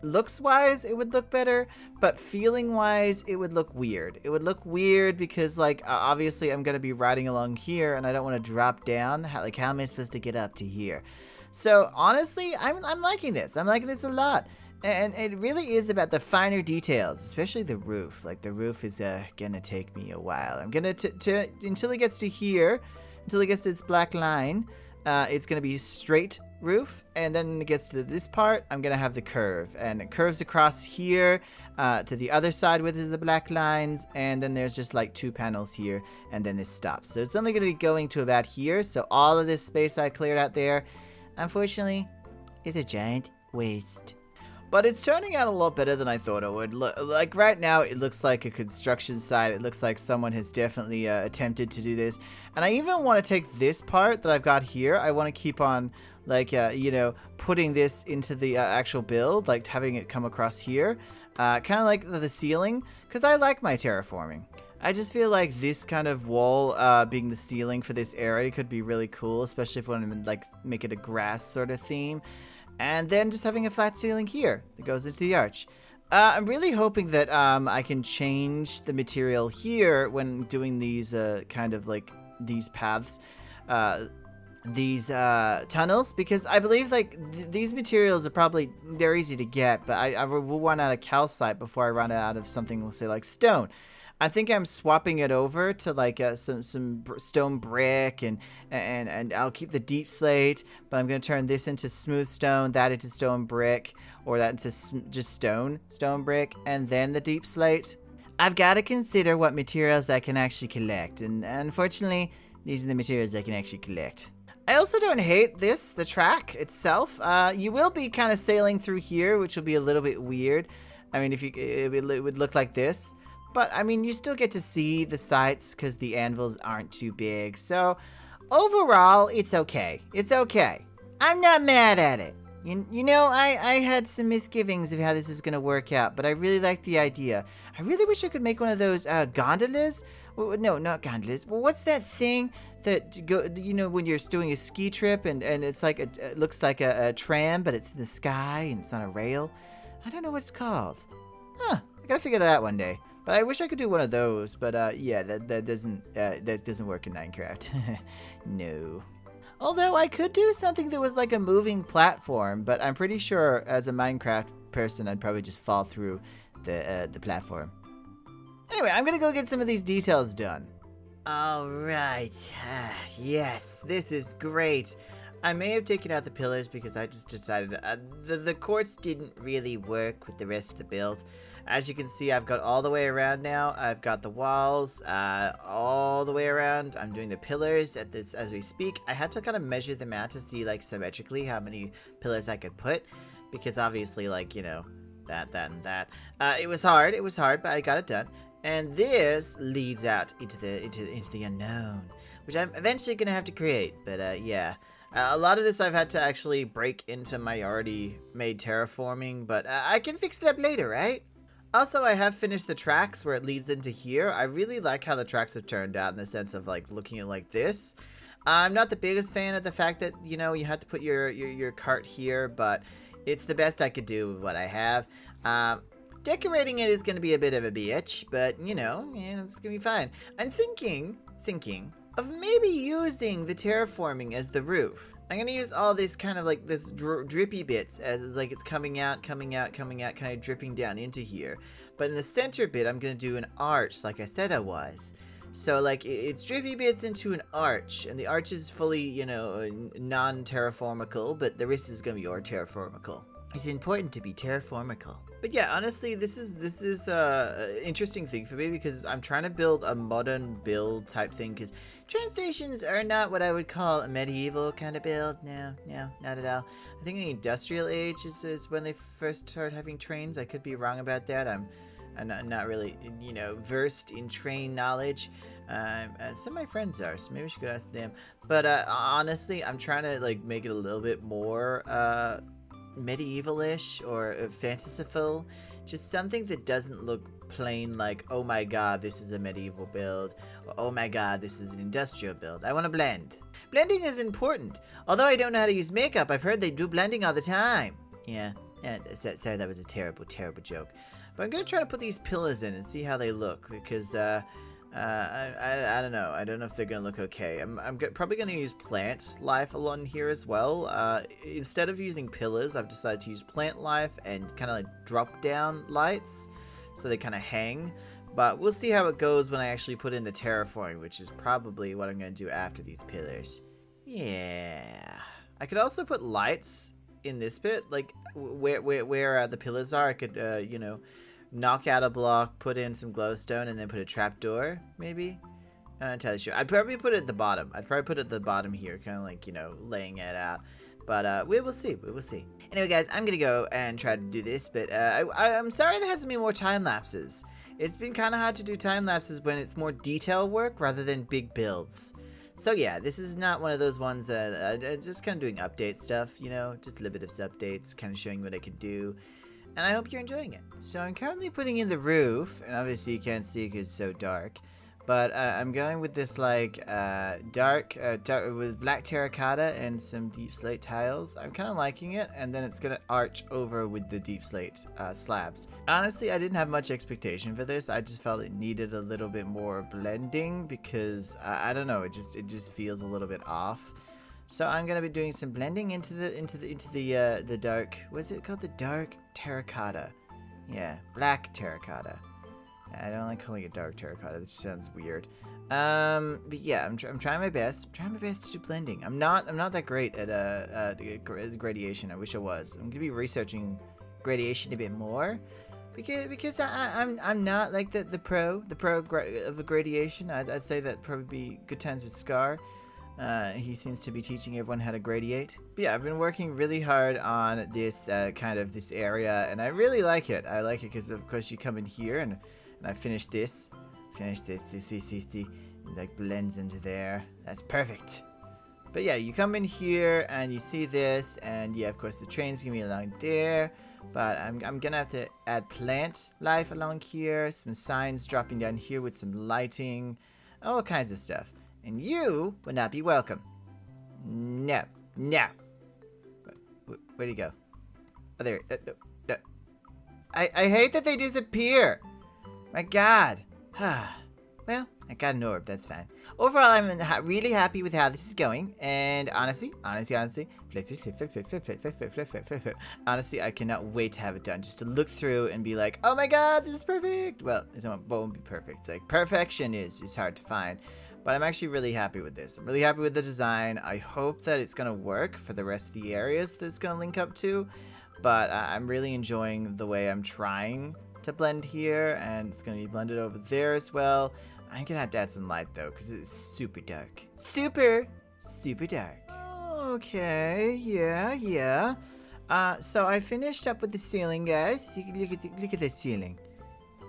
looks-wise, it would look better, but feeling-wise, it would look weird. It would look weird because, like, obviously I'm going to be riding along here, and I don't want to drop down. How am I supposed to get up to here? So, honestly, I'm liking this. I'm liking this a lot. And it really is about the finer details, especially the roof. Like, the roof is going to take me a while. I'm going to, until it gets to here, until it gets to this black line, it's going to be straight roof, and then when it gets to this part, I'm going to have the curve, and it curves across here to the other side where there's the black lines, and then there's just like 2 panels here, and then this stops. So it's only going to be going to about here, so all of this space I cleared out there, unfortunately, is a giant waste. But it's turning out a lot better than I thought it would. Like right now, it looks like a construction site. It looks like someone has definitely attempted to do this. And I even want to take this part that I've got here. I want to keep on, like, you know, putting this into the actual build, like having it come across here. Kind of like the ceiling, because I like my terraforming. I just feel like this kind of wall being the ceiling for this area could be really cool, especially if we want to like make it a grass sort of theme. And then just having a flat ceiling here that goes into the arch. I'm really hoping that I can change the material here when doing these kind of like these paths, these tunnels, because I believe like these materials are they're easy to get, but I will run out of calcite before I run out of something, let's say like stone. I think I'm swapping it over to like some stone brick, and I'll keep the deep slate, but I'm going to turn this into smooth stone, that into stone brick, or that into just stone brick, and then the deep slate. I've got to consider what materials I can actually collect, and unfortunately, these are the materials I can actually collect. I also don't hate the track itself. You will be kind of sailing through here, which will be a little bit weird. I mean, it would look like this. But, I mean, you still get to see the sights because the anvils aren't too big. So, overall, it's okay. It's okay. I'm not mad at it. You know, I had some misgivings of how this is going to work out, but I really like the idea. I really wish I could make one of those gondolas. Well, no, not gondolas. Well, what's that thing that, you know, when you're doing a ski trip and it's like, it looks like a tram, but it's in the sky and it's on a rail? I don't know what it's called. Huh, I gotta figure that out one day. But I wish I could do one of those, but yeah, that doesn't work in Minecraft. No. Although I could do something that was like a moving platform, but I'm pretty sure as a Minecraft person, I'd probably just fall through the platform. Anyway, I'm gonna go get some of these details done. All right. Yes, this is great. I may have taken out the pillars because I just decided the quartz didn't really work with the rest of the build. As you can see, I've got all the way around now. I've got the walls all the way around. I'm doing the pillars as we speak. I had to kind of measure them out to see, like, symmetrically how many pillars I could put, because obviously, like, you know, that, and that. It was hard, but I got it done. And this leads out into the unknown, which I'm eventually gonna have to create. But yeah. A lot of this I've had to actually break into my already made terraforming, but I can fix that later, right? Also, I have finished the tracks where it leads into here. I really like how the tracks have turned out in the sense of like looking at like this. I'm not the biggest fan of the fact that, you know, you have to put your cart here, but it's the best I could do with what I have. Decorating it is going to be a bit of a bitch, but you know, yeah, it's going to be fine. I'm thinking of maybe using the terraforming as the roof. I'm gonna use all this kind of like this drippy bits as like it's coming out, kind of dripping down into here. But in the center bit, I'm gonna do an arch, like I said I was. So like it's drippy bits into an arch, and the arch is fully, you know, non-terraformical, but the rest is gonna be all terraformical. It's important to be terraformical. But yeah, honestly, this is an interesting thing for me because I'm trying to build a modern build type thing, because train stations are not what I would call a medieval kind of build. No, not at all. I think in the industrial age is when they first started having trains. I could be wrong about that. I'm not really, you know, versed in train knowledge. Some of my friends are, so maybe I should go ask them. But honestly, I'm trying to like make it a little bit more medieval-ish or fanciful, just something that doesn't look plain like, oh my god, this is a medieval build, or oh my god, this is an industrial build. I want to blend. Blending is important. Although I don't know how to use makeup, I've heard they do blending all the time. Yeah, sorry, that was a terrible joke. But I'm gonna try to put these pillars in and see how they look, because I don't know. I don't know if they're gonna look okay. I'm probably gonna use plant life along here as well. Instead of using pillars, I've decided to use plant life and kind of like drop down lights, so they kind of hang. But we'll see how it goes when I actually put in the terraforming, which is probably what I'm gonna do after these pillars. Yeah. I could also put lights in this bit, like where the pillars are. I could, you know, knock out a block, put in some glowstone, and then put a trapdoor, maybe. I'm not entirely sure. I'd probably put it at the bottom. I'd probably put it at the bottom here, kind of like, you know, laying it out. But we will see. We will see. Anyway, guys, I'm gonna go and try to do this. But I'm sorry there hasn't been more time lapses. It's been kind of hard to do time lapses when it's more detail work rather than big builds. So yeah, this is not one of those ones that just kind of doing update stuff, you know, just a little bit of updates, kind of showing what I could do. And I hope you're enjoying it. So I'm currently putting in the roof, and obviously you can't see because it's so dark. But I'm going with this like dark with black terracotta and some deep slate tiles. I'm kind of liking it, and then it's gonna arch over with the deep slate slabs. Honestly, I didn't have much expectation for this. I just felt it needed a little bit more blending because I don't know, it just feels a little bit off. So I'm gonna be doing some blending into the dark. What's it called? The dark terracotta. Yeah, black terracotta. I don't like calling it dark terracotta. That just sounds weird. But yeah, I'm trying my best. I'm trying my best to do blending. I'm not that great at gradation. I wish I was. I'm gonna be researching gradation a bit more, because I'm not like the pro of a gradation. I'd say that probably be good times with Scar. He seems to be teaching everyone how to gradiate. But yeah, I've been working really hard on this kind of this area, and I really like it. I like it because of course you come in here and I finish this, it like blends into there. That's perfect. But yeah, you come in here and you see this, and yeah, of course the train's gonna be along there. But I'm gonna have to add plant life along here, some signs dropping down here with some lighting, all kinds of stuff. And you will not be welcome. No. Where'd he go? Oh, there. No. I hate that they disappear. My God. Well, I got an orb. That's fine. Overall, I'm really happy with how this is going. And honestly, honestly, I cannot wait to have it done. Just to look through and be like, oh my God, this is perfect. Well, it won't be perfect. Like, perfection is hard to find. But I'm actually really happy with this. I'm really happy with the design. I hope that it's going to work for the rest of the areas that it's going to link up to. But I'm really enjoying the way I'm trying to blend here. And it's going to be blended over there as well. I'm going to have to add some light, though, because it's super dark. Super dark. Okay, yeah. So I finished up with the ceiling, guys. You can look at the ceiling.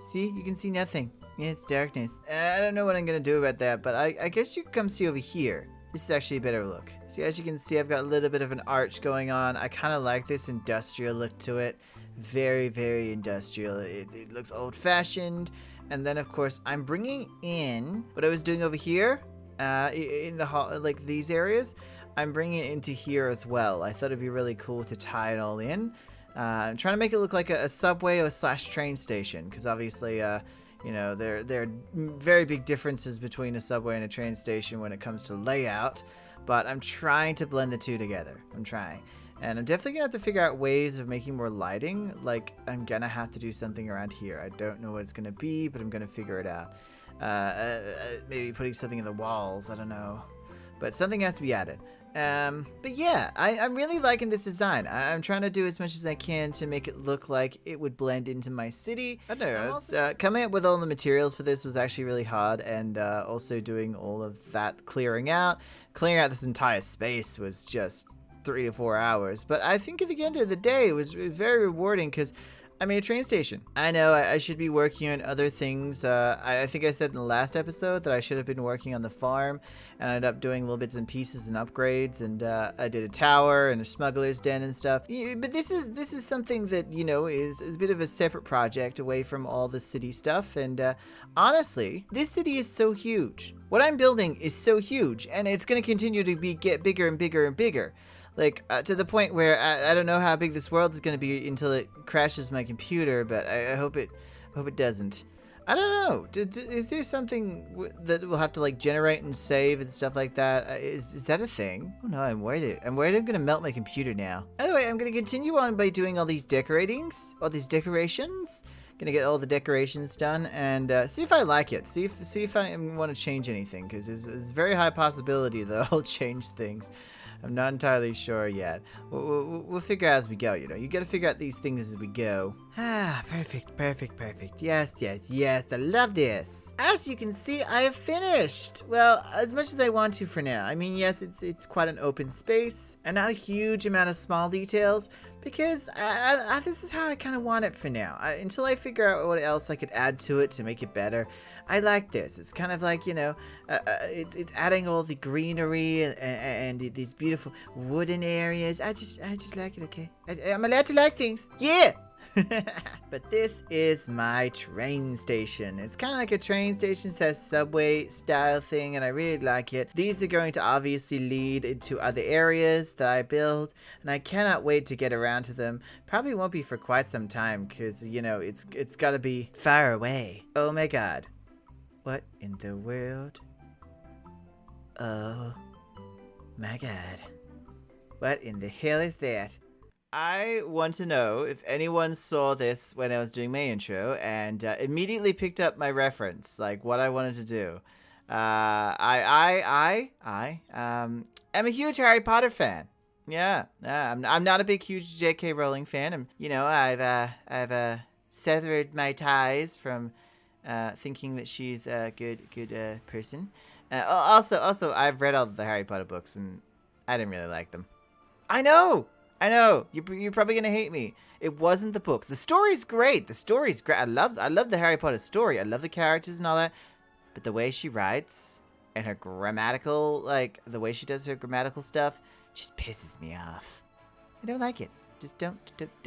See? You can see nothing. Yeah, it's darkness. I don't know what I'm gonna do about that, but I guess you can come see over here. This is actually a better look. See, as you can see, I've got a little bit of an arch going on. I kind of like this industrial look to it. Very industrial. It looks old-fashioned. And then, of course, I'm bringing in what I was doing over here in the hall, like these areas. I'm bringing it into here as well. I thought it'd be really cool to tie it all in. I'm trying to make it look like a subway or / train station, because obviously, you know, there are very big differences between a subway and a train station when it comes to layout, but I'm trying to blend the two together. I'm trying. And I'm definitely going to have to figure out ways of making more lighting. Like, I'm going to have to do something around here. I don't know what it's going to be, but I'm going to figure it out. Maybe putting something in the walls. I don't know. But something has to be added. But yeah, I'm really liking this design. I'm trying to do as much as I can to make it look like it would blend into my city. I don't know, it's, coming up with all the materials for this was actually really hard, and also doing all of that clearing out this entire space was just 3 to 4 hours. But I think at the end of the day, it was very rewarding because I made a train station. I know I should be working on other things. I think I said in the last episode that I should have been working on the farm, and I ended up doing little bits and pieces and upgrades, and I did a tower and a smuggler's den and stuff. But this is something that, you know, is a bit of a separate project away from all the city stuff. And honestly, this city is so huge. What I'm building is so huge, and it's going to continue to get bigger and bigger and bigger. Like, to the point where I don't know how big this world is going to be until it crashes my computer, but I hope it doesn't. I don't know. Is there something that we'll have to, like, generate and save and stuff like that? Is that a thing? Oh, no, I'm worried I'm going to melt my computer now. By the way, I'm going to continue on by doing all these decorations, Gonna get all the decorations done and see if I like it. See if I want to change anything, because there's a very high possibility that I'll change things. I'm not entirely sure yet. We'll figure out as we go, you know. You gotta figure out these things as we go. Ah, perfect. Yes. I love this. As you can see, I have finished. Well, as much as I want to for now. I mean, yes, it's quite an open space and not a huge amount of small details, because this is how I kind of want it for now. Until I figure out what else I could add to it to make it better. I like this. It's kind of like, you know, it's adding all the greenery and these beautiful wooden areas. I just like it, okay? I'm allowed to like things. Yeah! But this is my train station. It's kind of like a train station, so subway style thing, and I really like it. These are going to obviously lead into other areas that I build, and I cannot wait to get around to them. Probably won't be for quite some time, because, you know, it's got to be far away. Oh my god. What in the world? Oh my god. What in the hell is that? I want to know if anyone saw this when I was doing my intro and immediately picked up my reference, like what I wanted to do. I am a huge Harry Potter fan. Yeah, I'm not a big, huge J.K. Rowling fan. You know, I've severed my ties from thinking that she's a good person. Also, I've read all the Harry Potter books and I didn't really like them. I know. You're probably gonna hate me. It wasn't the book. The story's great. I love the Harry Potter story. I love the characters and all that. But the way she writes and her grammatical, like the way she does her grammatical stuff, just pisses me off. I don't like it. Just don't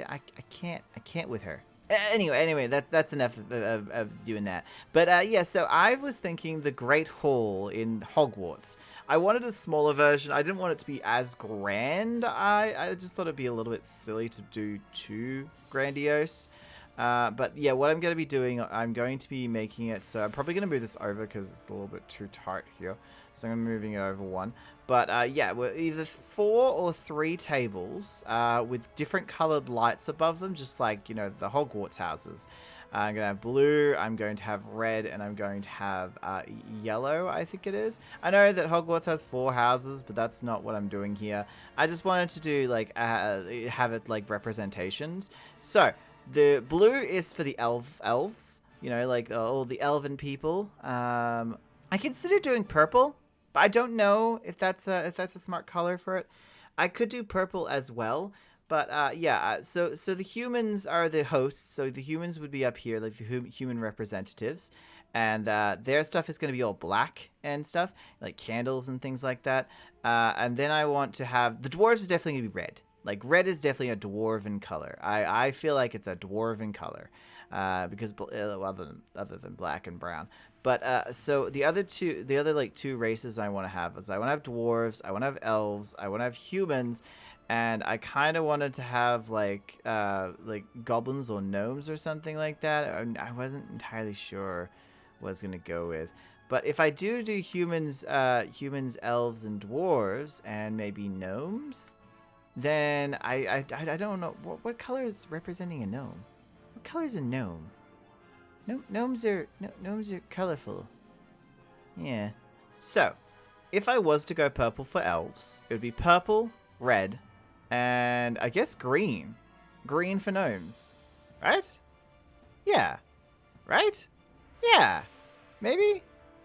I can't with her. Anyway, that's enough of doing that. But yeah, so I was thinking the Great Hall in Hogwarts. I wanted a smaller version. I didn't want it to be as grand. I just thought it'd be a little bit silly to do too grandiose. But yeah, what I'm going to be doing, I'm going to be making it, so I'm probably going to move this over because it's a little bit too tight here. So I'm moving it over one. But yeah, we're either 4 or 3 tables with different colored lights above them, just like, you know, the Hogwarts houses. I'm going to have blue, I'm going to have red, and I'm going to have yellow, I think it is. I know that Hogwarts has 4 houses, but that's not what I'm doing here. I just wanted to do, like, have it, like, representations. So, the blue is for the elves, you know, like all the elven people. I consider doing purple, but I don't know if that's a smart color for it. I could do purple as well. But yeah, so the humans are the hosts. So the humans would be up here, like the human representatives. And their stuff is going to be all black and stuff, like candles and things like that. And then I want to have... The dwarves is definitely going to be red. Like, red is definitely a dwarven color. I feel like it's a dwarven color. Because other than black and brown. But so the other like 2 races I want to have is I want to have dwarves, I want to have elves, I want to have humans. And I kind of wanted to have like goblins or gnomes or something like that. I wasn't entirely sure what I was gonna go with. But if I do humans, elves, and dwarves, and maybe gnomes, then I don't know what color is representing a gnome. What color is a gnome? Gnomes are colorful. Yeah. So if I was to go purple for elves, it would be purple, red, and I guess green. Green for gnomes. Right? Yeah. Right? Yeah. Maybe?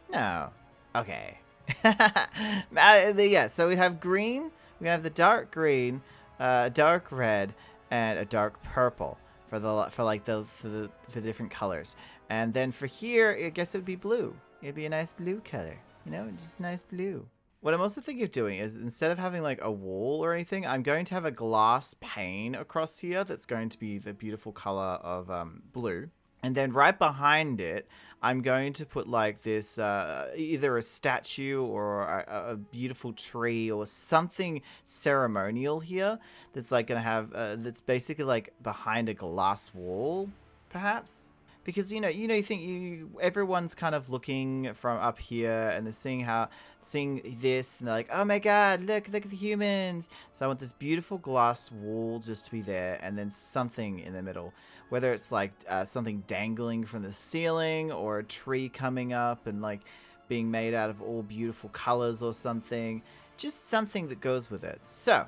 No. Okay. Yeah, so we have green. We have the dark green, dark red, and a dark purple for the different colors. And then for here, I guess it would be blue. It'd be a nice blue color. You know, just nice blue. What I'm also thinking of doing is, instead of having like a wall or anything, I'm going to have a glass pane across here that's going to be the beautiful color of blue. And then right behind it, I'm going to put like this, either a statue or a beautiful tree or something ceremonial here that's like going to have, that's basically like behind a glass wall, perhaps. because you think everyone's kind of looking from up here and they're seeing this and they're like, oh my god, look at the humans. So I want this beautiful glass wall just to be there, and then something in the middle, whether it's like something dangling from the ceiling or a tree coming up and like being made out of all beautiful colors or something, just something that goes with it. So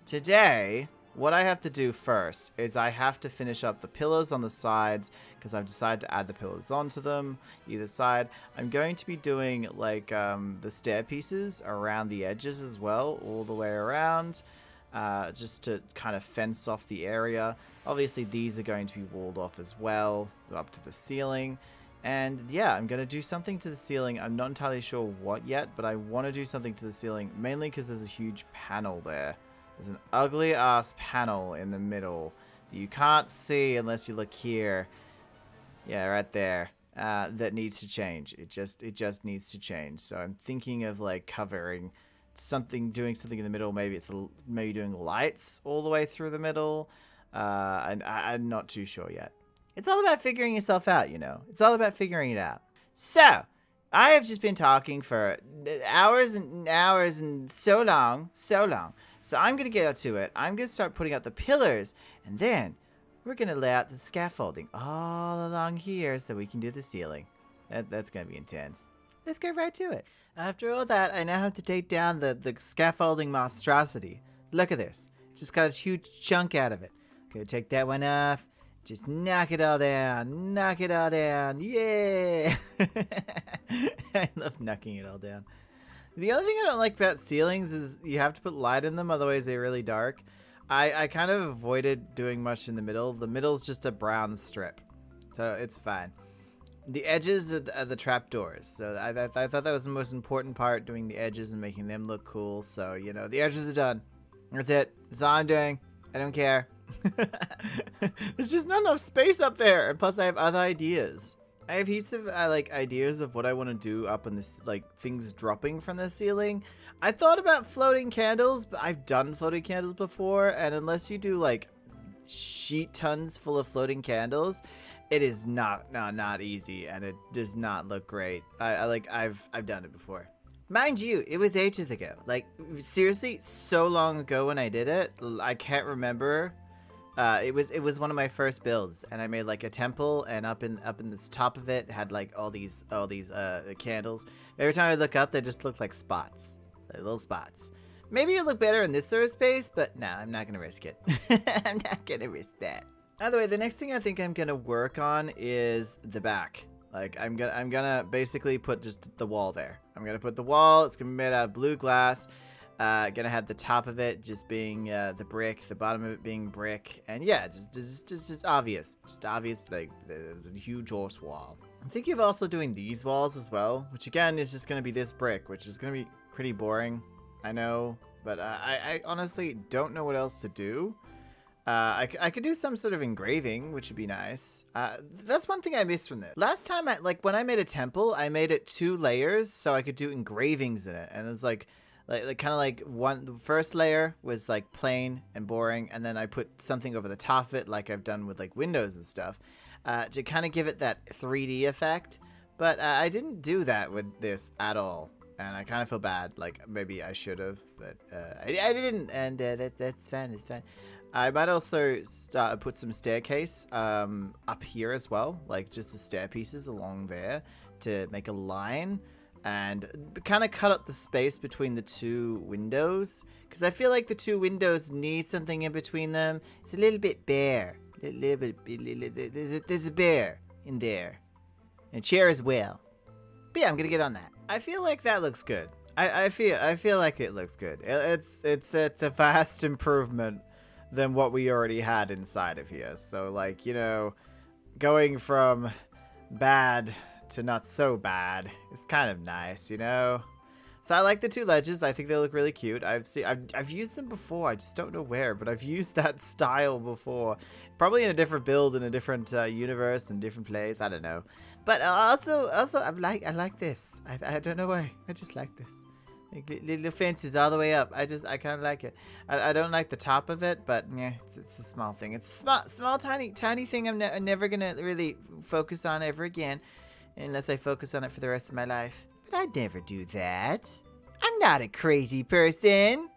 today, what I have to do first is I have to finish up the pillars on the sides, because I've decided to add the pillars onto them, either side. I'm going to be doing like the stair pieces around the edges as well, all the way around, just to kind of fence off the area. Obviously, these are going to be walled off as well, so up to the ceiling. And yeah, I'm going to do something to the ceiling. I'm not entirely sure what yet, but I want to do something to the ceiling, mainly because there's a huge panel there. There's an ugly ass panel in the middle that you can't see unless you look here. Yeah, right there. That needs to change. It just needs to change. So I'm thinking of like covering something, doing something in the middle. Maybe it's maybe doing lights all the way through the middle. I'm not too sure yet. It's all about figuring yourself out, It's all about figuring it out. So I have just been talking for hours and hours and so long. So I'm going to get to it. I'm going to start putting out the pillars, and then we're going to lay out the scaffolding all along here so we can do the ceiling. That's going to be intense. Let's get right to it. After all that, I now have to take down the scaffolding monstrosity. Look at this. Just got a huge chunk out of it. Okay, take that one off. Just knock it all down. Knock it all down. Yeah! I love knocking it all down. The only thing I don't like about ceilings is you have to put light in them, otherwise they're really dark. I kind of avoided doing much in the middle. The middle's just a brown strip, so it's fine. The edges are the trapdoors, so I thought that was the most important part, doing the edges and making them look cool. So, the edges are done. That's it. That's all I'm doing. I don't care. There's just not enough space up there, and plus I have other ideas. I have heaps of ideas of what I want to do up on this, like things dropping from the ceiling. I thought about floating candles, but I've done floating candles before, and unless you do like sheet tons full of floating candles, it is not easy, and it does not look great. I've done it before. Mind you, it was ages ago. Like seriously, so long ago when I did it, I can't remember. It was one of my first builds, and I made like a temple, and up in this top of it had like all these candles. Every time I look up, they just look like spots, like little spots. Maybe it'll look better in this sort of space, but no, I'm not gonna risk it. I'm not gonna risk that. By the way, the next thing I think I'm gonna work on is the back. Like I'm gonna basically put just the wall there. I'm gonna put the wall. It's gonna be made out of blue glass. Gonna have the top of it just being the brick, the bottom of it being brick, and yeah, just obvious, like the huge horse wall. I'm thinking of also doing these walls as well, which again is just gonna be this brick, which is gonna be pretty boring, I know, but I honestly don't know what else to do. I could do some sort of engraving, which would be nice. That's one thing I missed from this. Last time, when I made a temple, I made it 2 layers so I could do engravings in it, and it was like kind of like the first layer was like plain and boring, and then I put something over the top of it, like I've done with like windows and stuff, to kind of give it that 3D effect. But I didn't do that with this at all, and I kind of feel bad. Like maybe I should have, but I didn't, and that's fine. It's fine. I might also put some staircase up here as well, like just the stair pieces along there to make a line. And kind of cut up the space between the 2 windows, because I feel like the 2 windows need something in between them. It's a little bit bare. There's a bear in there, and a chair as well. But yeah, I'm gonna get on that. I feel like that looks good. I feel like it looks good. It's a vast improvement than what we already had inside of here. So like, going from bad to not so bad. It's kind of nice, So I like the 2 ledges. I think they look really cute. I've used them before. I just don't know where, but I've used that style before. Probably in a different build, in a different universe, in a different place. I don't know. But also I like this. I don't know why. I just like this. Like little fences all the way up. I kind of like it. I don't like the top of it, but yeah, it's a small thing. It's a small, tiny thing. I'm never gonna really focus on ever again, unless I focus on it for the rest of my life. But I'd never do that. I'm not a crazy person.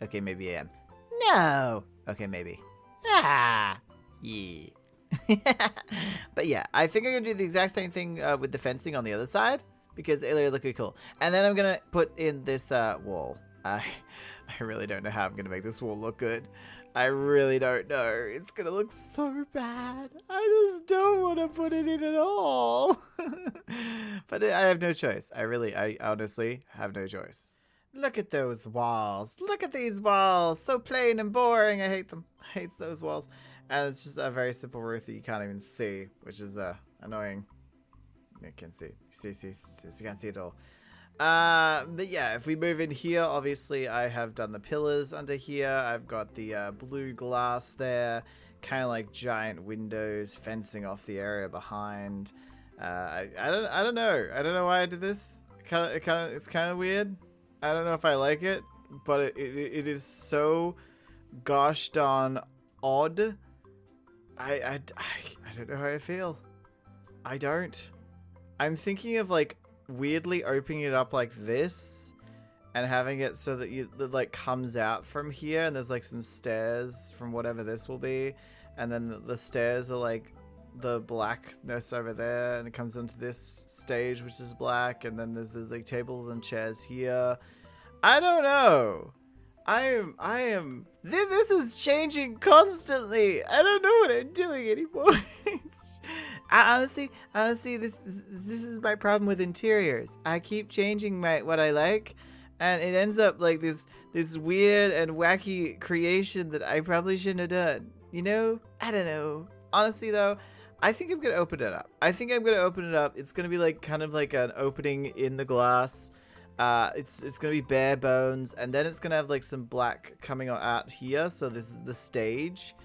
Okay, maybe I am. No. Okay, maybe. Ah. Yeah. But yeah, I think I'm gonna do the exact same thing with the fencing on the other side, because it'll look really cool. And then I'm gonna put in this wall. I really don't know how I'm gonna make this wall look good. I really don't know. It's gonna look so bad. I just don't want to put it in at all. But I have no choice. I honestly have no choice. Look at those walls. Look at these walls. So plain and boring. I hate them. I hate those walls. And it's just a very simple roof that you can't even see, which is annoying. You can't see. You can't see it all. But yeah, if we move in here, obviously I have done the pillars under here. I've got the blue glass there, kind of like giant windows fencing off the area behind. I don't know. I don't know why I did this. It's kind of weird. I don't know if I like it, but it is so gosh darn odd. I don't know how I feel. I don't. I'm thinking of like weirdly opening it up like this and having it so that it like comes out from here, and there's like some stairs from whatever this will be, and then the stairs are like the blackness over there, and it comes onto this stage which is black, and then there's like tables and chairs here. I don't know. I am. This is changing constantly. I don't know what I'm doing anymore. Honestly, this is my problem with interiors. I keep changing what I like, and it ends up like this weird and wacky creation that I probably shouldn't have done. You know? I don't know. Honestly, though, I think I'm gonna open it up. It's gonna be like kind of like an opening in the glass. It's gonna be bare bones, and then it's gonna have like some black coming out here. So this is the stage,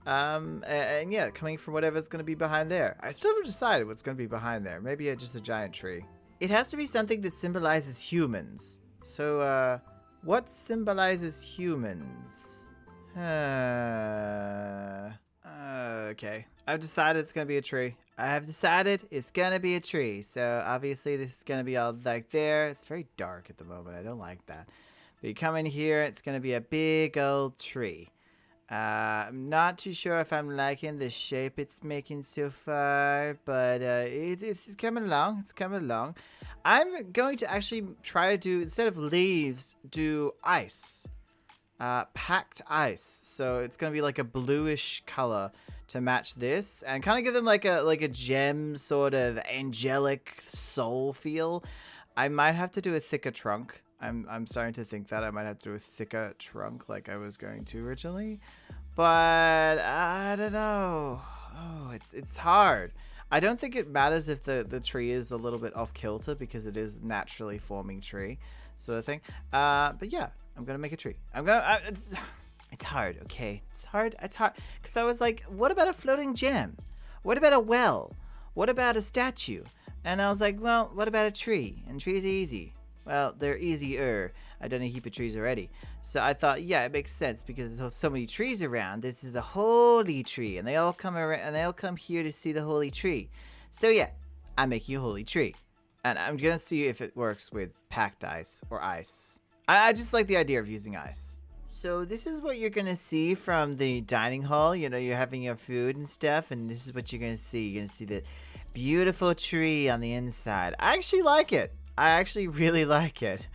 and yeah, coming from whatever's gonna be behind there. I still haven't decided what's gonna be behind there. Maybe just a giant tree. It has to be something that symbolizes humans. So what symbolizes humans? Okay. I've decided it's gonna be a tree. So obviously this is gonna be all like there. It's very dark at the moment. I don't like that. But you come in here, it's gonna be a big old tree. I'm not too sure if I'm liking the shape it's making so far, but it's coming along. It's coming along. I'm going to actually try to do, instead of leaves, do ice. Packed ice. So it's gonna be like a bluish color to match this, and kind of give them like a gem sort of angelic soul feel. I might have to do a thicker trunk. I'm starting to think that I might have to do a thicker trunk like I was going to originally, but I don't know. Oh, it's hard. I don't think it matters if the tree is a little bit off kilter, because it is naturally forming tree sort of thing. But yeah, I'm gonna make a tree. It's hard, okay? It's hard. Because I was like, what about a floating gem? What about a well? What about a statue? And I was like, well, what about a tree? And trees are easy. Well, they're easier. I've done a heap of trees already. So I thought, yeah, it makes sense, because there's so many trees around. This is a holy tree, and they all come around, and they all come here to see the holy tree. So yeah, I'm making a holy tree. And I'm gonna see if it works with packed ice or ice. I just like the idea of using ice. So this is what you're gonna see from the dining hall. You know, you're having your food and stuff, and this is what you're gonna see. You're gonna see the beautiful tree on the inside. I actually like it. I actually really like it.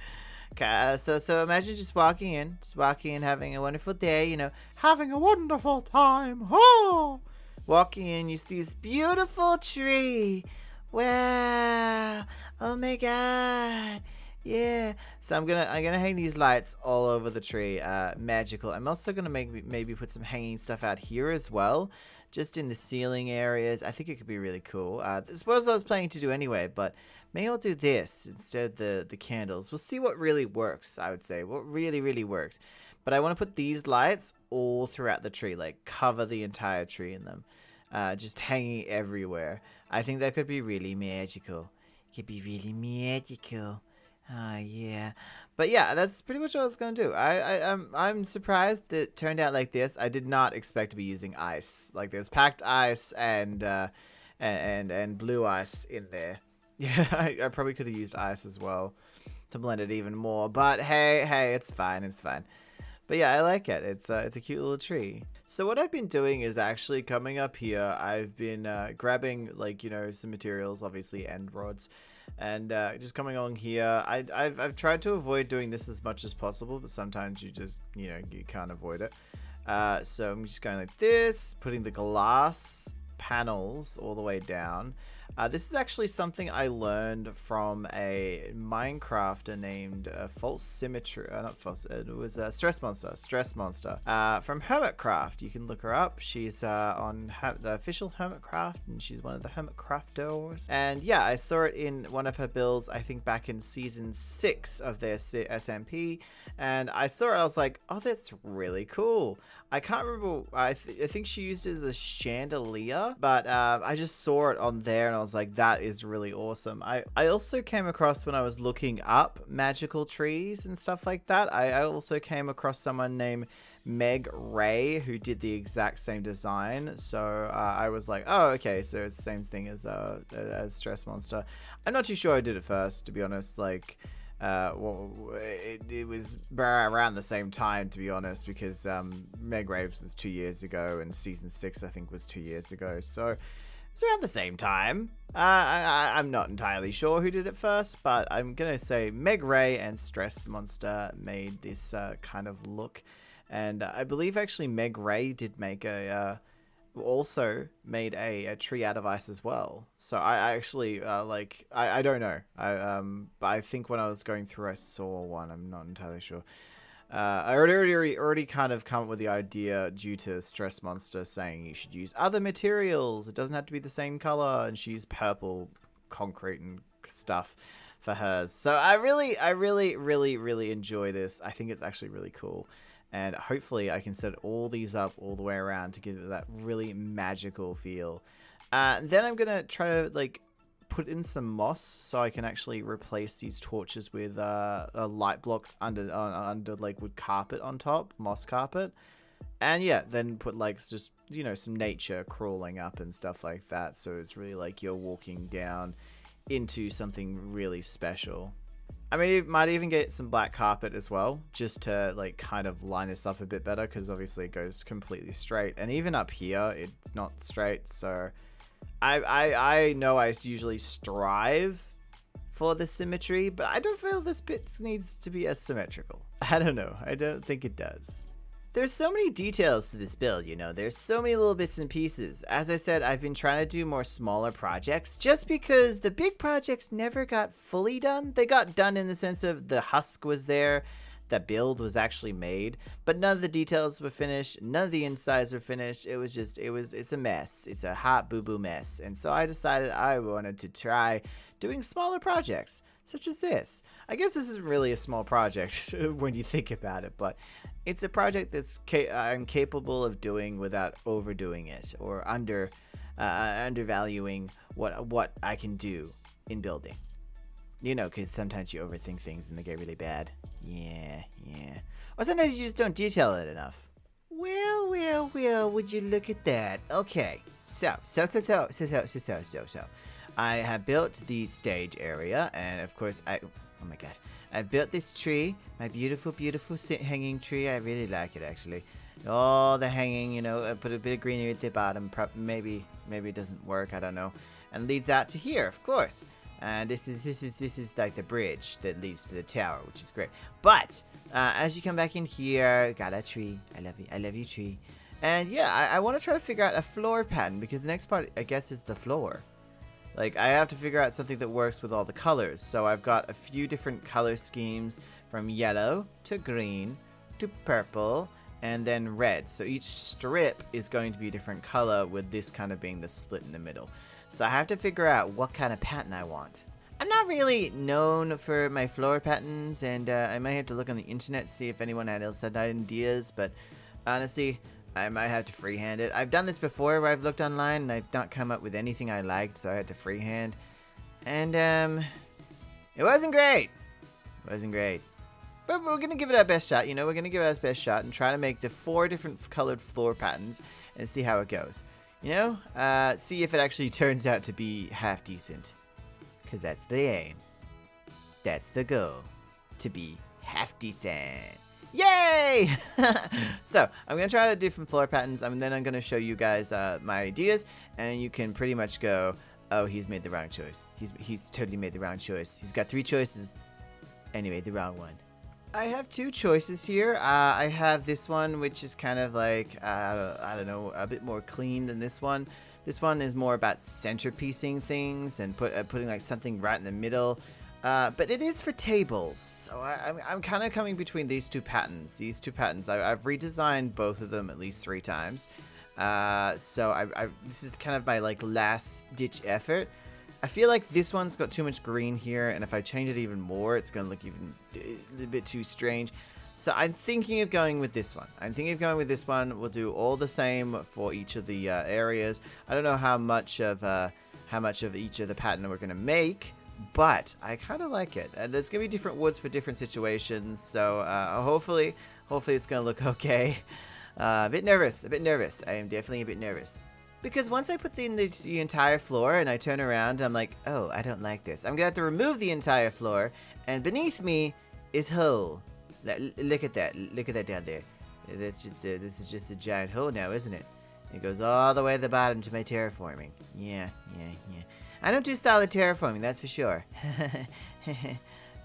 Okay, so imagine just walking in, having a wonderful day. You know, having a wonderful time. Oh, walking in, you see this beautiful tree. Wow! Oh my God! Yeah. So I'm gonna hang these lights all over the tree. Magical. I'm also gonna maybe put some hanging stuff out here as well, just in the ceiling areas. I think it could be really cool. This is what I was planning to do anyway, but maybe I'll do this instead of the candles. We'll see what really works. I would say what really works. But I want to put these lights all throughout the tree, like cover the entire tree in them, just hanging everywhere. I think that could be really magical. It could be really magical. Oh, yeah. But yeah, that's pretty much what I was gonna do. I'm surprised that it turned out like this. I did not expect to be using ice. Like there's packed ice and blue ice in there. Yeah, I probably could have used ice as well to blend it even more. But hey, it's fine, it's fine. But yeah, I like it. It's a cute little tree. So what I've been doing is actually coming up here. I've been grabbing like, you know, some materials, obviously end rods, and just coming along here. I've tried to avoid doing this as much as possible, but sometimes you just, you know, you can't avoid it. So I'm just going like this, putting the glass panels all the way down. This is actually something I learned from a Minecrafter named False Symmetry. Not False. It was Stress Monster. Stress Monster. From Hermitcraft. You can look her up. She's on the official Hermitcraft, and she's one of the Hermitcrafters. And yeah, I saw it in one of her builds. I think back in season 6 of their SMP, and I saw it. I was like, oh, that's really cool. I can't remember. I think she used it as a chandelier, but I just saw it on there, and I was like, that is really awesome. I also came across, when I was looking up magical trees and stuff like that, I also came across someone named Meg Ray who did the exact same design. So I was like, oh, okay, so it's the same thing as Stress Monster. I'm not too sure I did it first, to be honest. Like, well, it was around the same time, to be honest, because Meg Raves was 2 years ago, and season 6 I think was 2 years ago, so it's around the same time. I'm not entirely sure who did it first, but I'm gonna say Meg Ray and Stress Monster made this kind of look, and I believe actually Meg Ray did make also made a tree out of ice as well. So I actually I don't know. But I think when I was going through I saw one. I'm not entirely sure. I already kind of come up with the idea due to Stress Monster saying you should use other materials. It doesn't have to be the same color, and she used purple concrete and stuff for hers. So I really enjoy this. I think it's actually really cool. And hopefully I can set all these up all the way around to give it that really magical feel. Then I'm going to try to like put in some moss so I can actually replace these torches with light blocks under like with carpet on top, moss carpet. And yeah, then put like just, you know, some nature crawling up and stuff like that. So it's really like you're walking down into something really special. I mean, you might even get some black carpet as well, just to like kind of line this up a bit better, because obviously it goes completely straight, and even up here it's not straight. So I know I usually strive for the symmetry, but I don't feel this bit needs to be as symmetrical. I don't know. I don't think it does. There's so many details to this build, you know, there's so many little bits and pieces. As I said, I've been trying to do more smaller projects just because the big projects never got fully done. They got done in the sense of the husk was there, the build was actually made, but none of the details were finished, none of the insides were finished. It was just, it's a mess. It's a hot boo-boo mess. And so I decided I wanted to try doing smaller projects, such as this. I guess this isn't really a small project when you think about it, but it's a project that's I'm capable of doing without overdoing it or undervaluing what I can do in building. You know, because sometimes you overthink things and they get really bad. Yeah. Or sometimes you just don't detail it enough. Well, would you look at that? Okay, so. I have built the stage area, and of course oh my god, I built this tree, my beautiful hanging tree. I really like it, actually. All the hanging, you know, I put a bit of greenery at the bottom. Maybe it doesn't work, I don't know. And leads out to here, of course. And this is like the bridge that leads to the tower, which is great. But as you come back in here, got a tree. I love you, tree. And yeah, I want to try to figure out a floor pattern, because the next part, I guess, is the floor. Like, I have to figure out something that works with all the colors. So I've got a few different color schemes, from yellow to green to purple and then red. So each strip is going to be a different color, with this kind of being the split in the middle. So I have to figure out what kind of pattern I want. I'm not really known for my floor patterns, and I might have to look on the internet to see if anyone else had ideas, but honestly, I might have to freehand it. I've done this before where I've looked online and I've not come up with anything I liked, so I had to freehand. And it wasn't great. But we're going to give it our best shot. You know, we're going to give it our best shot and try to make the 4 different colored floor patterns and see how it goes. You know, see if it actually turns out to be half decent. Because that's the aim. That's the goal. To be half decent. Yay! So, I'm going to try different floor patterns, and then I'm going to show you guys my ideas, and you can pretty much go, oh, he's made the wrong choice. He's totally made the wrong choice. He's got 3 choices, and he made the wrong one. I have 2 choices here. I have this one, which is kind of like, I don't know, a bit more clean than this one. This one is more about centerpiecing things and putting like something right in the middle. But it is for tables, so I'm kind of coming between these 2 patterns. I've redesigned both of them at least 3 times. So this is kind of my like last ditch effort. I feel like this one's got too much green here, and if I change it even more, it's going to look even a bit too strange. So I'm thinking of going with this one. We'll do all the same for each of the areas. I don't know how much of each of the pattern we're going to make, but I kind of like it. And there's going to be different woods for different situations, so hopefully it's going to look okay. A bit nervous. I am definitely a bit nervous. Because once I put in the entire floor and I turn around, I'm like, oh, I don't like this. I'm going to have to remove the entire floor, and beneath me is hole. Look at that. Look at that down there. This is just a giant hole now, isn't it? It goes all the way to the bottom to my terraforming. Yeah. I don't do solid terraforming, that's for sure.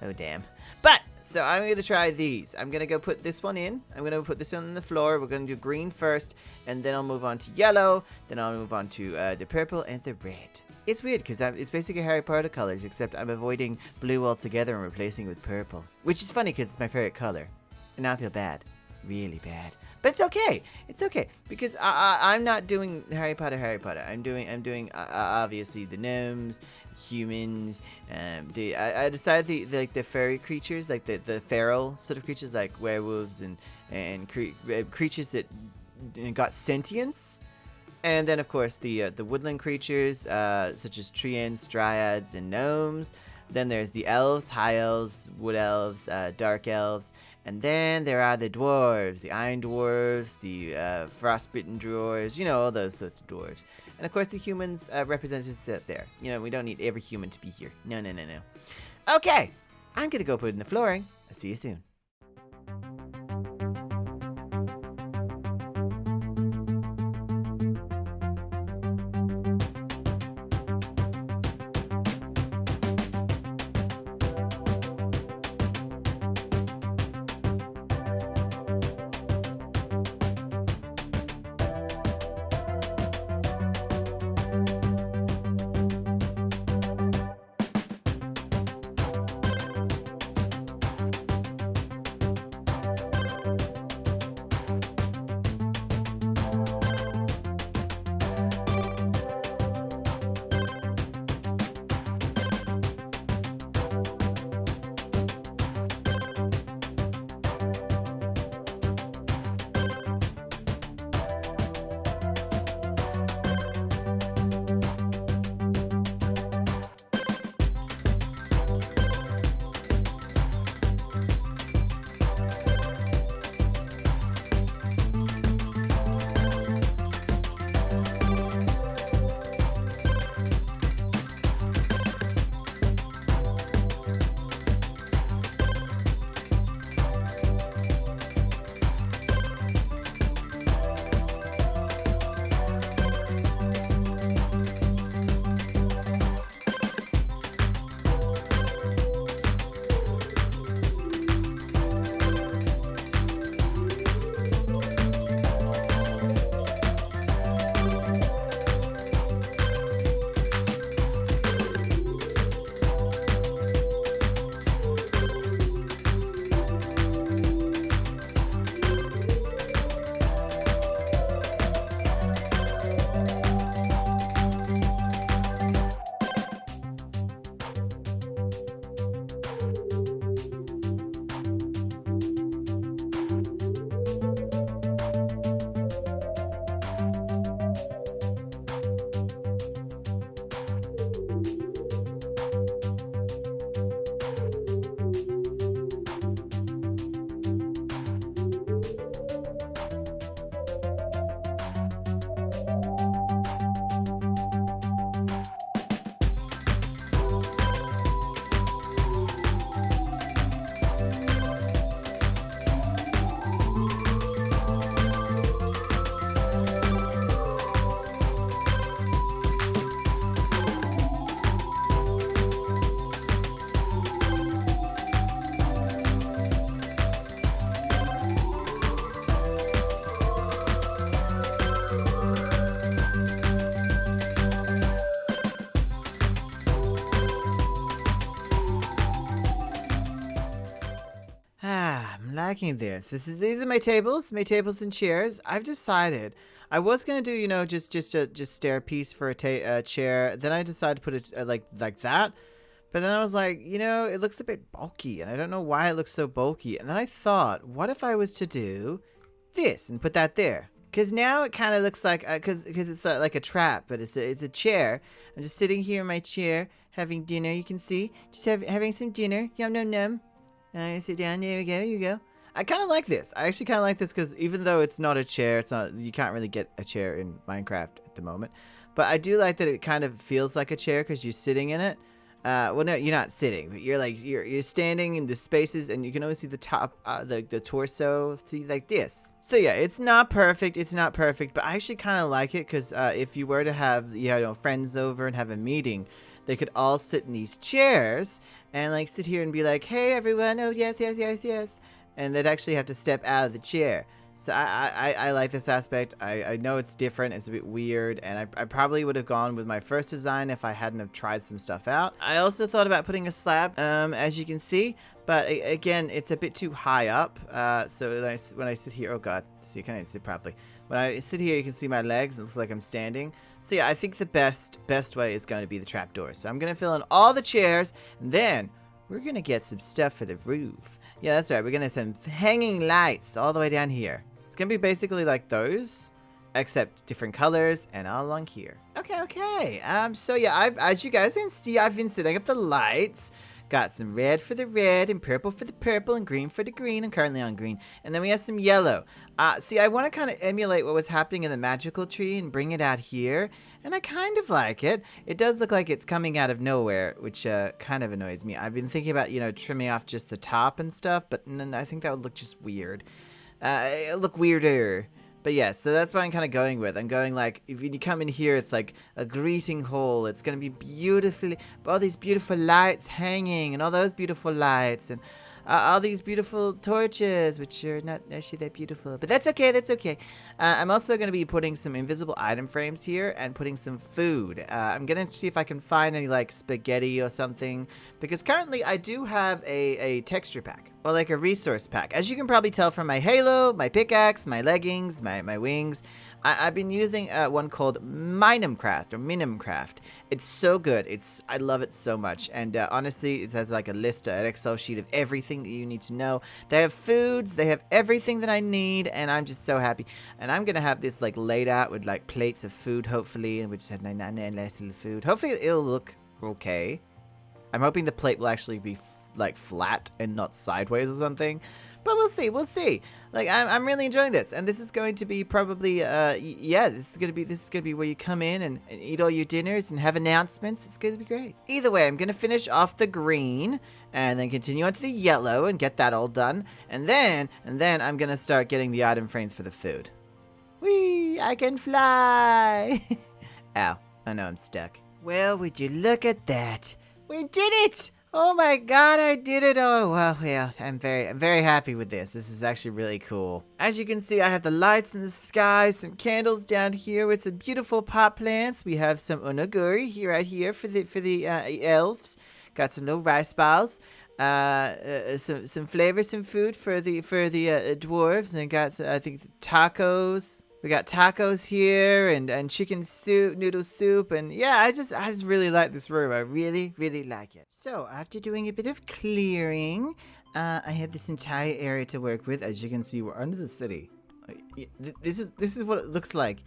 Oh, damn. But, so I'm going to try these. I'm going to go put this one in. I'm going to put this on the floor. We're going to do green first, and then I'll move on to yellow. Then I'll move on to the purple and the red. It's weird, because it's basically Harry Potter colors, except I'm avoiding blue altogether and replacing it with purple. Which is funny, because it's my favorite color. And now I feel bad. Really bad. But it's okay. It's okay, because I'm not doing Harry Potter. I'm doing obviously the gnomes, humans. I decided the fairy creatures, like the feral sort of creatures, like werewolves and creatures that got sentience. And then of course the woodland creatures, such as treants, dryads, and gnomes. Then there's the elves, high elves, wood elves, dark elves. And then there are the dwarves, the iron dwarves, the frostbitten dwarves, you know, all those sorts of dwarves. And of course the humans represented sit there. You know, we don't need every human to be here. No. Okay, I'm gonna go put it in the flooring. I'll see you soon. liking this. These are my tables and chairs. I've decided I was gonna do, just stairpiece for a chair. Then I decided to put it like that. But then I was like, it looks a bit bulky, and I don't know why it looks so bulky. And then I thought, what if I was to do this and put that there? Because now it kind of looks like, because it's like a trap, but it's a chair. I'm just sitting here in my chair having dinner. You can see, just having some dinner. Yum num num. And I sit down. There we go. You go. I kind of like this. I actually kind of like this because even though it's not a chair, you can't really get a chair in Minecraft at the moment. But I do like that it kind of feels like a chair because you're sitting in it. Well, no, you're not sitting, but you're standing in the spaces, and you can only see the top, the torso, see, like this. So yeah, it's not perfect, but I actually kind of like it because if you were to have, friends over and have a meeting, they could all sit in these chairs and like sit here and be like, hey everyone, oh yes, yes, yes, yes, and they'd actually have to step out of the chair. So I like this aspect. I know it's different. It's a bit weird. And I probably would have gone with my first design if I hadn't have tried some stuff out. I also thought about putting a slab, as you can see. But again, it's a bit too high up. So when I sit here, oh god, so you can't sit properly. When I sit here, you can see my legs. It looks like I'm standing. So yeah, I think the best way is going to be the trapdoor. So I'm going to fill in all the chairs. And then we're going to get some stuff for the roof. Yeah, that's right. We're going to have some hanging lights all the way down here. It's going to be basically like those, except different colors and all along here. Okay. So yeah, as you guys can see, I've been setting up the lights. Got some red for the red and purple for the purple and green for the green. I'm currently on green. And then we have some yellow. See, I want to kind of emulate what was happening in the magical tree and bring it out here. And I kind of like it. It does look like it's coming out of nowhere, which kind of annoys me. I've been thinking about, trimming off just the top and stuff, but I think that would look just weird. It'll look weirder. But yeah, so that's what I'm kind of going with. I'm going like, if you come in here, it's like a greeting hall. It's going to be beautifully, all these beautiful lights hanging and all those beautiful lights and all these beautiful torches, which are not actually that beautiful. But that's okay. I'm also going to be putting some invisible item frames here and putting some food. I'm going to see if I can find any like spaghetti or something. Because currently I do have a texture pack. Or like a resource pack. As you can probably tell from my halo, my pickaxe, my leggings, my wings, I've been using one called Minimcraft. It's so good. I love it so much. And honestly, it has like a list, an Excel sheet of everything that you need to know. They have foods, they have everything that I need, and I'm just so happy. And I'm gonna have this like laid out with like plates of food, hopefully, and we just have nice little food. Hopefully it'll look okay. I'm hoping the plate will actually be like flat and not sideways or something, but we'll see. Like I'm really enjoying this, and this is going to be probably this is gonna be where you come in and eat all your dinners and have announcements. It's gonna be great. Either way, I'm gonna finish off the green and then continue on to the yellow and get that all done, and then I'm gonna start getting the item frames for the food. Whee! I can fly. Ow! I know I'm stuck. Well, would you look at that? We did it! Oh my god, I did it! Oh, well, I'm very happy with this. This is actually really cool. As you can see, I have the lights in the sky, some candles down here with some beautiful pot plants. We have some onigiri right here for the elves. Got some little rice balls. Some flavor, some food for the dwarves, and got I think tacos. We got tacos here and chicken soup, noodle soup, and yeah, I just really like this room. I really like it. So after doing a bit of clearing, I have this entire area to work with. As you can see, we're under the city. This is what it looks like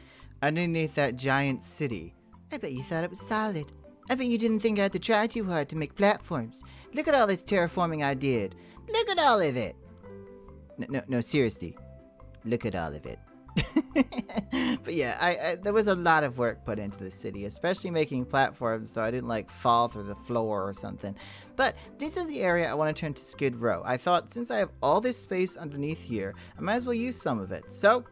underneath that giant city. I bet you thought it was solid. I bet you didn't think I had to try too hard to make platforms. Look at all this terraforming I did. Look at all of it. No, seriously. Look at all of it. But yeah, there was a lot of work put into the city, especially making platforms so I didn't like fall through the floor or something. But this is the area I want to turn to Skid Row. I thought since I have all this space underneath here, I might as well use some of it. So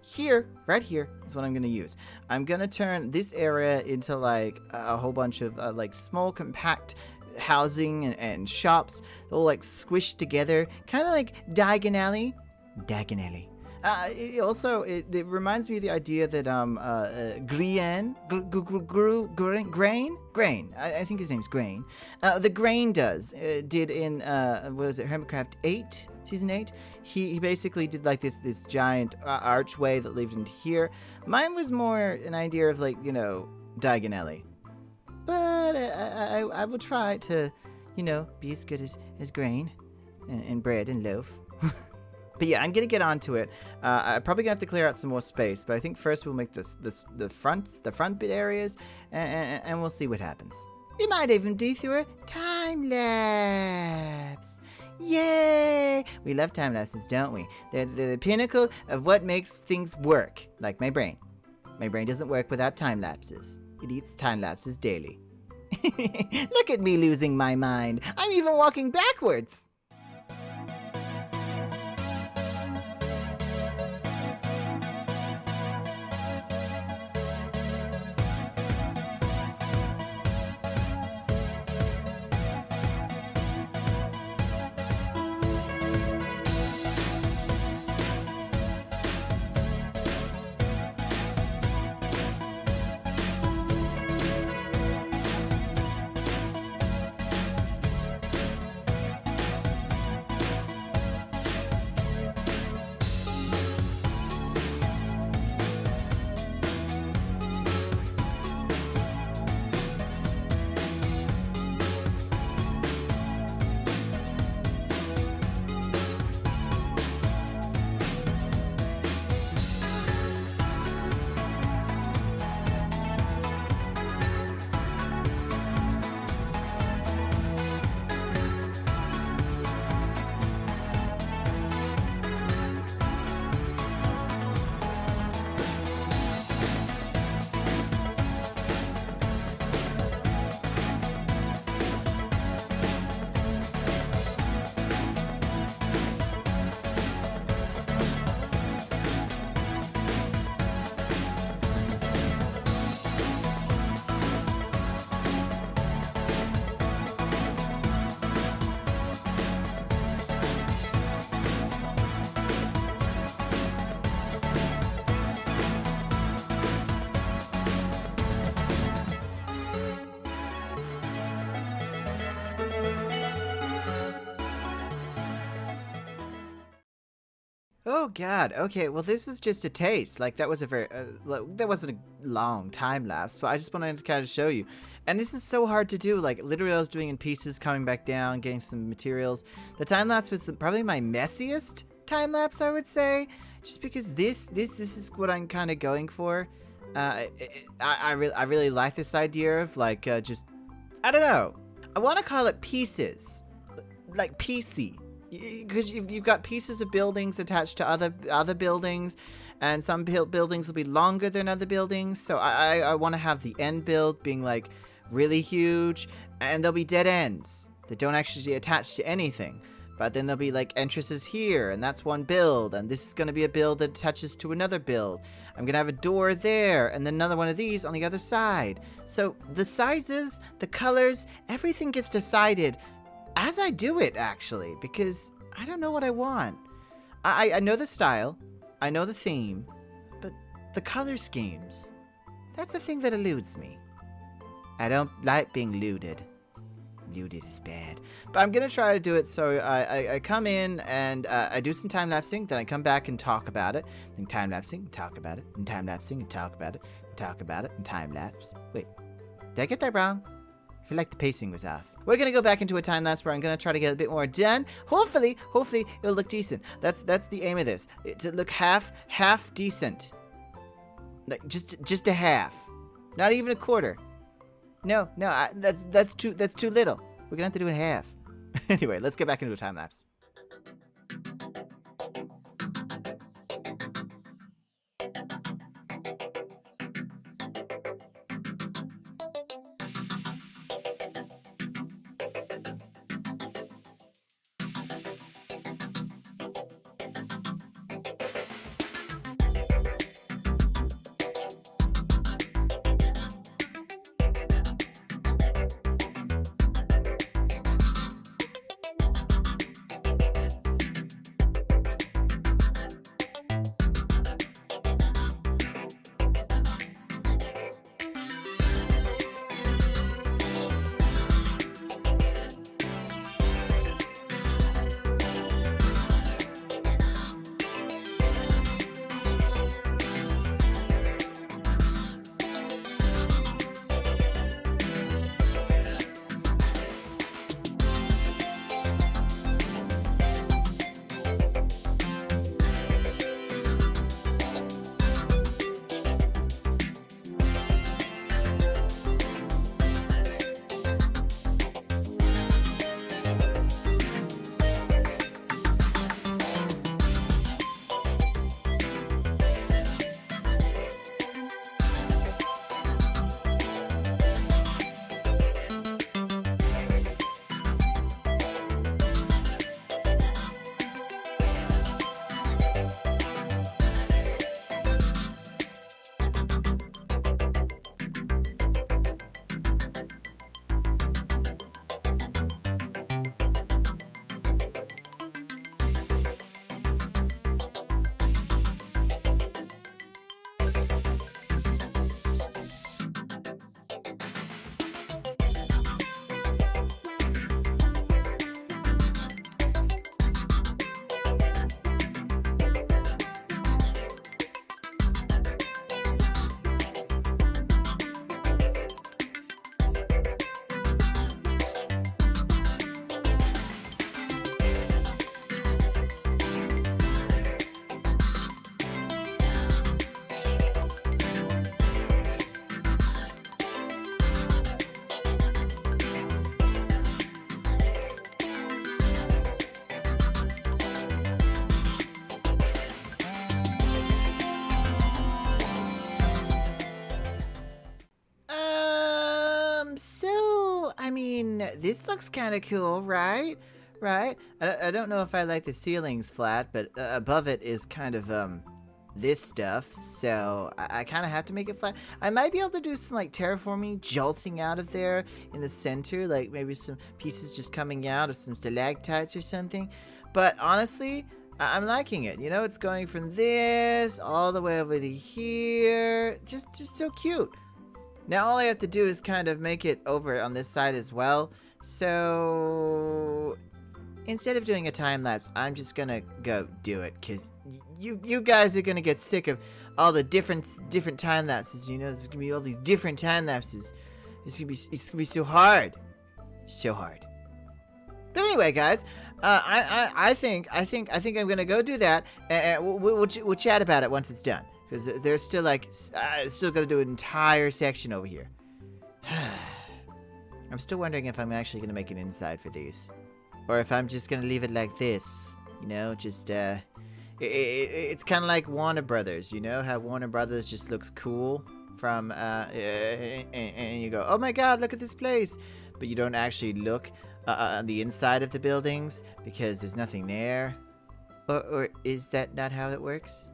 right here is what I'm going to use. I'm going to turn this area into like a whole bunch of like small compact housing and shops. They'll like squish together, kind of like diagonally. It reminds me of the idea that Grain, I think his name's Grain. The Grain did in what was it, Hermitcraft 8? Season 8, he basically did like this giant archway that led into here. Mine was more an idea of like, diagonally. But I will try to, be as good as grain and bread and loaf. But yeah, I'm gonna get onto it. I'm probably gonna have to clear out some more space, but I think first we'll make the front bit areas, and we'll see what happens. It might even be through a time lapse. Yay! We love time lapses, don't we? They're the pinnacle of what makes things work, like my brain. My brain doesn't work without time lapses. It eats time lapses daily. Look at me losing my mind. I'm even walking backwards. Oh God. Okay. Well, this is just a taste. Like that was a very that wasn't a long time lapse, but I just wanted to kind of show you. And this is so hard to do. Like literally, I was doing in pieces, coming back down, getting some materials. The time lapse was probably my messiest time lapse, I would say, just because this is what I'm kind of going for. I really like this idea of like just I don't know. I want to call it pieces, like PC. Because you've got pieces of buildings attached to other buildings, and some buildings will be longer than other buildings. So I want to have the end build being like really huge, and there'll be dead ends that don't actually attach to anything. But then there'll be like entrances here, and that's one build, and this is going to be a build that attaches to another build. I'm going to have a door there, and then another one of these on the other side. So the sizes, the colors, everything gets decided as I do it, actually, because I don't know what I want. I know the style, I know the theme, but the color schemes, that's the thing that eludes me. I don't like being looted. Looted is bad. But I'm going to try to do it so I come in and I do some time-lapsing, then I come back and talk about it, then time-lapsing and talk about it, and time-lapsing and talk about it, and talk about it, and time-lapse. Wait, did I get that wrong? I feel like the pacing was off. We're going to go back into a time lapse where I'm going to try to get a bit more done. Hopefully it'll look decent. That's the aim of this. To look half decent. Like just a half. Not even a quarter. No, that's too little. We're going to have to do it in half. Anyway, let's get back into a time lapse. This looks kind of cool, right? Right? I don't know if I like the ceilings flat, but above it is kind of, this stuff, so I kind of have to make it flat. I might be able to do some like terraforming, jolting out of there in the center, like maybe some pieces just coming out of some stalactites or something. But honestly, I'm liking it. You know, it's going from this all the way over to here. Just so cute. Now all I have to do is kind of make it over on this side as well. So instead of doing a time lapse, I'm just gonna go do it, cause you guys are gonna get sick of all the different time lapses. You know, there's gonna be all these different time lapses. It's gonna be so hard, so hard. But anyway, guys, I think I'm gonna go do that, and we'll chat about it once it's done, because there's still like still gonna do an entire section over here. I'm still wondering if I'm actually gonna make an inside for these. Or if I'm just gonna leave it like this, you know, just, it's kind of like Warner Brothers, you know, how Warner Brothers just looks cool from, and you go, oh my god, look at this place, but you don't actually look on the inside of the buildings because there's nothing there. Or is that not how it works?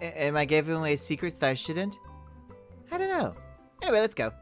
Am I giving away secrets that I shouldn't? I don't know. Anyway, let's go.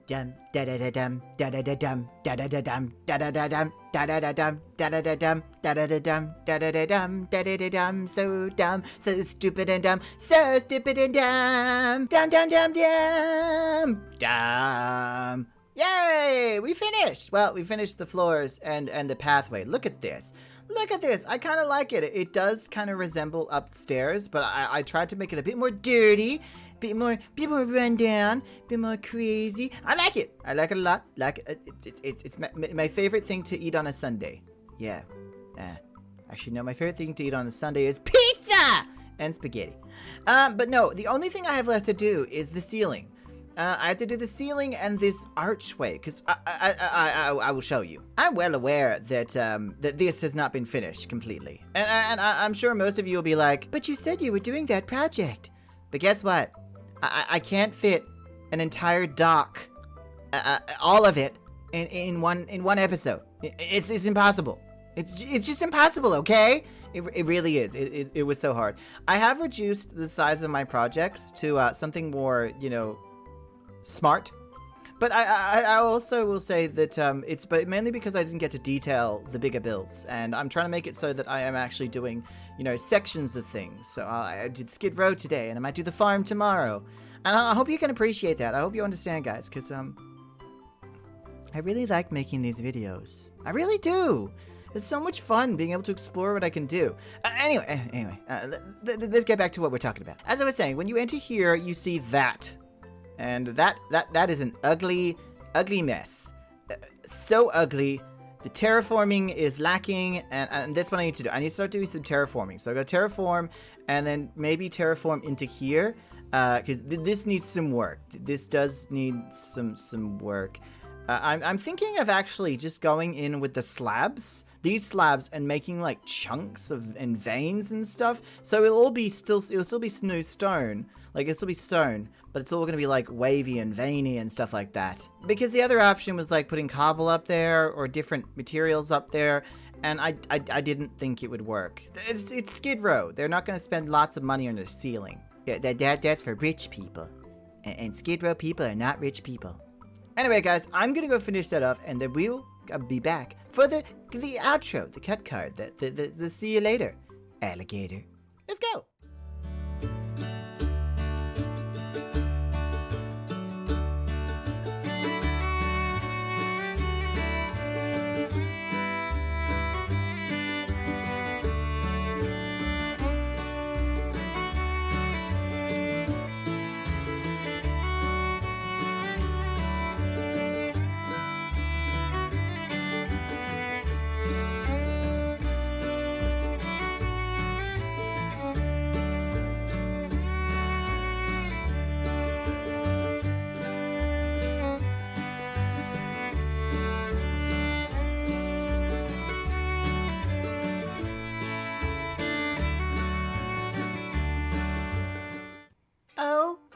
Dum da da da dum da da da dum da da da dum da da da dum da da da dum da da da dum da da da dum da da da dum da da da dum, so dumb, so stupid and dumb, so stupid and dumb, dum dum dum dum dum. Yay! We finished. Well, we finished the floors and the pathway. Look at this. Look at this. I kind of like it. It does kind of resemble upstairs, but I tried to make it a bit more dirty. Bit more run down, bit more crazy. I like it. I like it a lot. Like it's my favorite thing to eat on a Sunday. Yeah. Actually, no. My favorite thing to eat on a Sunday is pizza and spaghetti. But no, the only thing I have left to do is the ceiling. I have to do the ceiling and this archway, because I will show you. I'm well aware that that this has not been finished completely, and I'm sure most of you will be like, but you said you were doing that project. But guess what? I can't fit an entire dock, all of it, in one episode. It's impossible. It's just impossible. Okay? It really is. It was so hard. I have reduced the size of my projects to something more, you know, smart. But I also will say that it's mainly because I didn't get to detail the bigger builds, and I'm trying to make it so that I am actually doing, you know, sections of things. So I did Skid Row today, and I might do the farm tomorrow, and I hope you can appreciate that. I hope you understand, guys, because I really like making these videos. I really do. It's so much fun being able to explore what I can do. Anyway, let's get back to what we're talking about. As I was saying, when you enter here, you see that. And that is an ugly mess. So ugly. The terraforming is lacking, and that's what I need to do. I need to start doing some terraforming. So I got to terraform, and then maybe terraform into here, because this needs some work. This does need some work. I'm thinking of actually just going in with the slabs, these slabs, and making like chunks and veins and stuff. So it'll still be smooth stone. Like, it'll still be stone, but it's all gonna be like wavy and veiny and stuff like that. Because the other option was like putting cobble up there or different materials up there, and I didn't think it would work. It's Skid Row. They're not gonna spend lots of money on their ceiling. Yeah, that's for rich people, and Skid Row people are not rich people. Anyway, guys, I'm gonna go finish that off, and then we'll be back for the outro, the cut card, the see you later, alligator. Let's go.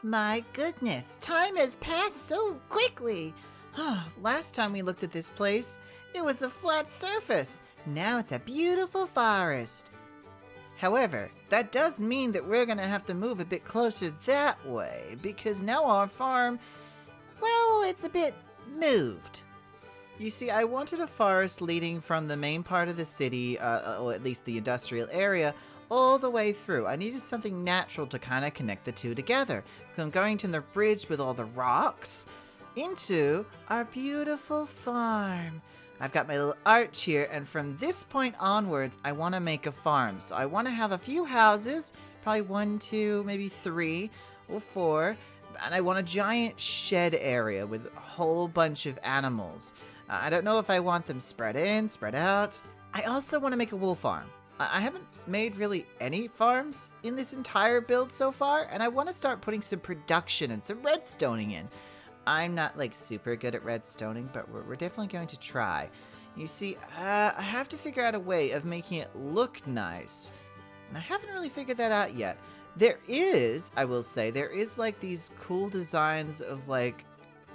My goodness, time has passed so quickly. Last time we looked at this place, it was a flat surface. Now it's a beautiful forest. However, that does mean that we're gonna have to move a bit closer that way, because now our farm, well, it's a bit moved. You see, I wanted a forest leading from the main part of the city, or at least the industrial area, all the way through. I needed something natural to kind of connect the two together. I'm going to the bridge with all the rocks into our beautiful farm. I've got my little arch here, and from this point onwards, I want to make a farm. So I want to have a few houses, probably 1, 2, maybe 3 or 4, and I want a giant shed area with a whole bunch of animals. I don't know if I want them spread in, spread out. I also want to make a wool farm. I haven't made really any farms in this entire build so far, and I want to start putting some production and some redstoning in. I'm not like super good at redstoning, but we're definitely going to try. You see, I have to figure out a way of making it look nice, and I haven't really figured that out yet. There is, I will say, there is like these cool designs of like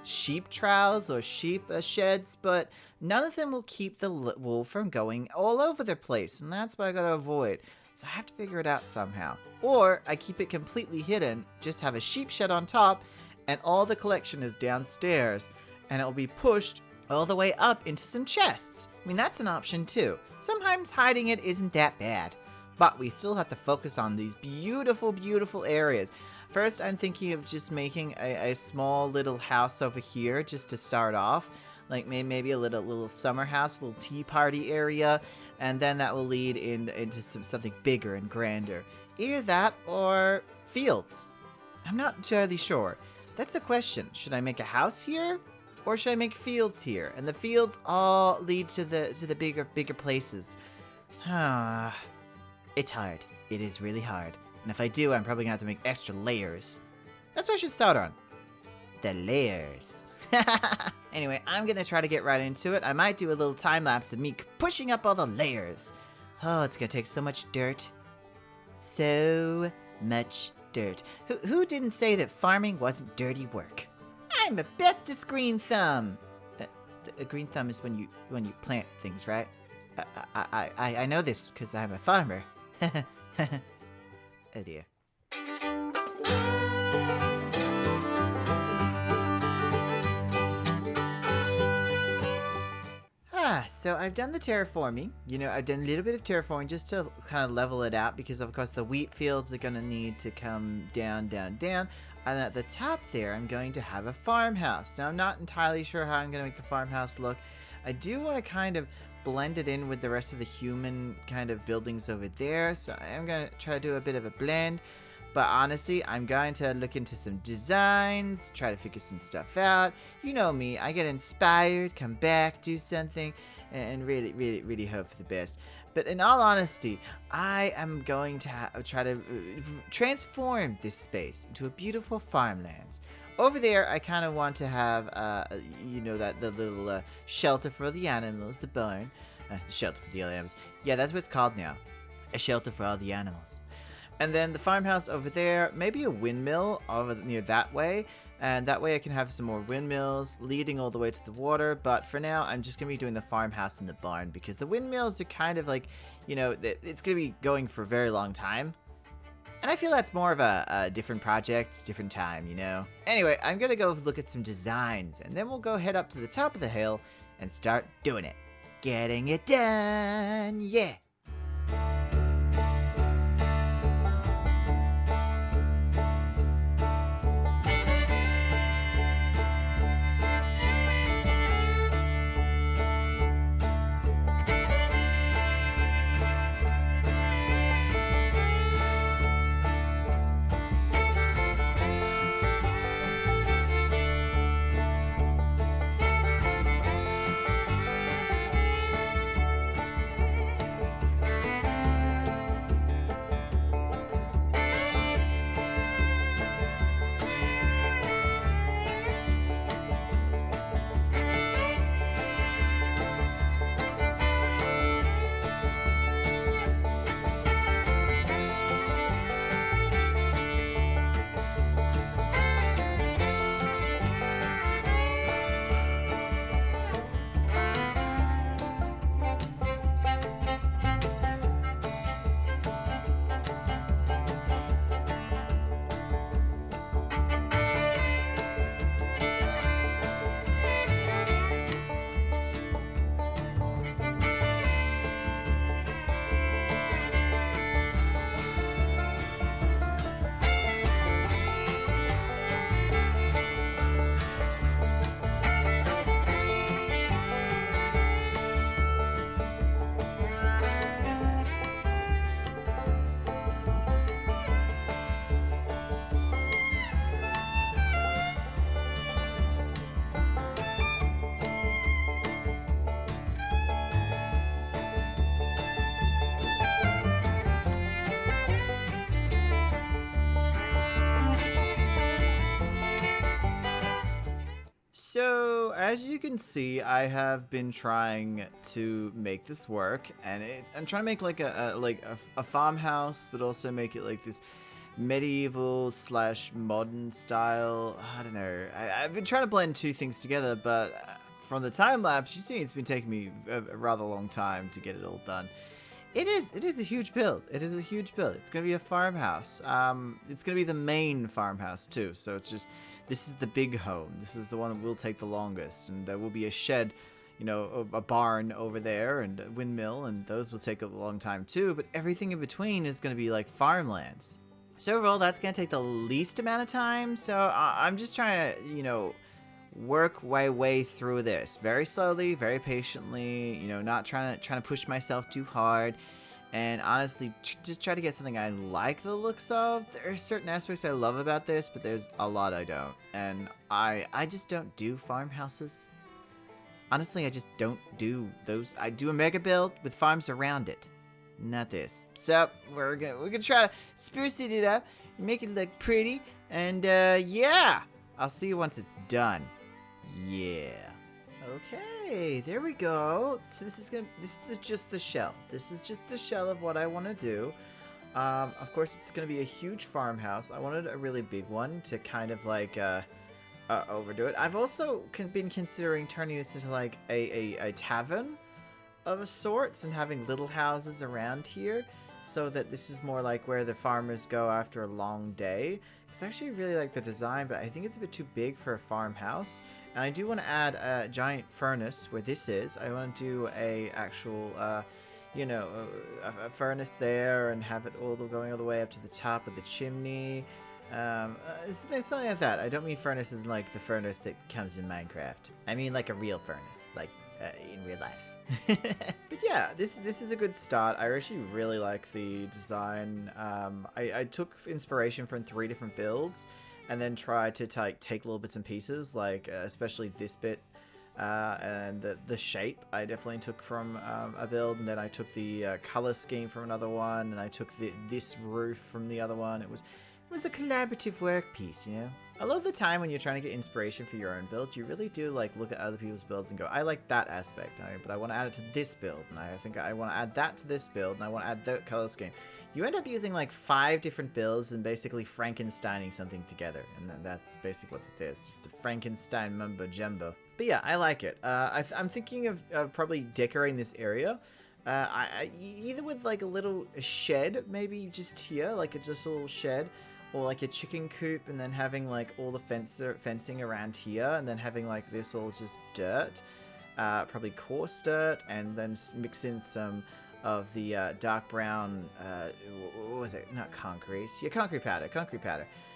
sheep troughs or sheep sheds, but none of them will keep the wool from going all over the place, and that's what I gotta avoid. So I have to figure it out somehow. Or I keep it completely hidden, just have a sheep shed on top, and all the collection is downstairs, and it'll be pushed all the way up into some chests. I mean, that's an option too. Sometimes hiding it isn't that bad, but we still have to focus on these beautiful, beautiful areas. First, I'm thinking of just making a small little house over here just to start off. Like maybe a little summer house, a little tea party area, and then that will lead into something bigger and grander. Either that or fields. I'm not entirely sure. That's the question. Should I make a house here, or should I make fields here? And the fields all lead to the bigger places. It's hard. It is really hard. And if I do, I'm probably gonna have to make extra layers. That's what I should start on. The layers. Anyway, I'm gonna try to get right into it. I might do a little time lapse of me pushing up all the layers. Oh, it's gonna take so much dirt. So much dirt. Who didn't say that farming wasn't dirty work? I'm the bestest green thumb. A green thumb is when you plant things, right? I know this because I'm a farmer. Oh dear. So I've done the terraforming. You know, I've done a little bit of terraforming just to kind of level it out, because of course the wheat fields are going to need to come down. And at the top there, I'm going to have a farmhouse. Now, I'm not entirely sure how I'm going to make the farmhouse look. I do want to kind of blend it in with the rest of the human kind of buildings over there. So I'm going to try to do a bit of a blend. But honestly, I'm going to look into some designs, try to figure some stuff out. You know me, I get inspired, come back, do something, and really hope for the best. But in all honesty, I am going to try to transform this space into a beautiful farmlands. Over there, I kind of want to have, you know, the little shelter for the animals, the barn. The shelter for the other animals. Yeah, that's what it's called now. A shelter for all the animals. And then the farmhouse over there, maybe a windmill over near that way. And that way I can have some more windmills leading all the way to the water. But for now, I'm just going to be doing the farmhouse and the barn, because the windmills are kind of like, you know, it's going to be going for a very long time. And I feel that's more of a different project, different time, you know. Anyway, I'm going to go look at some designs, and then we'll go head up to the top of the hill and start doing it. Getting it done, yeah. as you can see, I have been trying to make this work, and I'm trying to make like a farmhouse, but also make it like this medieval / modern style. I don't know. I've been trying to blend two things together, but from the time lapse, you see, it's been taking me a rather long time to get it all done. It is a huge build. It is a huge build. It's gonna be a farmhouse. It's gonna be the main farmhouse too. So it's just, this is the big home. This is the one that will take the longest, and there will be a shed, you know, a barn over there, and a windmill, and those will take a long time too. But everything in between is gonna be like farmlands. So overall, that's gonna take the least amount of time. So I'm just trying to, you know, work my way through this very slowly, very patiently, you know, not trying to push myself too hard, and honestly just try to get something I like the looks of. There are certain aspects I love about this, but there's a lot I don't, and I just don't do farmhouses. Honestly, I just don't do those. I do a mega build with farms around it, not this. So we're gonna try to spruce it up, make it look pretty, and yeah, I'll see you once it's done. Yeah. Okay, there we go. So this is just the shell. This is just the shell of what I want to do. Of course, it's going to be a huge farmhouse. I wanted a really big one to kind of like overdo it. I've also been considering turning this into like a tavern of sorts, and having little houses around here, so that this is more like where the farmers go after a long day. Because I actually really like the design, but I think it's a bit too big for a farmhouse. And I do want to add a giant furnace where this is. I want to do a actual, you know, a furnace there, and have it all going all the way up to the top of the chimney. Something like that. I don't mean furnaces like the furnace that comes in Minecraft. I mean like a real furnace, like in real life. But yeah, this is a good start. I actually really like the design. I took inspiration from 3 different builds, and then tried to take little bits and pieces, like especially this bit, and the shape I definitely took from a build, and then I took the color scheme from another one, and I took this roof from the other one. It was a collaborative work piece, you know. I love the time when you're trying to get inspiration for your own build. You really do like look at other people's builds and go, I like that aspect, but I want to add it to this build, and I think I want to add that to this build, and I want to add that color scheme. You end up using like 5 different builds and basically Frankensteining something together, and then that's basically what it is, just a Frankenstein mumbo jumbo. But yeah, I like it. I'm thinking of probably decorating this area. Either with like a shed, maybe just here, like just a little shed, or like a chicken coop, and then having like all the fencing around here, and then having like this all just dirt, probably coarse dirt, and then mix in some of the dark brown, what was it? Not concrete. Yeah, concrete powder.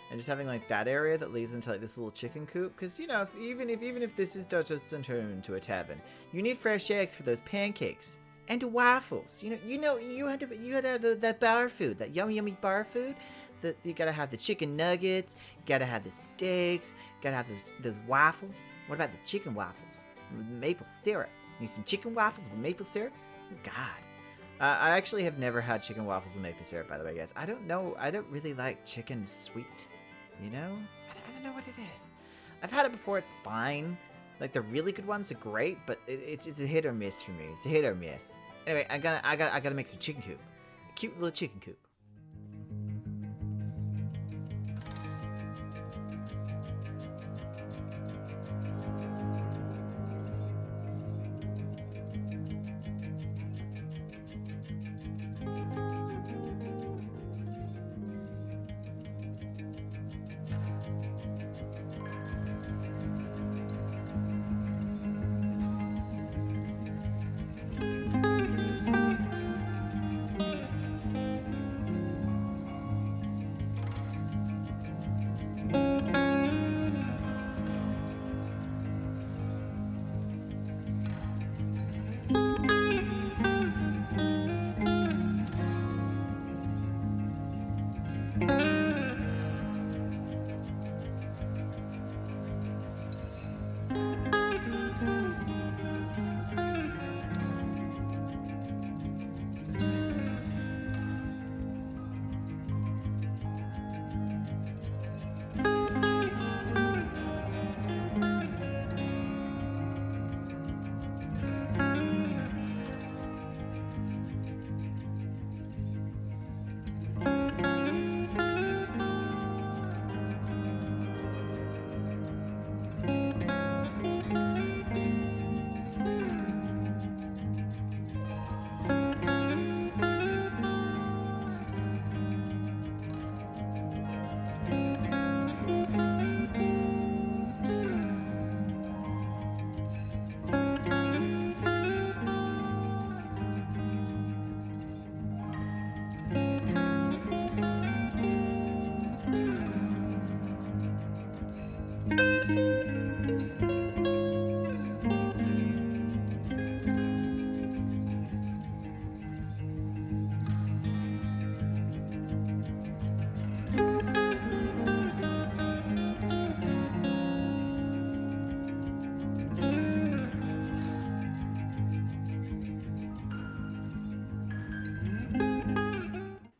And just having like that area that leads into like this little chicken coop, because you know, even if this is just turned into a tavern, you need fresh eggs for those pancakes and waffles. You had to have that bar food, that yummy bar food. You gotta have the chicken nuggets, you gotta have the steaks, you gotta have those waffles. What about the chicken waffles with maple syrup? Need some chicken waffles with maple syrup? Oh, God. I actually have never had chicken waffles with maple syrup, by the way, guys. I don't know. I don't really like chicken sweet, you know? I don't know what it is. I've had it before. It's fine. Like, the really good ones are great, but it's a hit or miss for me. It's a hit or miss. Anyway, I gotta make some chicken coop. A cute little chicken coop.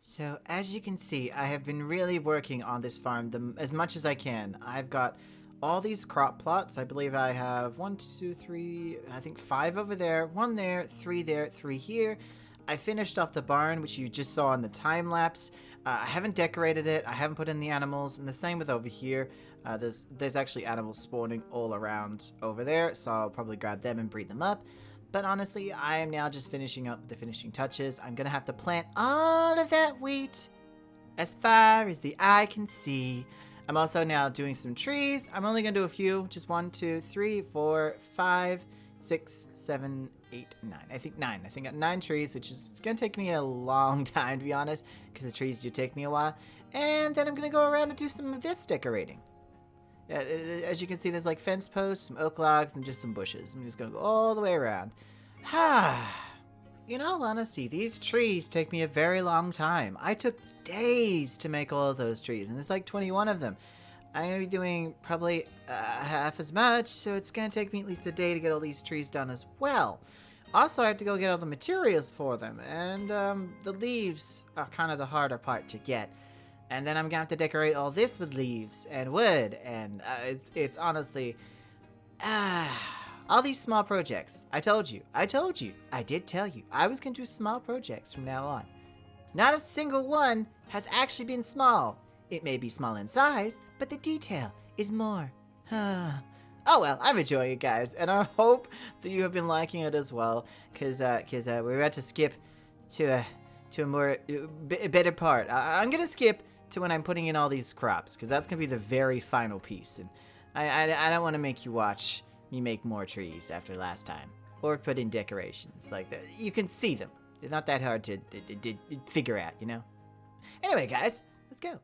So as you can see, I have been really working on this farm as much as I can. I've got all these crop plots. I believe I have 1, 2, 3, I think 5 over there, 1 there, 3 there, 3 here. I finished off the barn, which you just saw in the time lapse. I haven't decorated it. I haven't put in the animals, and the same with over here. There's actually animals spawning all around over there, so I'll probably grab them and breed them up. But honestly, I am now just finishing up the finishing touches. I'm gonna have to plant all of that wheat as far as the eye can see. I'm also now doing some trees. I'm only gonna do a few, just 1, 2, 3, 4, 5, 6, 7, 8, 9. I think 9. I think I got 9 trees, which is gonna take me a long time, to be honest, because the trees do take me a while. And then I'm gonna go around and do some of this decorating. As you can see, there's like fence posts, some oak logs, and just some bushes. I'm just gonna go all the way around. In all honesty, these trees take me a very long time. I took days to make all of those trees, and there's like 21 of them. I'm gonna be doing probably half as much, so it's gonna take me at least a day to get all these trees done as well. Also, I have to go get all the materials for them, and the leaves are kind of the harder part to get. And then I'm gonna have to decorate all this with leaves and wood, and it's honestly, all these small projects. I told you, I did tell you, I was gonna do small projects from now on. Not a single one has actually been small. It may be small in size, but the detail is more. Oh well, I'm enjoying it, guys, and I hope that you have been liking it as well, because we're about to skip to a more better part. I'm gonna skip to when I'm putting in all these crops, because that's gonna be the very final piece, and I don't want to make you watch me make more trees after last time, or put in decorations like that. You can see them. It's not that hard to figure out, you know. Anyway, guys, let's go.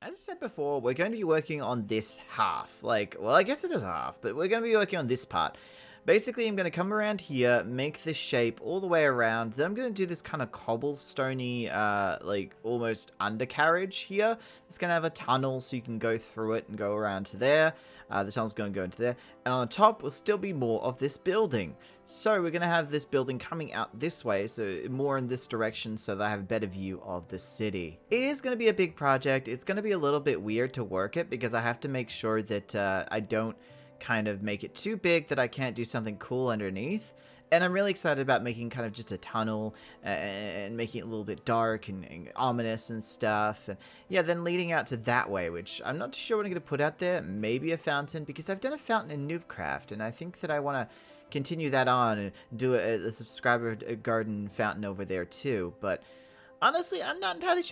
As I said before, we're going to be working on this half. Like, well, I guess it is half, but we're going to be working on this part. Basically, I'm going to come around here, make this shape all the way around. Then I'm going to do this kind of cobblestone-y, like, almost undercarriage here. It's going to have a tunnel so you can go through it and go around to there. The tunnel's going to go into there. And on the top will still be more of this building. So we're going to have this building coming out this way, so more in this direction, so that I have a better view of the city. It is going to be a big project. It's going to be a little bit weird to work it, because I have to make sure that I don't kind of make it too big that I can't do something cool underneath. And I'm really excited about making kind of just a tunnel and making it a little bit dark and ominous and stuff. And yeah, then leading out to that way, which I'm not sure what I'm going to put out there. Maybe a fountain, because I've done a fountain in Noobcraft, and I think that I want to continue that on and do a subscriber garden fountain over there too. But honestly, I'm not entirely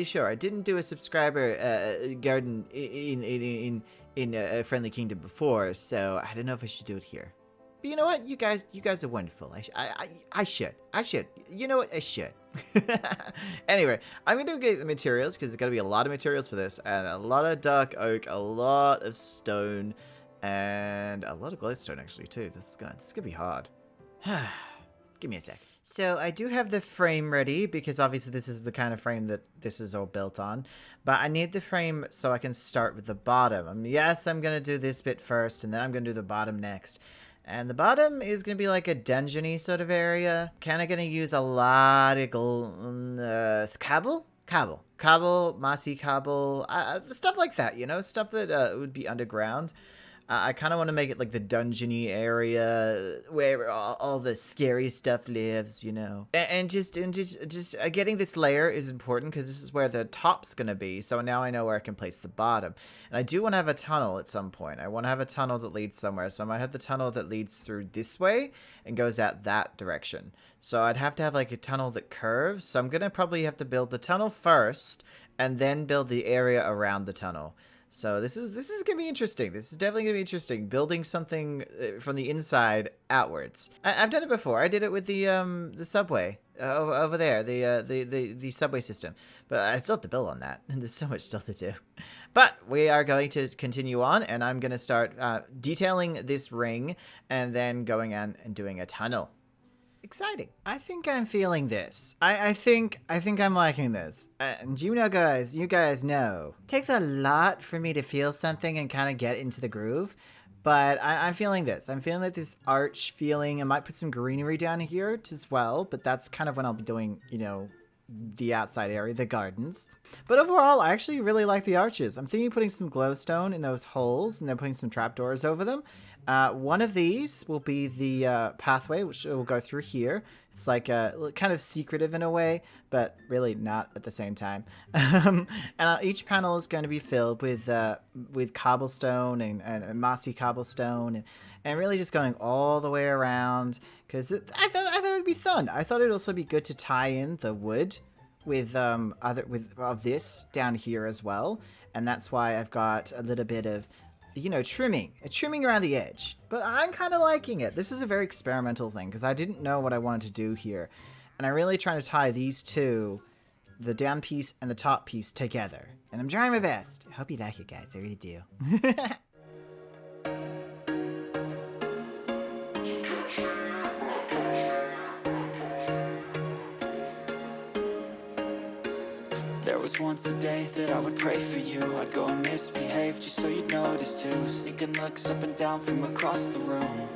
sure. I didn't do a subscriber garden in Friendly Kingdom before, so I don't know if I should do it here. But you know what? You guys are wonderful. I should. You know what? I should. Anyway, I'm going to get the materials, because there's going to be a lot of materials for this, and a lot of dark oak, a lot of stone, and a lot of glowstone actually too. This is gonna be hard. Give me a sec. So I do have the frame ready, because obviously this is the kind of frame that this is all built on. But I need the frame so I can start with the bottom. Yes, I'm going to do this bit first, and then I'm going to do the bottom next. And the bottom is going to be like a dungeony sort of area. Kind of going to use a lot of cobble, mossy cobble, stuff like that, you know, stuff that would be underground. I kind of want to make it like the dungeony area where all the scary stuff lives, you know. And just getting this layer is important, because this is where the top's going to be. So now I know where I can place the bottom. And I do want to have a tunnel at some point. I want to have a tunnel that leads somewhere. So I might have the tunnel that leads through this way and goes out that direction. So I'd have to have like a tunnel that curves. So I'm going to probably have to build the tunnel first and then build the area around the tunnel. So this is gonna be interesting. This is definitely gonna be interesting. Building something from the inside outwards. I've done it before. I did it with the subway over there, the subway system. But I still have to build on that, and there's so much still to do. But we are going to continue on, and I'm gonna start detailing this ring, and then going on and doing a tunnel. Exciting. I think I'm feeling this. I think I'm liking this. And you guys know. It takes a lot for me to feel something and kind of get into the groove. But I'm feeling this. I'm feeling like this arch feeling. I might put some greenery down here as well. But that's kind of when I'll be doing, the outside area, the gardens. But overall, I actually really like the arches. I'm thinking of putting some glowstone in those holes and then putting some trapdoors over them. One of these will be the pathway, which will go through here. It's like kind of secretive in a way, but really not at the same time. And each panel is going to be filled with cobblestone and mossy cobblestone, and really just going all the way around. Because I thought it would be fun. I thought it'd also be good to tie in the wood with of this down here as well, and that's why I've got a little bit of trimming around the edge. But I'm kind of liking it. This is a very experimental thing because I didn't know what I wanted to do here, and I'm really trying to tie these two, the down piece and the top piece, together, and I'm trying my best. I hope you like it, guys. I really do. There was once a day that I would pray for you. I'd go and misbehave just so you'd notice too. Sneaking looks up and down from across the room.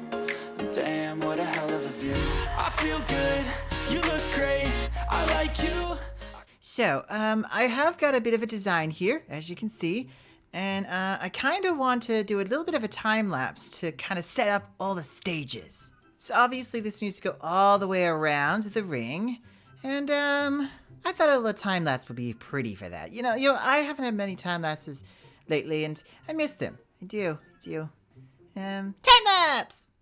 And damn, what a hell of a view. I feel good, you look great, I like you. So, I have got a bit of a design here, as you can see. And I kind of want to do a little bit of a time lapse to kind of set up all the stages. So obviously this needs to go all the way around the ring. And I thought a little time lapse would be pretty for that. I haven't had many time lapses lately, and I miss them. I do. Time lapse!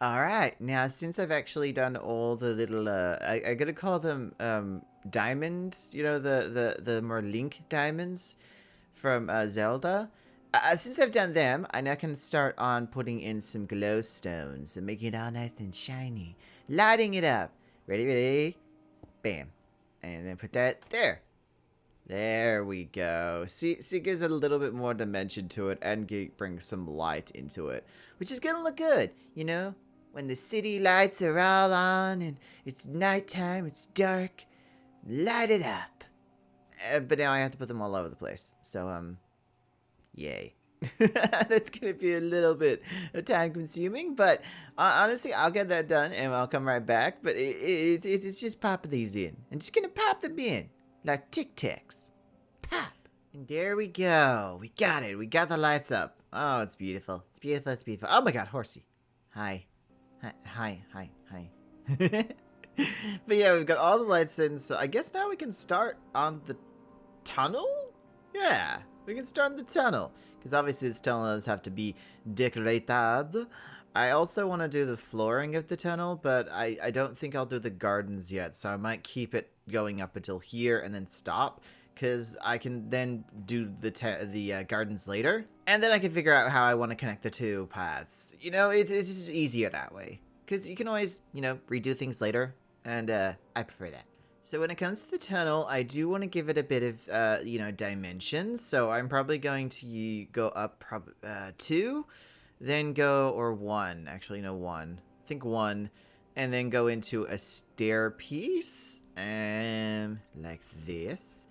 Alright, now since I've actually done all the little, I'm gonna call them diamonds, the more Link diamonds from Zelda. Since I've done them, I now can start on putting in some glowstones and making it all nice and shiny. Lighting it up. Ready? Bam. And then put that there. There we go. See, it gives it a little bit more dimension to it and brings some light into it, which is gonna look good, when the city lights are all on and it's nighttime, it's dark, light it up. But now I have to put them all over the place. So, yay. That's going to be a little bit time consuming, but honestly, I'll get that done and I'll come right back. But it's just popping these in. I'm just going to pop them in like Tic Tacs. Pop. And there we go. We got it. We got the lights up. Oh, it's beautiful. It's beautiful. Oh my God, horsey. Hi. But yeah, we've got all the lights in, so I guess now we can start on the tunnel? Yeah, we can start on the tunnel, because obviously this tunnel does have to be decorated. I also want to do the flooring of the tunnel, but I don't think I'll do the gardens yet, so I might keep it going up until here and then stop, because I can then do the gardens later, and then I can figure out how I want to connect the two paths. It's just easier that way, because you can always, redo things later, and I prefer that. So when it comes to the tunnel, I do want to give it a bit of, dimensions, so I'm probably going to go up 2, then go, or one, actually, no, one. I think one, and then go into a stair piece, like this.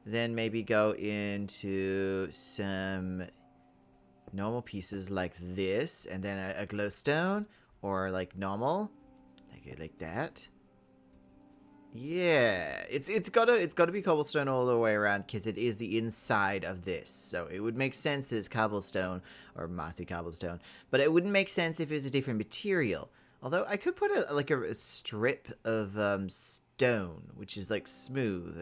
Then maybe go into some normal pieces like this, and then a glowstone, or like normal, like that. Yeah, it's gotta be cobblestone all the way around because it is the inside of this. So it would make sense as cobblestone or mossy cobblestone, but it wouldn't make sense if it was a different material. Although I could put a strip of stone, which is like smooth,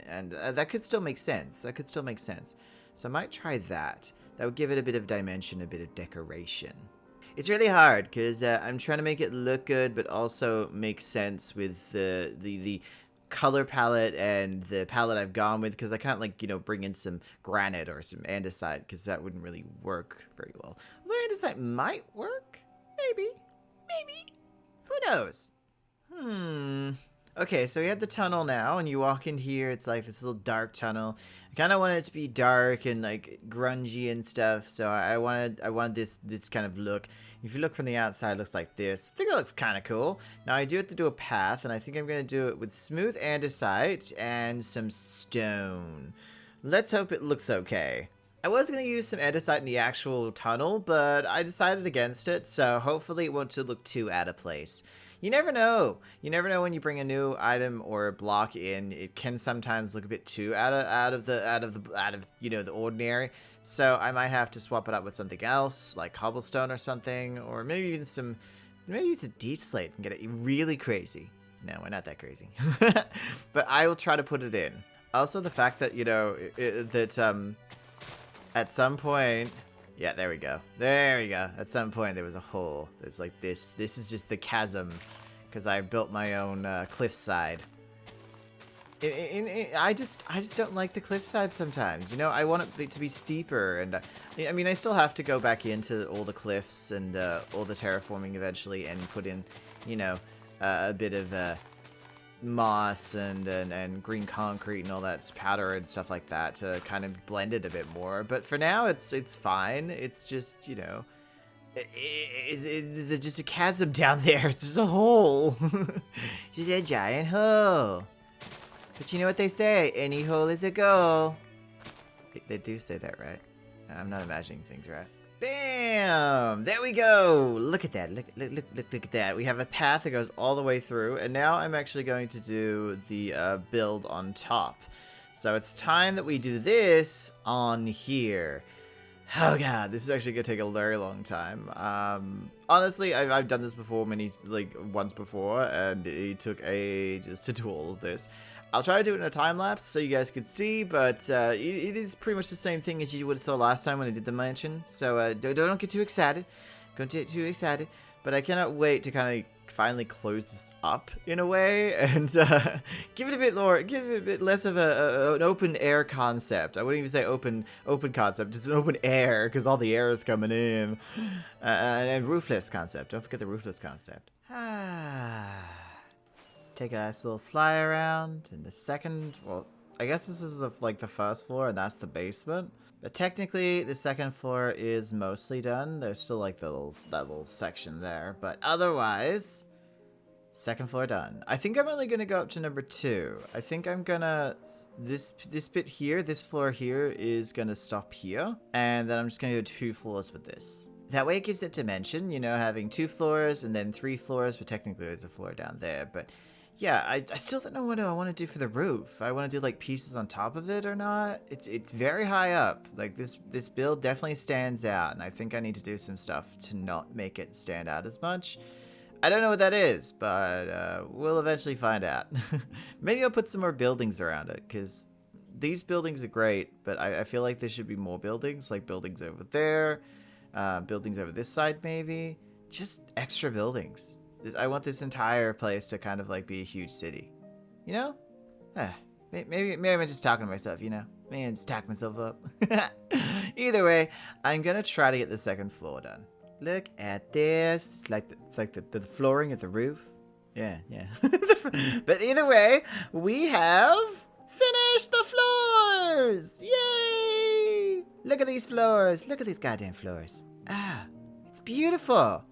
and that could still make sense. That could still make sense. So I might try that. That would give it a bit of dimension, a bit of decoration. It's really hard because I'm trying to make it look good, but also make sense with the color palette and the palette I've gone with, because I can't, like, you know, bring in some granite or some andesite because that wouldn't really work very well. Although andesite might work. Maybe. Who knows? Okay, so we have the tunnel now, and you walk in here. It's like this little dark tunnel. I kind of want it to be dark and like grungy and stuff. So I wanted this kind of look. If you look from the outside, it looks like this. I think it looks kind of cool. Now I do have to do a path, and I think I'm gonna do it with smooth andesite and some stone. Let's hope it looks okay. I was going to use some andesite in the actual tunnel, but I decided against it, so hopefully it won't look too out of place. You never know. You never know when you bring a new item or a block in. It can sometimes look a bit too out of you know, the ordinary. So I might have to swap it up with something else, like cobblestone or something, or maybe even maybe use a deep slate and get it really crazy. No, we're not that crazy. But I will try to put it in. Also, the fact that, you know, at some point, yeah, there we go. At some point, there was a hole. There's like this. This is just the chasm, because I built my own cliffside. I just don't like the cliffside sometimes. You know, I want it to be steeper, and I mean, I still have to go back into all the cliffs and all the terraforming eventually, and put in, you know, a bit of moss and green concrete and all that powder and stuff like that to kind of blend it a bit more. But for now, it's fine. It's just, you know, it's just a chasm down there. It's just a hole. It's just a giant hole. But you know what they say? Any hole is a goal. They do say that, right? I'm not imagining things, right? Bam! There we go! Look at that. Look at that. We have a path that goes all the way through, and now I'm actually going to do the build on top. So it's time that we do this on here. Oh god, this is actually going to take a very long time. Honestly, I've done this before once before, and it took ages to do all of this. I'll try to do it in a time lapse so you guys could see, but it is pretty much the same thing as you would have saw last time when I did the mansion. So don't get too excited. Don't get too excited. But I cannot wait to kind of finally close this up in a way and give it a bit less of an open air concept. I wouldn't even say open concept. It's an open air because all the air is coming in, and roofless concept. Don't forget the roofless concept. Take a nice little fly around in the second, well, I guess this is like the first floor and that's the basement. But technically the second floor is mostly done. There's still like that little section there, but otherwise, second floor done. I think I'm only gonna go up to number 2. I think I'm gonna, this bit here, this floor here is gonna stop here. And then I'm just gonna go 2 floors with this. That way it gives it dimension, you know, having 2 floors and then 3 floors, but technically there's a floor down there. But yeah, I still don't know what I want to do for the roof. I want to do like pieces on top of it or not. It's very high up. Like this build definitely stands out, and I think I need to do some stuff to not make it stand out as much. I don't know what that is, but we'll eventually find out. Maybe I'll put some more buildings around it, because these buildings are great, but I feel like there should be more buildings, like buildings over there, buildings over this side maybe. Just extra buildings. I want this entire place to kind of like be a huge city, you know? Maybe I'm just talking to myself, you know? Maybe I'm just talking myself up. Either way, I'm gonna try to get the second floor done. Look at this. It's like the flooring of the roof. Yeah. But either way, we have finished the floors. Yay! Look at these floors. Look at these goddamn floors. It's beautiful.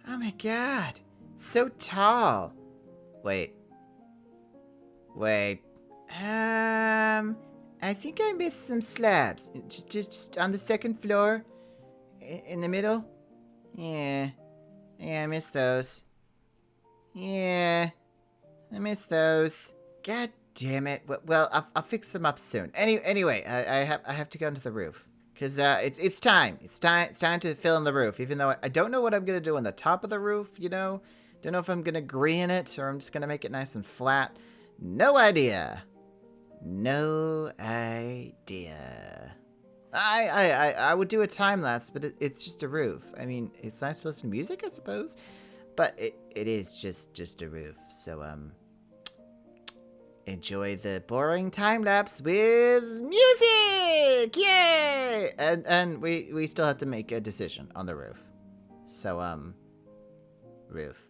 Oh my god. So tall. Wait. I think I missed some slabs. Just on the second floor. In the middle. Yeah, I missed those. Yeah, I missed those. God damn it. Well, I'll fix them up soon. Anyway, I have to go into the roof. Because it's time. It's time to fill in the roof. Even though I don't know what I'm going to do on the top of the roof, you know? Don't know if I'm going to green it or I'm just going to make it nice and flat. No idea. No idea. I would do a time lapse, but it's just a roof. I mean, it's nice to listen to music, I suppose. But it is just a roof. So, enjoy the boring time lapse with music! Yay! And we still have to make a decision on the roof. So, roof.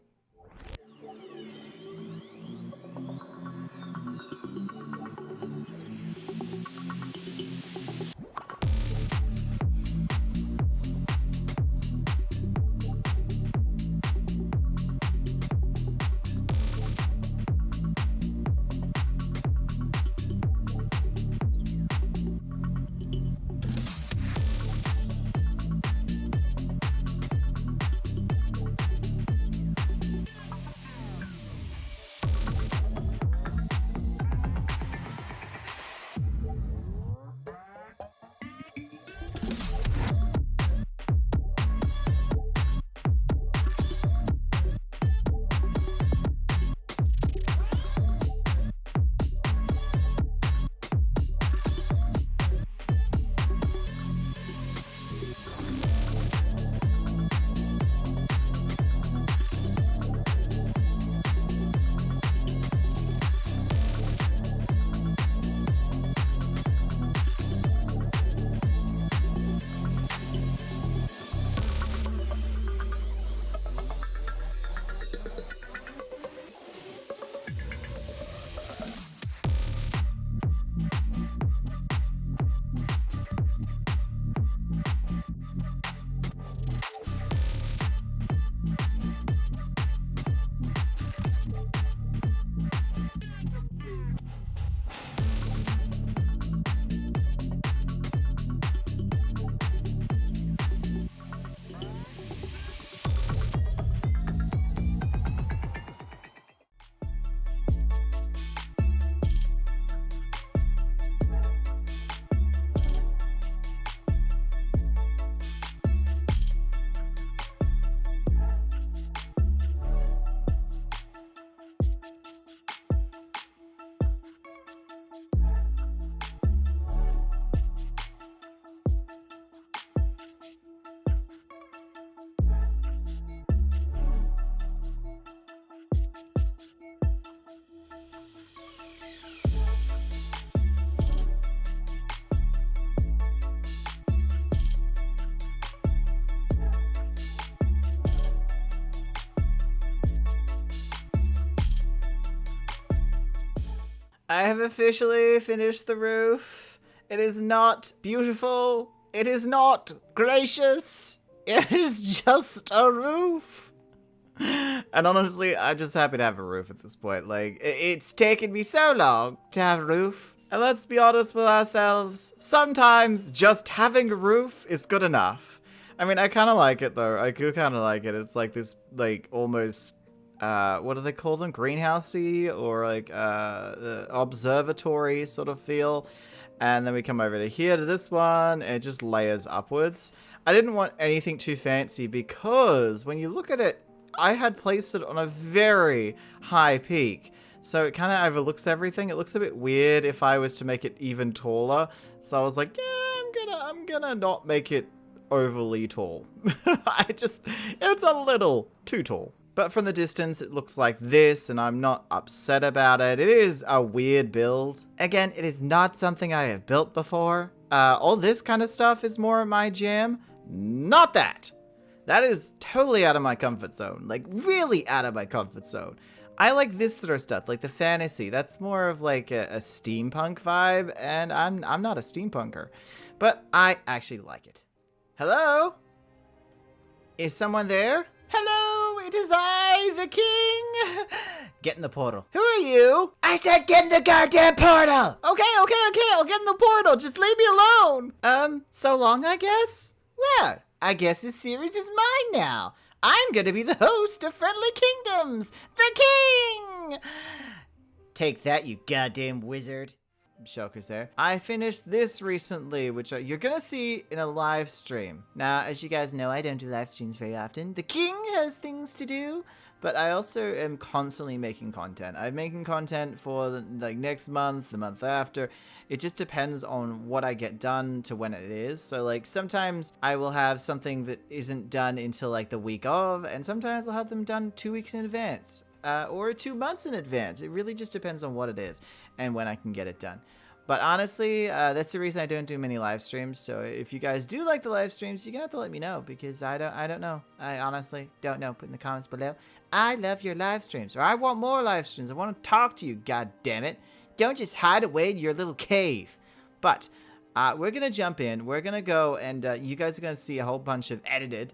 I have officially finished the roof. It is not beautiful. It is not gracious. It is just a roof. And honestly, I'm just happy to have a roof at this point. Like, it's taken me so long to have a roof. And let's be honest with ourselves. Sometimes just having a roof is good enough. I mean, I kind of like it, though. I do kind of like it. It's like this, like, almost... what do they call them? Greenhousey or like observatory sort of feel. And then we come over to here to this one, and it just layers upwards. I didn't want anything too fancy because when you look at it, I had placed it on a very high peak. So it kind of overlooks everything. It looks a bit weird if I was to make it even taller. So I was like, yeah, I'm gonna not make it overly tall. It's a little too tall. But from the distance, it looks like this, and I'm not upset about it. It is a weird build. Again, it is not something I have built before. All this kind of stuff is more my jam. Not that. That is totally out of my comfort zone. Like, really out of my comfort zone. I like this sort of stuff, like the fantasy. That's more of like a steampunk vibe, and I'm not a steampunker. But I actually like it. Hello? Is someone there? Hello, it is I, the king. Get in the portal. Who are you? I said get in the goddamn portal. Okay, I'll get in the portal. Just leave me alone. So long, I guess? Well, I guess this series is mine now. I'm gonna be the host of Friendly Kingdoms, the king! Take that, you goddamn wizard. Shulker's there. I finished this recently, which you're gonna see in a live stream. Now, as you guys know, I don't do live streams very often. The king has things to do, but I also am constantly making content. I'm making content for like next month, the month after. It just depends on what I get done to when it is. So like sometimes I will have something that isn't done until like the week of, and sometimes I'll have them done 2 weeks in advance. Or 2 months in advance. It really just depends on what it is and when I can get it done. But honestly, that's the reason I don't do many live streams. So if you guys do like the live streams, you're gonna have to let me know, because I don't know. I honestly don't know. Put in the comments below. I love your live streams, or I want more live streams. I want to talk to you. God damn it! Don't just hide away in your little cave. But we're gonna jump in. We're gonna go, and you guys are gonna see a whole bunch of edited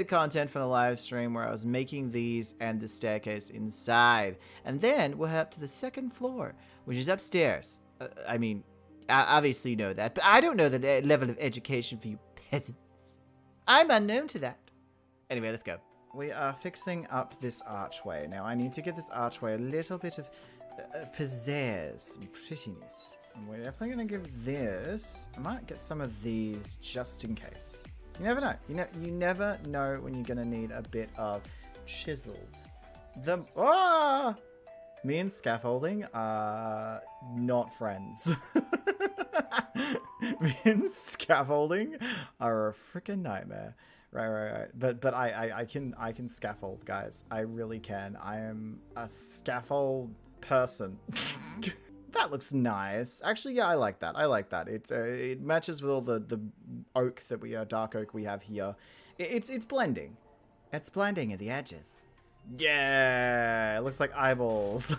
content from the live stream where I was making these and the staircase inside. And then we'll head up to the second floor, which is upstairs. I mean, obviously you know that, but I don't know the level of education for you peasants. I'm unknown to that. Anyway, let's go. We are fixing up this archway. Now, I need to give this archway a little bit of pizzazz and prettiness. And we're definitely going to give this... I might get some of these just in case. You never know. You never know when you're going to need a bit of chiseled. Me and scaffolding are not friends. Me and scaffolding are a freaking nightmare. Right. But I can scaffold, guys. I really can. I am a scaffold person. That looks nice. Actually, yeah, I like that. It matches with all the oak that dark oak we have here. It's blending. It's blending at the edges. Yeah, it looks like eyeballs.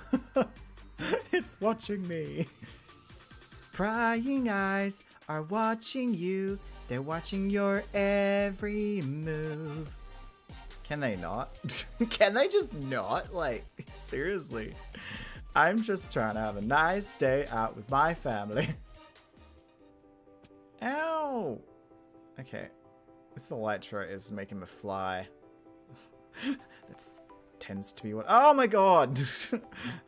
It's watching me. Prying eyes are watching you. They're watching your every move. Can they not? Can they just not? Like, seriously. I'm just trying to have a nice day out with my family. Ow! Okay. This elytra is making me fly. That tends to be what... Oh my god!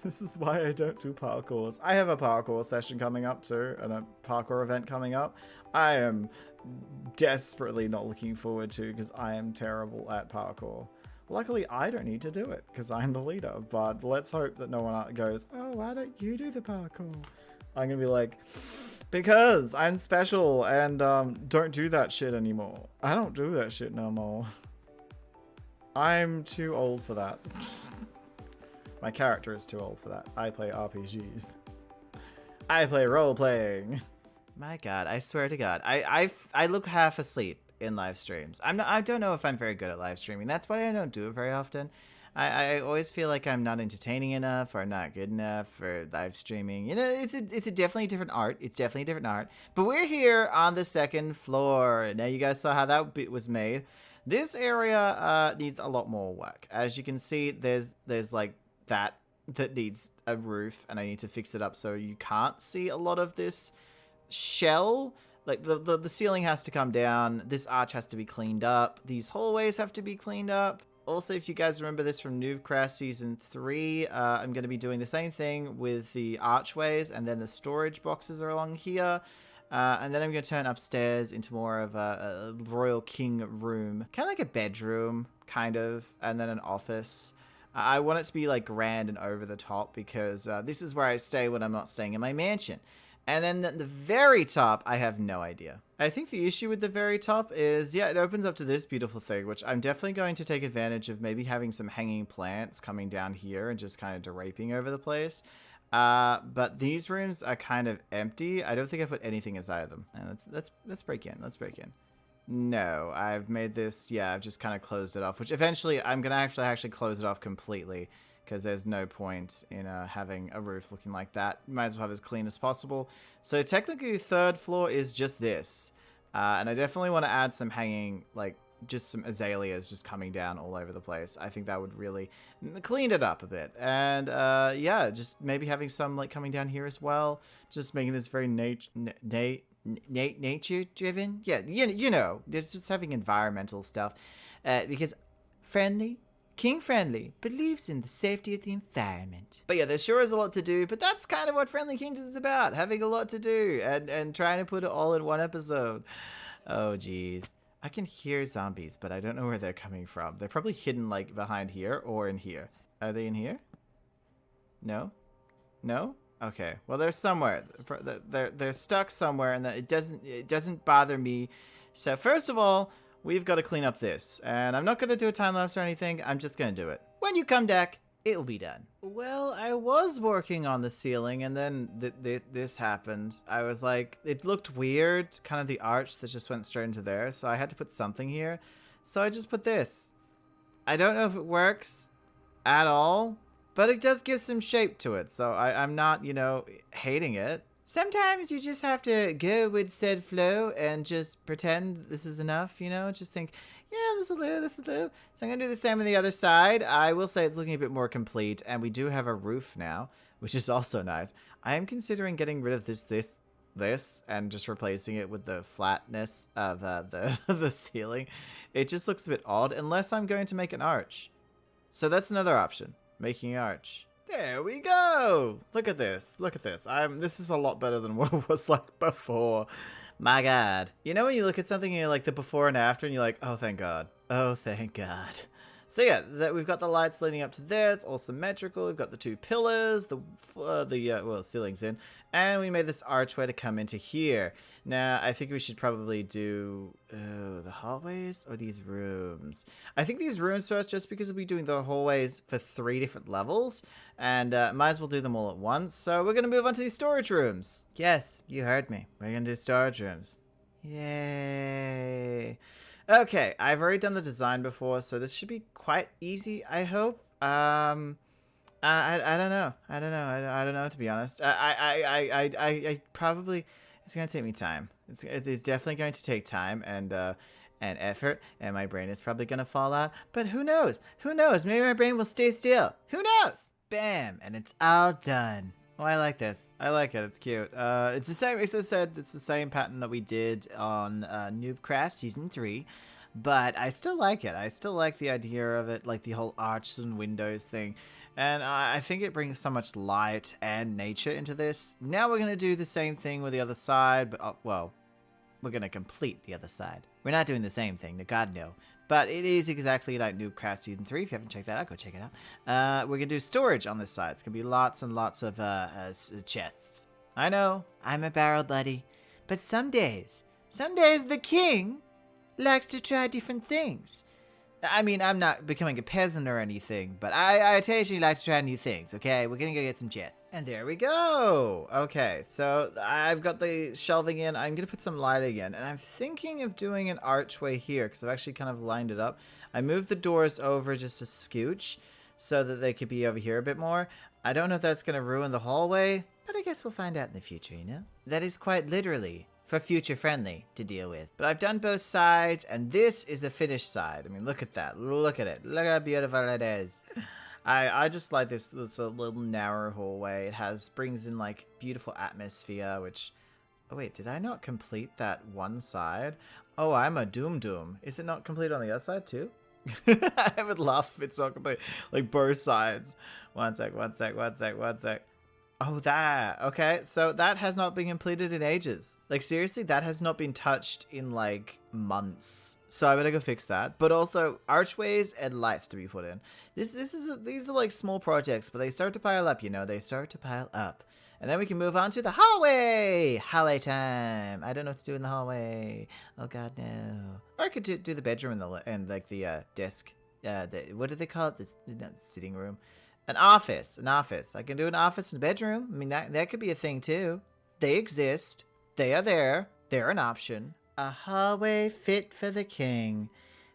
This is why I don't do parkours. I have a parkour session coming up too, and a parkour event coming up. I am desperately not looking forward to, because I am terrible at parkour. Luckily, I don't need to do it, because I'm the leader, but let's hope that no one goes, oh, why don't you do the parkour? I'm going to be like, because I'm special and don't do that shit anymore. I don't do that shit no more. I'm too old for that. My character is too old for that. I play RPGs. I play role-playing. My god, I swear to god. I look half asleep in live streams. I don't know if I'm very good at live streaming. That's why I don't do it very often. I always feel like I'm not entertaining enough or not good enough for live streaming. You know, it's a definitely different art. It's definitely a different art. But we're here on the second floor. Now you guys saw how that bit was made. This area needs a lot more work. As you can see, there's like that needs a roof, and I need to fix it up so you can't see a lot of this shell. Like the ceiling has to come down. This arch has to be cleaned up. These hallways have to be cleaned up. Also, if you guys remember this from NewbCraft Season 3, I'm going to be doing the same thing with the archways, and then the storage boxes are along here. And then I'm going to turn upstairs into more of a royal king room. Kind of like a bedroom, kind of, and then an office. I want it to be like grand and over the top, because this is where I stay when I'm not staying in my mansion. And then at the very top, I have no idea. I think the issue with the very top is, yeah, it opens up to this beautiful thing, which I'm definitely going to take advantage of, maybe having some hanging plants coming down here and just kind of draping over the place. But these rooms are kind of empty. I don't think I put anything inside of them. And let's break in. Let's break in. No, I've made this, yeah, I've just kind of closed it off, which eventually I'm going to actually close it off completely, because there's no point in having a roof looking like that. You might as well have it as clean as possible. So technically the third floor is just this. And I definitely want to add some hanging, like, just some azaleas just coming down all over the place. I think that would really clean it up a bit. And yeah, just maybe having some like coming down here as well, just making this very nature driven. Yeah, you know, just having environmental stuff, because King Friendly believes in the safety of the environment. But yeah, there sure is a lot to do, but that's kind of what Friendly Kingdoms is about, having a lot to do and trying to put it all in one episode. Oh, geez. I can hear zombies, but I don't know where they're coming from. They're probably hidden like behind here or in here. Are they in here? No? No? Okay. Well, they're somewhere. They're stuck somewhere, and it doesn't bother me. So first of all, we've got to clean up this, and I'm not going to do a time lapse or anything. I'm just going to do it. When you come back, it'll be done. Well, I was working on the ceiling, and then this happened. I was like, it looked weird, kind of the arch that just went straight into there, so I had to put something here. So I just put this. I don't know if it works at all, but it does give some shape to it, so I'm not, you know, hating it. Sometimes you just have to go with said flow and just pretend this is enough, you know? Just think, yeah, this will do, this will do. So I'm going to do the same on the other side. I will say it's looking a bit more complete, and we do have a roof now, which is also nice. I am considering getting rid of this, and just replacing it with the flatness of the ceiling. It just looks a bit odd, unless I'm going to make an arch. So that's another option, making an arch. There we go. Look at this. Look at this. This is a lot better than what it was like before. My God. You know when you look at something and you're like the before and after and you're like, oh, thank God. Oh, thank God. So yeah, we've got the lights leading up to there. It's all symmetrical. We've got the two pillars, well, ceiling's in, and we made this archway to come into here. Now, I think we should probably do the hallways or these rooms. I think these rooms first, just because we'll be doing the hallways for 3 different levels, and might as well do them all at once. So we're gonna move on to these storage rooms. Yes, you heard me. We're gonna do storage rooms. Yay. Okay, I've already done the design before, so this should be quite easy, I hope. I don't know. I don't know, to be honest. I probably, it's gonna take me time. It's definitely going to take time and effort, and my brain is probably gonna fall out. But who knows? Who knows? Maybe my brain will stay still. Who knows? Bam, and it's all done. Oh, I like this. I like it. It's cute. It's the same. As I said, it's the same pattern that we did on NewbCraft Season 3, but I still like it. I still like the idea of it, like the whole arches and windows thing, and I think it brings so much light and nature into this. Now we're gonna do the same thing with the other side, but well, we're gonna complete the other side. We're not doing the same thing. God no. But it is exactly like NewbCraft Season 3. If you haven't checked that out, go check it out. We're going to do storage on this side. It's going to be lots and lots of chests. I know, I'm a barrel buddy. But some days the king likes to try different things. I mean, I'm not becoming a peasant or anything, but I occasionally like to try new things, okay? We're going to go get some chests. And there we go. Okay, so I've got the shelving in. I'm going to put some lighting in. And I'm thinking of doing an archway here because I've actually kind of lined it up. I moved the doors over just a scooch so that they could be over here a bit more. I don't know if that's going to ruin the hallway, but I guess we'll find out in the future, you know? That is quite literally for future friendly to deal with. But I've done both sides, and this is the finished side. I mean, look at that. Look at it. Look how beautiful it is. I just like this. It's a little narrow hallway. It brings in like beautiful atmosphere, which, oh wait, did I not complete that one side? Oh, I'm a doom. Is it not complete on the other side too? I would laugh if it's not complete. Like both sides. One sec. Oh, that. Okay, so that has not been completed in ages. Like, seriously, that has not been touched in, like, months. So I better go fix that. But also, archways and lights to be put in. These are, like, small projects, but they start to pile up, you know? They start to pile up. And then we can move on to the hallway! Hallway time! I don't know what to do in the hallway. Oh, God, no. Or I could do the bedroom and like, the desk. What do they call it? The sitting room. An office. I can do an office and a bedroom. I mean, that could be a thing, too. They exist. They are there. They're an option. A hallway fit for the king.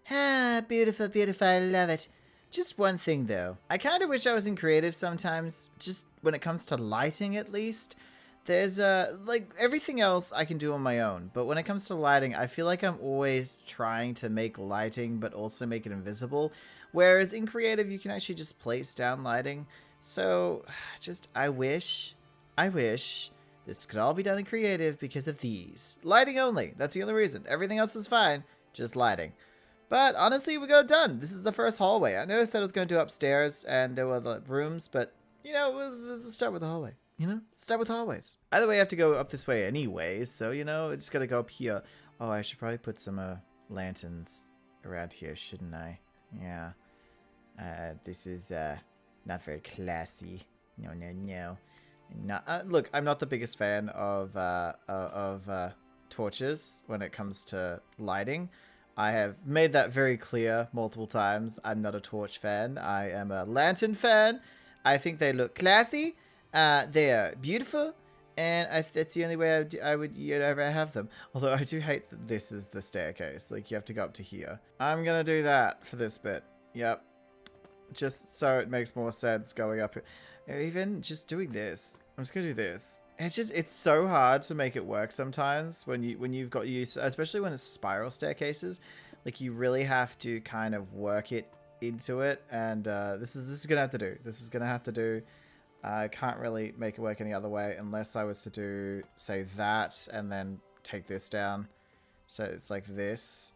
Ah, beautiful, beautiful. I love it. Just one thing, though. I kind of wish I was in creative sometimes, just when it comes to lighting, at least. There's like everything else I can do on my own, but when it comes to lighting, I feel like I'm always trying to make lighting but also make it invisible, whereas in creative you can actually just place down lighting. So just I wish this could all be done in creative because of these. Lighting only. That's the only reason. Everything else is fine, just lighting. But honestly, we got it done. This is the first hallway. I noticed that I was going to do upstairs and there were the rooms, but you know, let's start with the hallway. You know, start with hallways. Either way, I have to go up this way anyway, so, you know, I just gotta go up here. Oh, I should probably put some lanterns around here, shouldn't I? Yeah. This is not very classy. No. Not, look, I'm not the biggest fan of torches when it comes to lighting. I have made that very clear multiple times. I'm not a torch fan. I am a lantern fan. I think they look classy. They are beautiful, and that's the only way I would ever have them. Although I do hate that this is the staircase. Like, you have to go up to here. I'm gonna do that for this bit. Yep. Just so it makes more sense going up here. Or even just doing this. I'm just gonna do this. It's so hard to make it work sometimes when you've got used, especially when it's spiral staircases. Like, you really have to kind of work it into it, and this is gonna have to do. This is gonna have to do. I can't really make it work any other way unless I was to do, say, that and then take this down. So it's like this.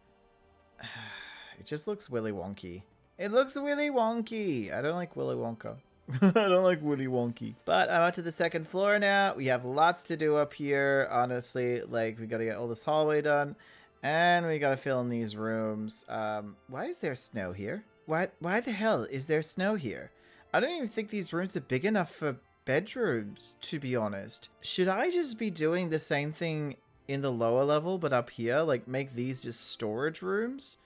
It just looks Willy Wonky. It looks Willy Wonky. I don't like Willy Wonka. I don't like Willy Wonky. But I'm up to the second floor now. We have lots to do up here. Honestly, like, we gotta get all this hallway done. And we gotta fill in these rooms. Why is there snow here? Why the hell is there snow here? I don't even think these rooms are big enough for bedrooms, to be honest. Should I just be doing the same thing in the lower level, but up here? Like, make these just storage rooms?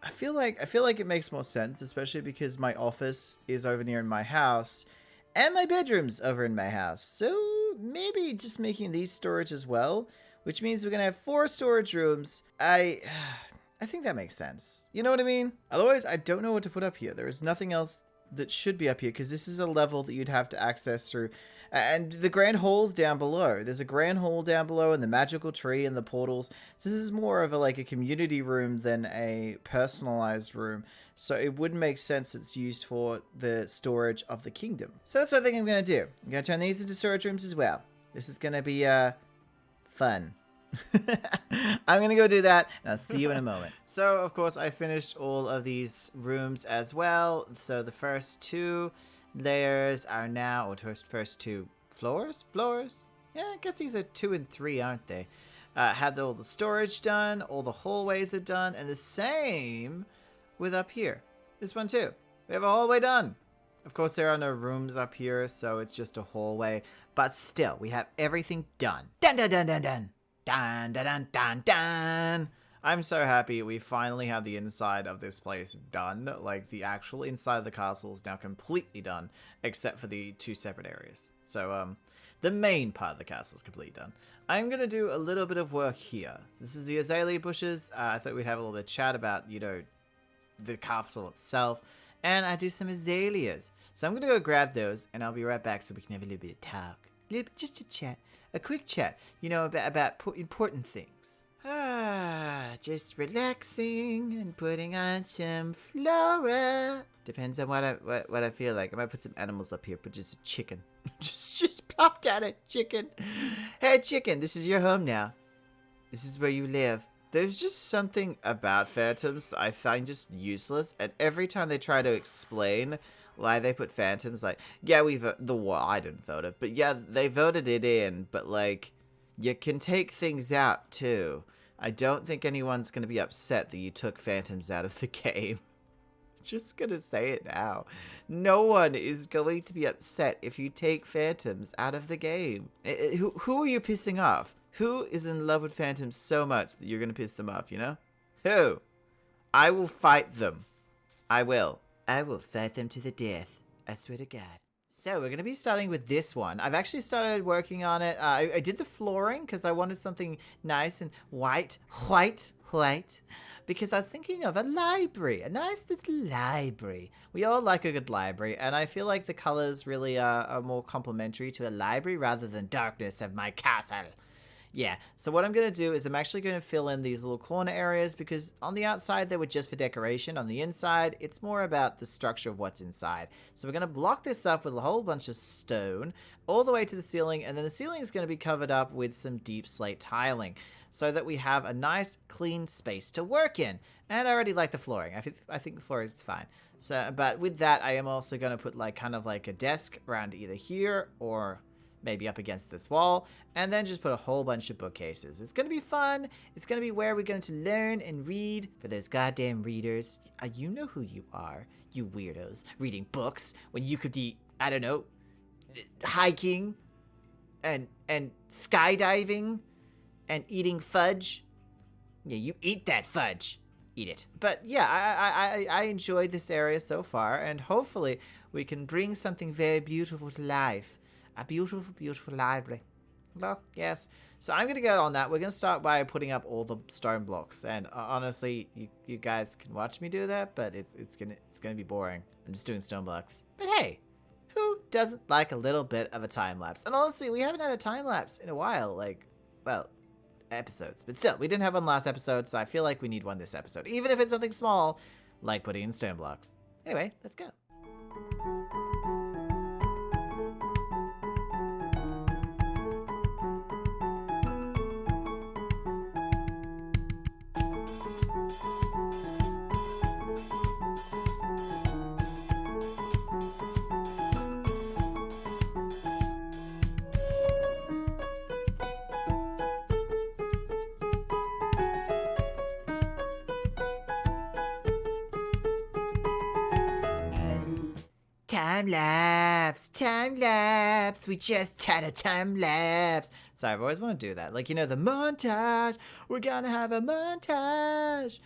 I feel like it makes more sense, especially because my office is over near in my house, and my bedroom's over in my house. So maybe just making these storage as well, which means we're gonna have 4 storage rooms. I think that makes sense. You know what I mean? Otherwise, I don't know what to put up here. There is nothing else that should be up here, because this is a level that you'd have to access through. And the grand hall's down below. There's a grand hall down below, and the magical tree and the portals. So this is more of a community room than a personalized room. So it wouldn't make sense it's used for the storage of the kingdom. So that's what I think I'm going to do. I'm going to turn these into storage rooms as well. This is going to be fun. I'm gonna go do that, and I'll see you in a moment. So of course I finished all of these rooms as well. So the first 2 layers are now, or first 2 floors? Yeah, I guess these are 2 and 3, aren't they? Had all the storage done, all the hallways are done, and the same with up here. This one too. We have a hallway done. Of course there are no rooms up here, so it's just a hallway, but still, we have everything done. Dun dun dun dun dun! Dun, dun, dun, dun, dun. I'm so happy we finally have the inside of this place done. Like, the actual inside of the castle is now completely done, except for the 2 separate areas. So, the main part of the castle is completely done. I'm going to do a little bit of work here. This is the azalea bushes. I thought we'd have a little bit of chat about, you know, the castle itself. And I do some azaleas. So I'm going to go grab those, and I'll be right back so we can have a little bit of talk. Just a chat. A quick chat, you know, about important things. Just relaxing and putting on some flora. Depends on what I feel like. I might put some animals up here, but just a chicken. just plop down a chicken. Hey, chicken, this is your home now. This is where you live. There's just something about phantoms that I find just useless, and every time they try to explain why they put phantoms, like, yeah, I didn't vote it, but yeah, they voted it in, but like, you can take things out too. I don't think anyone's gonna be upset that you took phantoms out of the game. Just gonna say it now. No one is going to be upset if you take phantoms out of the game. Who are you pissing off? Who is in love with phantoms so much that you're gonna piss them off, you know? Who? I will fight them. I will fight them to the death. I swear to God. So we're going to be starting with this one. I've actually started working on it. I did the flooring because I wanted something nice and white. But because I was thinking of a library, a nice little library. We all like a good library, and I feel like the colors really are more complementary to a library rather than darkness of my castle. Yeah, so what I'm going to do is I'm actually going to fill in these little corner areas because on the outside they were just for decoration. On the inside, it's more about the structure of what's inside. So we're going to block this up with a whole bunch of stone all the way to the ceiling, and then the ceiling is going to be covered up with some deep slate tiling so that we have a nice clean space to work in. And I already like the flooring. I think the flooring is fine. So, but with that, I am also going to put like kind of like a desk around either here or maybe up against this wall, and then just put a whole bunch of bookcases. It's going to be fun. It's going to be where we're going to learn and read for those goddamn readers. You know who you are, you weirdos, reading books when you could be, I don't know, hiking and skydiving and eating fudge. Yeah, you eat that fudge. Eat it. But yeah, I enjoyed this area so far, and hopefully we can bring something very beautiful to life. A beautiful, beautiful library. Well, yes. So I'm going to go on that. We're going to start by putting up all the stone blocks. And honestly, you guys can watch me do that, but it's gonna be boring. I'm just doing stone blocks. But hey, who doesn't like a little bit of a time lapse? And honestly, we haven't had a time lapse in a while. Like, well, episodes. But still, we didn't have one last episode, so I feel like we need one this episode. Even if it's something small, like putting in stone blocks. Anyway, let's go. Time lapse. We just had a time lapse. Sorry, I've always wanted to do that. Like, you know, the montage. We're gonna have a montage.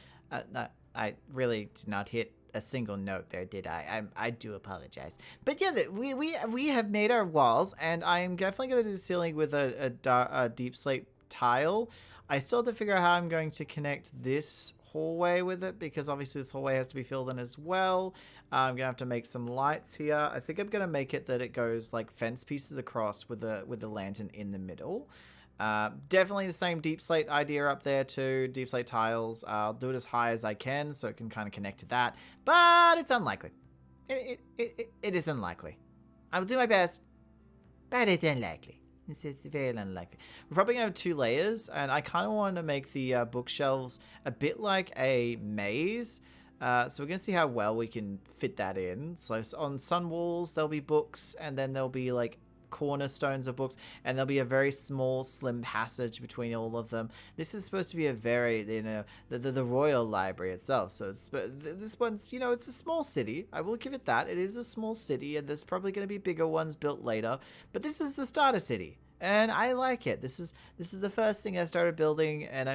No, I really did not hit a single note there, did I? I do apologize. But yeah, we have made our walls, and I am definitely gonna do the ceiling with a deep slate tile. I still have to figure out how I'm going to connect this hallway with it, because obviously this hallway has to be filled in as well. I'm gonna have to make some lights here. I think I'm gonna make it that it goes like fence pieces across with the lantern in the middle. Definitely the same deep slate idea up there too. Deep slate tiles. I'll do it as high as I can so it can kind of connect to that, but it's unlikely. It is unlikely. I will do my best, but it's unlikely. It's very unlikely. We're probably going to have 2 layers, and I kind of want to make the bookshelves a bit like a maze. So we're going to see how well we can fit that in. So on sun walls, there'll be books, and then there'll be like cornerstones of books, and there'll be a very small, slim passage between all of them. This is supposed to be a very, you know, the Royal Library itself. So this one's, you know, it's a small city. I will give it that. It is a small city, and there's probably going to be bigger ones built later. But this is the starter city, and I like it. This is the first thing I started building, and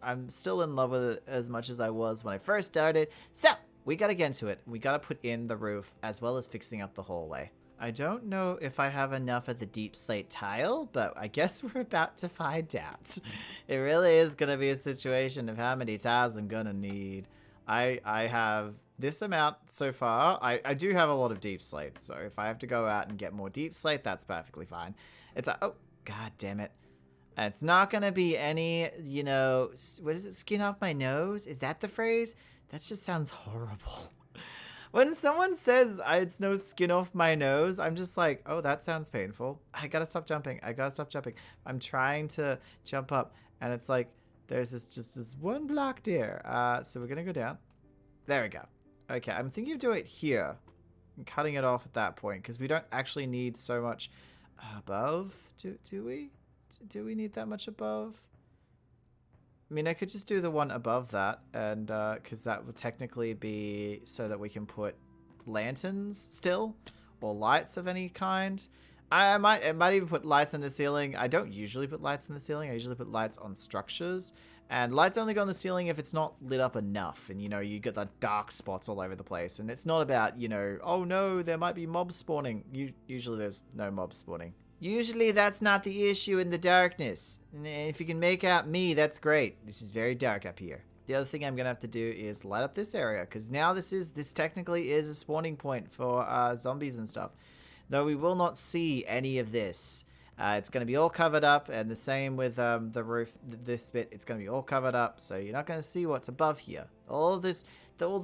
I'm still in love with it as much as I was when I first started. So we got to get into it. We got to put in the roof as well as fixing up the hallway. I don't know if I have enough of the deep slate tile, but I guess we're about to find out. It really is going to be a situation of how many tiles I'm going to need. I have this amount so far. I do have a lot of deep slate, so if I have to go out and get more deep slate, that's perfectly fine. It's a, oh, god damn it. It's not going to be any, you know, what is it, skin off my nose? Is that the phrase? That just sounds horrible. When someone says it's no skin off my nose, I'm just like, oh, that sounds painful. I gotta stop jumping. I'm trying to jump up, and it's like there's just this one block there. So we're gonna go down. There we go. Okay, I'm thinking of doing it here and cutting it off at that point, because we don't actually need so much above. Do we? Do we need that much above? I mean, I could just do the one above that, and because that would technically be so that we can put lanterns still, or lights of any kind. I might even put lights in the ceiling. I don't usually put lights in the ceiling. I usually put lights on structures, and lights only go on the ceiling if it's not lit up enough, and you know, you get the dark spots all over the place. And it's not about, you know, oh no, there might be mobs spawning. Usually there's no mobs spawning. Usually that's not the issue in the darkness. And if you can make out me, that's great. This is very dark up here. The other thing I'm gonna have to do is light up this area, because now this technically is a spawning point for zombies and stuff. Though we will not see any of this. It's going to be all covered up, and the same with the roof. This bit, it's going to be all covered up, so you're not going to see what's above here. All the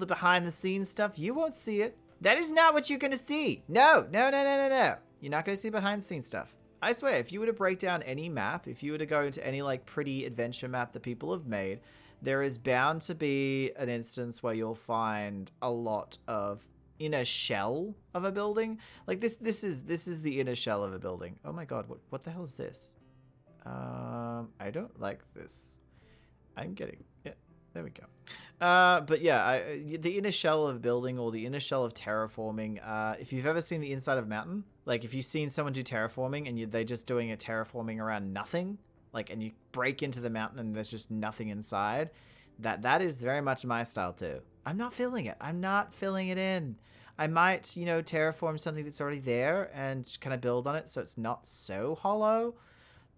behind-the-scenes stuff, you won't see it. That is not what you're going to see. No. You're not going to see behind-the-scenes stuff. I swear, if you were to break down any map, if you were to go into any like pretty adventure map that people have made, there is bound to be an instance where you'll find a lot of inner shell of a building. Like this is the inner shell of a building. Oh my god, what the hell is this? I don't like this. I'm getting it. There we go. But yeah, the inner shell of a building, or the inner shell of terraforming. If you've ever seen the inside of a mountain, like if you've seen someone do terraforming and they're just doing a terraforming around nothing, like, and you break into the mountain and there's just nothing inside, that is very much my style too. I'm not filling it. I'm not filling it in. I might, you know, terraform something that's already there and kind of build on it so it's not so hollow.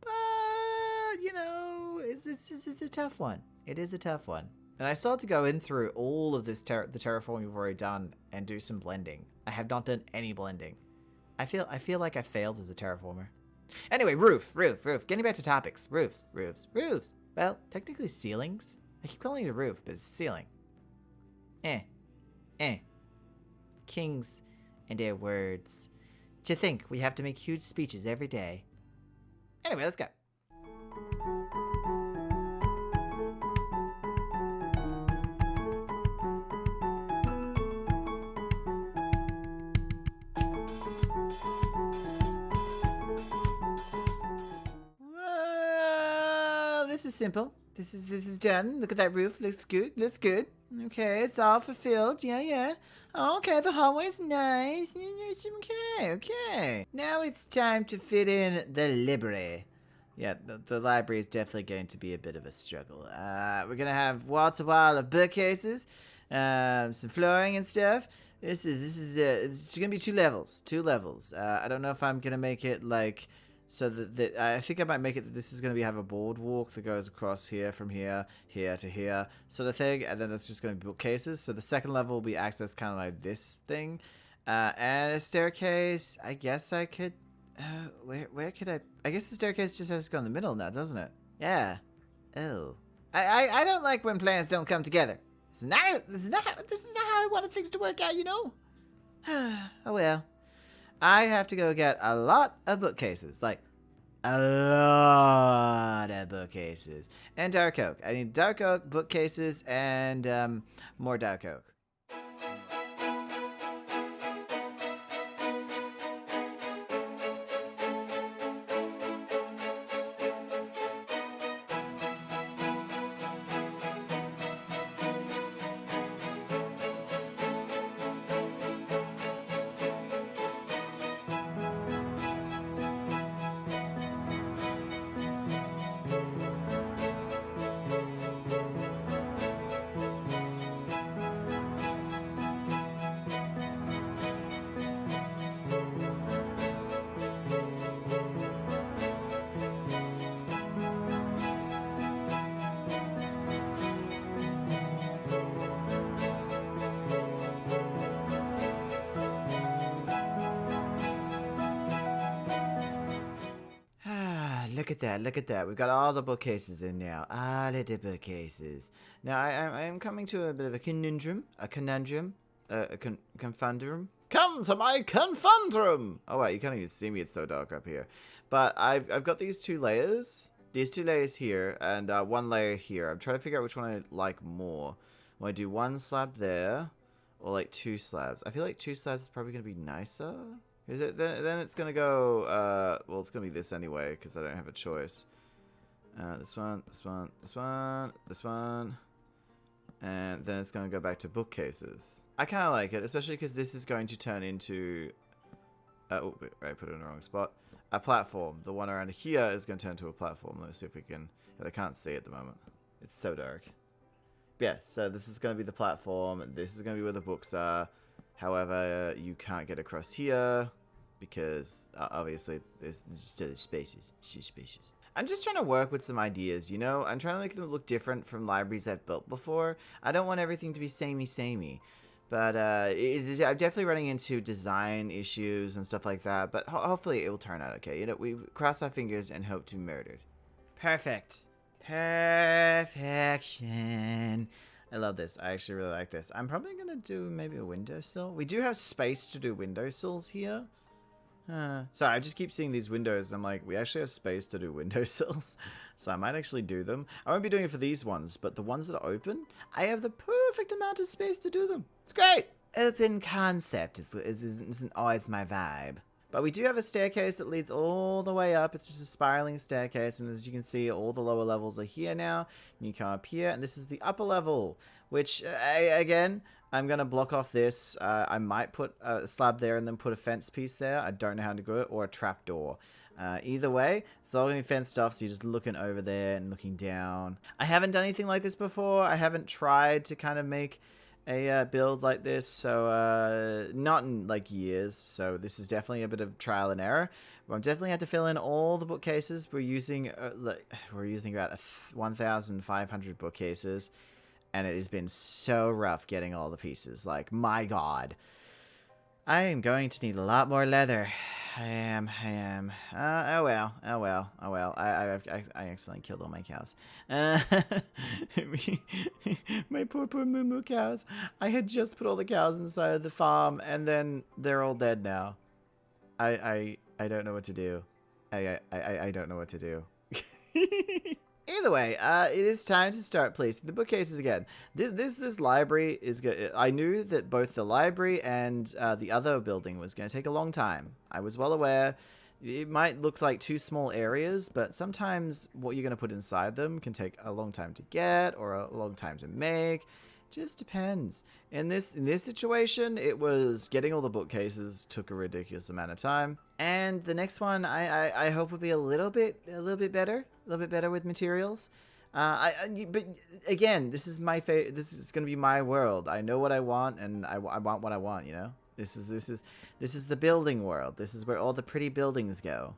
But, you know, it's a tough one. It is a tough one. And I still have to go in through all of this the terraforming we've already done and do some blending. I have not done any blending. I feel like I failed as a terraformer. Anyway, roof. Getting back to topics. Roofs. Well, technically ceilings. I keep calling it a roof, but it's a ceiling. Kings and their words. To think we have to make huge speeches every day. Anyway, let's go. Well, this is simple. This is done. Look at that roof. Looks good. Okay, it's all fulfilled. Yeah. Okay, the hallway's nice. Okay. Now it's time to fit in the library. Yeah, the library is definitely going to be a bit of a struggle. We're gonna have wall to wall of bookcases, some flooring and stuff. It's gonna be two levels. I don't know if I'm gonna make it like. So that I think I might make it that this is going to have a boardwalk that goes across here, from here to here, sort of thing, and then there's just going to be bookcases. So the second level will be accessed kind of like this thing, and a staircase. I guess I could. Where could I? I guess the staircase just has to go in the middle now, doesn't it? Yeah. Oh. I don't like when plans don't come together. This is not how I wanted things to work out, you know. Oh well. I have to go get a lot of bookcases, like a lot of bookcases, and dark oak. I need dark oak, bookcases, and more dark oak. Look at that. We've got all the bookcases in now. All of the bookcases. Now, I am coming to a bit of a conundrum. Confundrum. Come to my confundrum! Oh, wait, you can't even see me. It's so dark up here. But I've got these two layers. These two layers here, and one layer here. I'm trying to figure out which one I like more. Want to do one slab there, or like two slabs? I feel like two slabs is probably going to be nicer. Is it? Then it's going to go, well, it's going to be this anyway, because I don't have a choice. This one. And then it's going to go back to bookcases. I kind of like it, especially because this is going to turn into... oh, wait, I put it in the wrong spot. A platform. The one around here is going to turn into a platform. Let's see if we can... I can't see at the moment. It's so dark. But yeah, so this is going to be the platform. This is going to be where the books are. However, you can't get across here because obviously there's still spaces. I'm just trying to work with some ideas, you know? I'm trying to make them look different from libraries I've built before. I don't want everything to be samey. But I'm definitely running into design issues and stuff like that. But hopefully it will turn out okay. You know, we cross our fingers and hope to be murdered. Perfect. Perfection. I love this. I actually really like this. I'm probably going to do maybe a windowsill. We do have space to do windowsills here. Sorry, I just keep seeing these windows. I'm like, we actually have space to do windowsills. So I might actually do them. I won't be doing it for these ones, but the ones that are open, I have the perfect amount of space to do them. It's great. Open concept isn't always my vibe. But we do have a staircase that leads all the way up. It's just a spiraling staircase. And as you can see, all the lower levels are here now. And you come up here. And this is the upper level. Which, again, I'm going to block off this. I might put a slab there and then put a fence piece there. I don't know how to do it. Or a trapdoor. Either way, it's all going to be fenced off. So you're just looking over there and looking down. I haven't done anything like this before. I haven't tried to kind of make a build like this, so not in like years, so this is definitely a bit of trial and error. But I'm definitely had to fill in all the bookcases. We're using about 1,500 bookcases, and it has been so rough getting all the pieces. Like, my god, I am going to need a lot more leather. I am. Oh well. I accidentally killed all my cows. My poor moo cows. I had just put all the cows inside of the farm, and then they're all dead now. I don't know what to do. I don't know what to do. Either way, it is time to start placing the bookcases again. This library is good. I knew that both the library and the other building was going to take a long time. I was well aware. It might look like two small areas, but sometimes what you're going to put inside them can take a long time to get or a long time to make. Just depends. In this situation, it was getting all the bookcases took a ridiculous amount of time, and the next one I hope will be a little bit better with materials. But again, this is my this is gonna be my world. I know what I want, and I want what I want. You know, this is the building world. This is where all the pretty buildings go,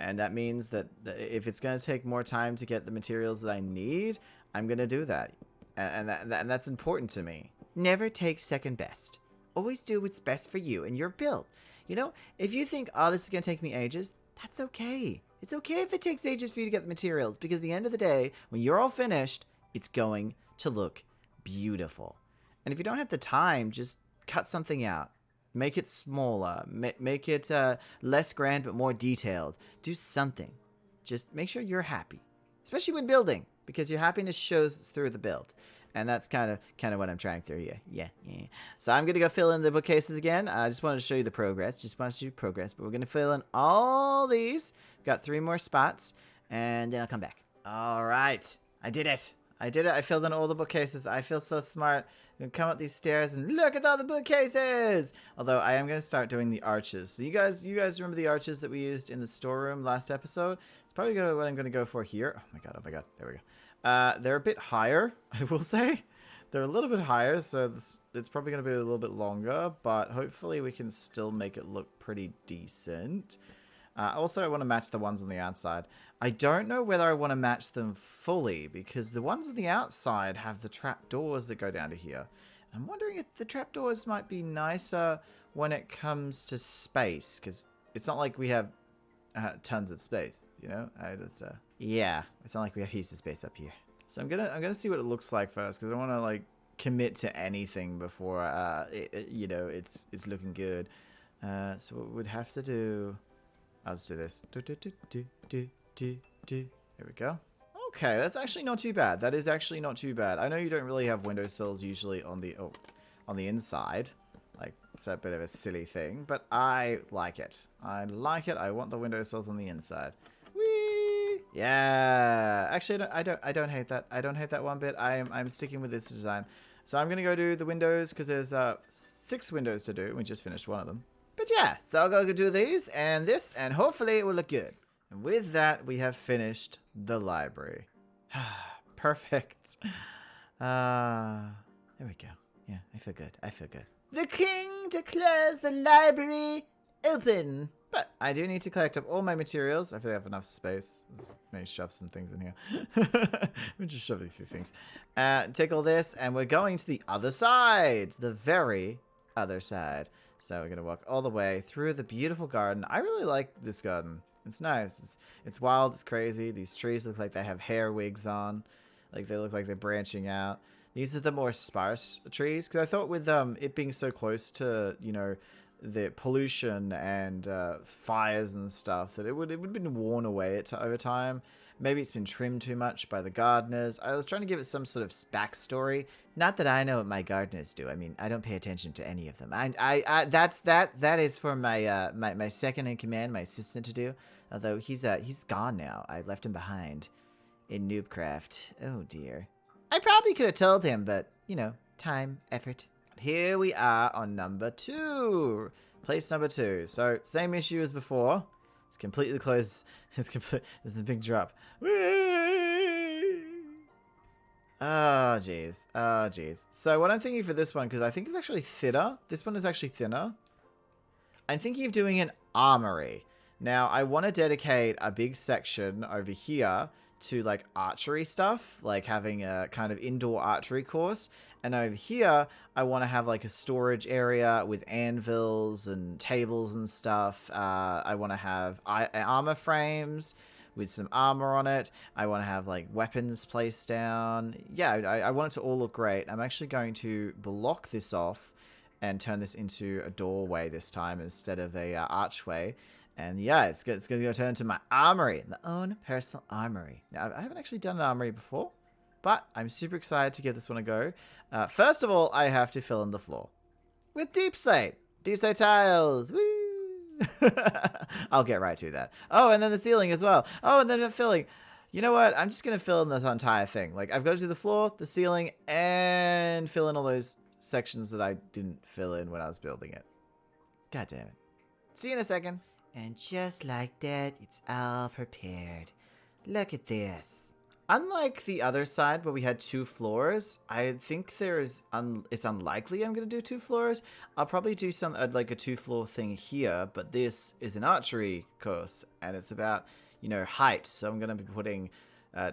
and that means that if it's gonna take more time to get the materials that I need, I'm gonna do that. And that's important to me. Never take second best. Always do what's best for you and your build. You know, if you think, oh, this is going to take me ages, that's okay. It's okay if it takes ages for you to get the materials, because at the end of the day, when you're all finished, it's going to look beautiful. And if you don't have the time, just cut something out. Make it smaller. Make it less grand but more detailed. Do something. Just make sure you're happy. Especially when building, because your happiness shows through the build. And that's kind of what I'm trying through here. Yeah. So I'm going to go fill in the bookcases again. I just wanted to show you the progress. But we're going to fill in all these. Got 3 more spots. And then I'll come back. All right. I did it. I filled in all the bookcases. I feel so smart. I'm going to come up these stairs and look at all the bookcases. Although I am going to start doing the arches. So you guys remember the arches that we used in the storeroom last episode? It's probably what I'm going to go for here. Oh my god. There we go. They're a bit higher, I will say. They're a little bit higher, so it's probably going to be a little bit longer, but hopefully we can still make it look pretty decent. Also, I want to match the ones on the outside. I don't know whether I want to match them fully, because the ones on the outside have the trapdoors that go down to here. I'm wondering if the trapdoors might be nicer when it comes to space, because it's not like we have tons of space, you know? Yeah, it's not like we have heaps of space up here. So I'm gonna see what it looks like first, because I don't want to like commit to anything before it's looking good. So what we'd have to do, I'll just do this. There we go. Okay, that's actually not too bad. That is actually not too bad. I know you don't really have windowsills usually on the inside. Like, it's a bit of a silly thing, but I like it. I want the windowsills on the inside. Whee! Yeah. Actually, I don't hate that. I don't hate that one bit. I'm sticking with this design. So I'm gonna go do the windows, because there's 6 windows to do. We just finished one of them. But yeah, so I'll go do these and this, and hopefully it will look good. And with that, we have finished the library. Perfect. There we go. Yeah, I feel good. The king declares the library open. But I do need to collect up all my materials. I feel I have enough space. Let's maybe shove some things in here. We're just shove these few things. Take all this, and we're going to the other side. The very other side. So we're going to walk all the way through the beautiful garden. I really like this garden. It's nice. It's wild. It's crazy. These trees look like they have hair wigs on. Like they look like they're branching out. These are the more sparse trees. Because I thought with it being so close to, you know, the pollution and fires and stuff, that it would have been worn away over time. Maybe it's been trimmed too much by the gardeners. I was trying to give it some sort of backstory. Not that I know what my gardeners do. I mean, I don't pay attention to any of them. That is for my my second in command, my assistant, to do. Although he's gone now. I left him behind in Noobcraft. Oh dear. I probably could have told him, but you know, time, effort. Here we are on number 2. Place number 2. So, same issue as before. It's completely closed. It's complete. There's a big drop. Whee! Oh, jeez. Oh, jeez. So, what I'm thinking for this one, because I think it's actually thinner. This one is actually thinner. I'm thinking of doing an armory. Now, I want to dedicate a big section over here to like archery stuff, like having a kind of indoor archery course. And over here, I want to have like a storage area with anvils and tables and stuff. I want to have armor frames with some armor on it. I want to have like weapons placed down. Yeah, I want it to all look great. I'm actually going to block this off and turn this into a doorway this time instead of a archway. And yeah, it's going to go turn into my armory, my own personal armory. Now, I haven't actually done an armory before, but I'm super excited to give this one a go. First of all, I have to fill in the floor with deep slate tiles. Woo! I'll get right to that. Oh, and then the ceiling as well. Oh, and then the filling. You know what? I'm just going to fill in this entire thing. Like, I've got to do the floor, the ceiling, and fill in all those sections that I didn't fill in when I was building it. God damn it. See you in a second. And just like that, it's all prepared. Look at this. Unlike the other side where we had 2 floors, I think it's unlikely I'm going to do 2 floors. I'll probably do like a 2-floor thing here, but this is an archery course, and it's about, you know, height. So I'm going to be putting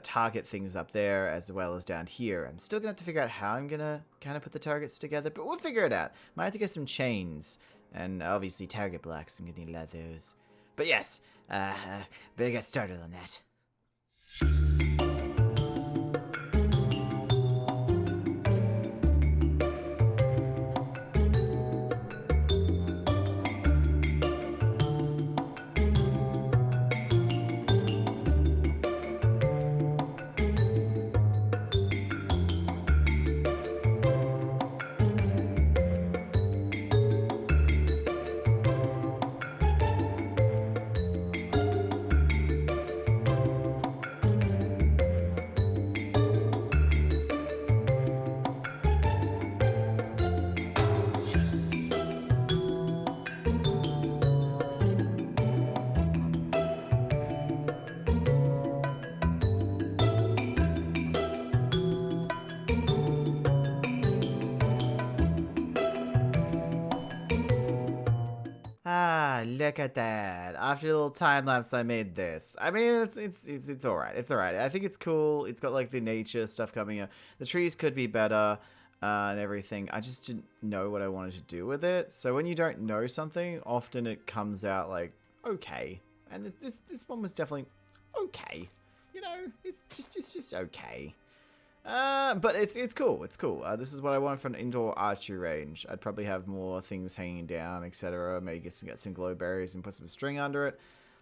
target things up there as well as down here. I'm still going to have to figure out how I'm going to kind of put the targets together, but we'll figure it out. Might have to get some chains. And obviously target blocks, I'm going to need a lot of those. But yes, better get started on that. Look at that. After a little time lapse, I made this. I mean, it's all right. It's all right. I think it's cool. It's got like the nature stuff coming up. The trees could be better and everything. I just didn't know what I wanted to do with it. So when you don't know something, often it comes out like okay. And this one was definitely okay. You know, it's just okay. But it's cool. It's cool. This is what I want for an indoor archery range. I'd probably have more things hanging down, etc. Maybe get some glow berries and put some string under it.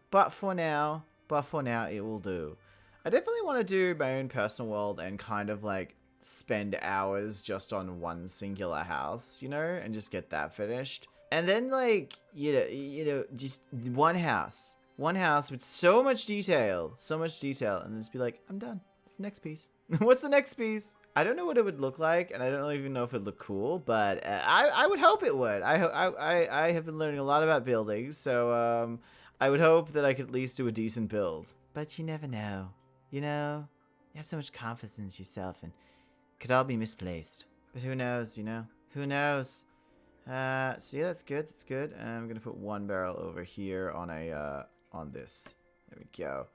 But for now, it will do. I definitely want to do my own personal world and kind of like spend hours just on one singular house, you know, and just get that finished. And then like, you know, just one house with so much detail, and then just be like, I'm done. What's the next piece? What's the next piece? I don't know what it would look like, and I don't even know if it'd look cool, but I would hope it would. I have been learning a lot about buildings, so I would hope that I could at least do a decent build. But you never know. You know? You have so much confidence in yourself, and it could all be misplaced. But who knows, you know? Who knows? So yeah, that's good. That's good. I'm gonna put one barrel over here on on this. There we go.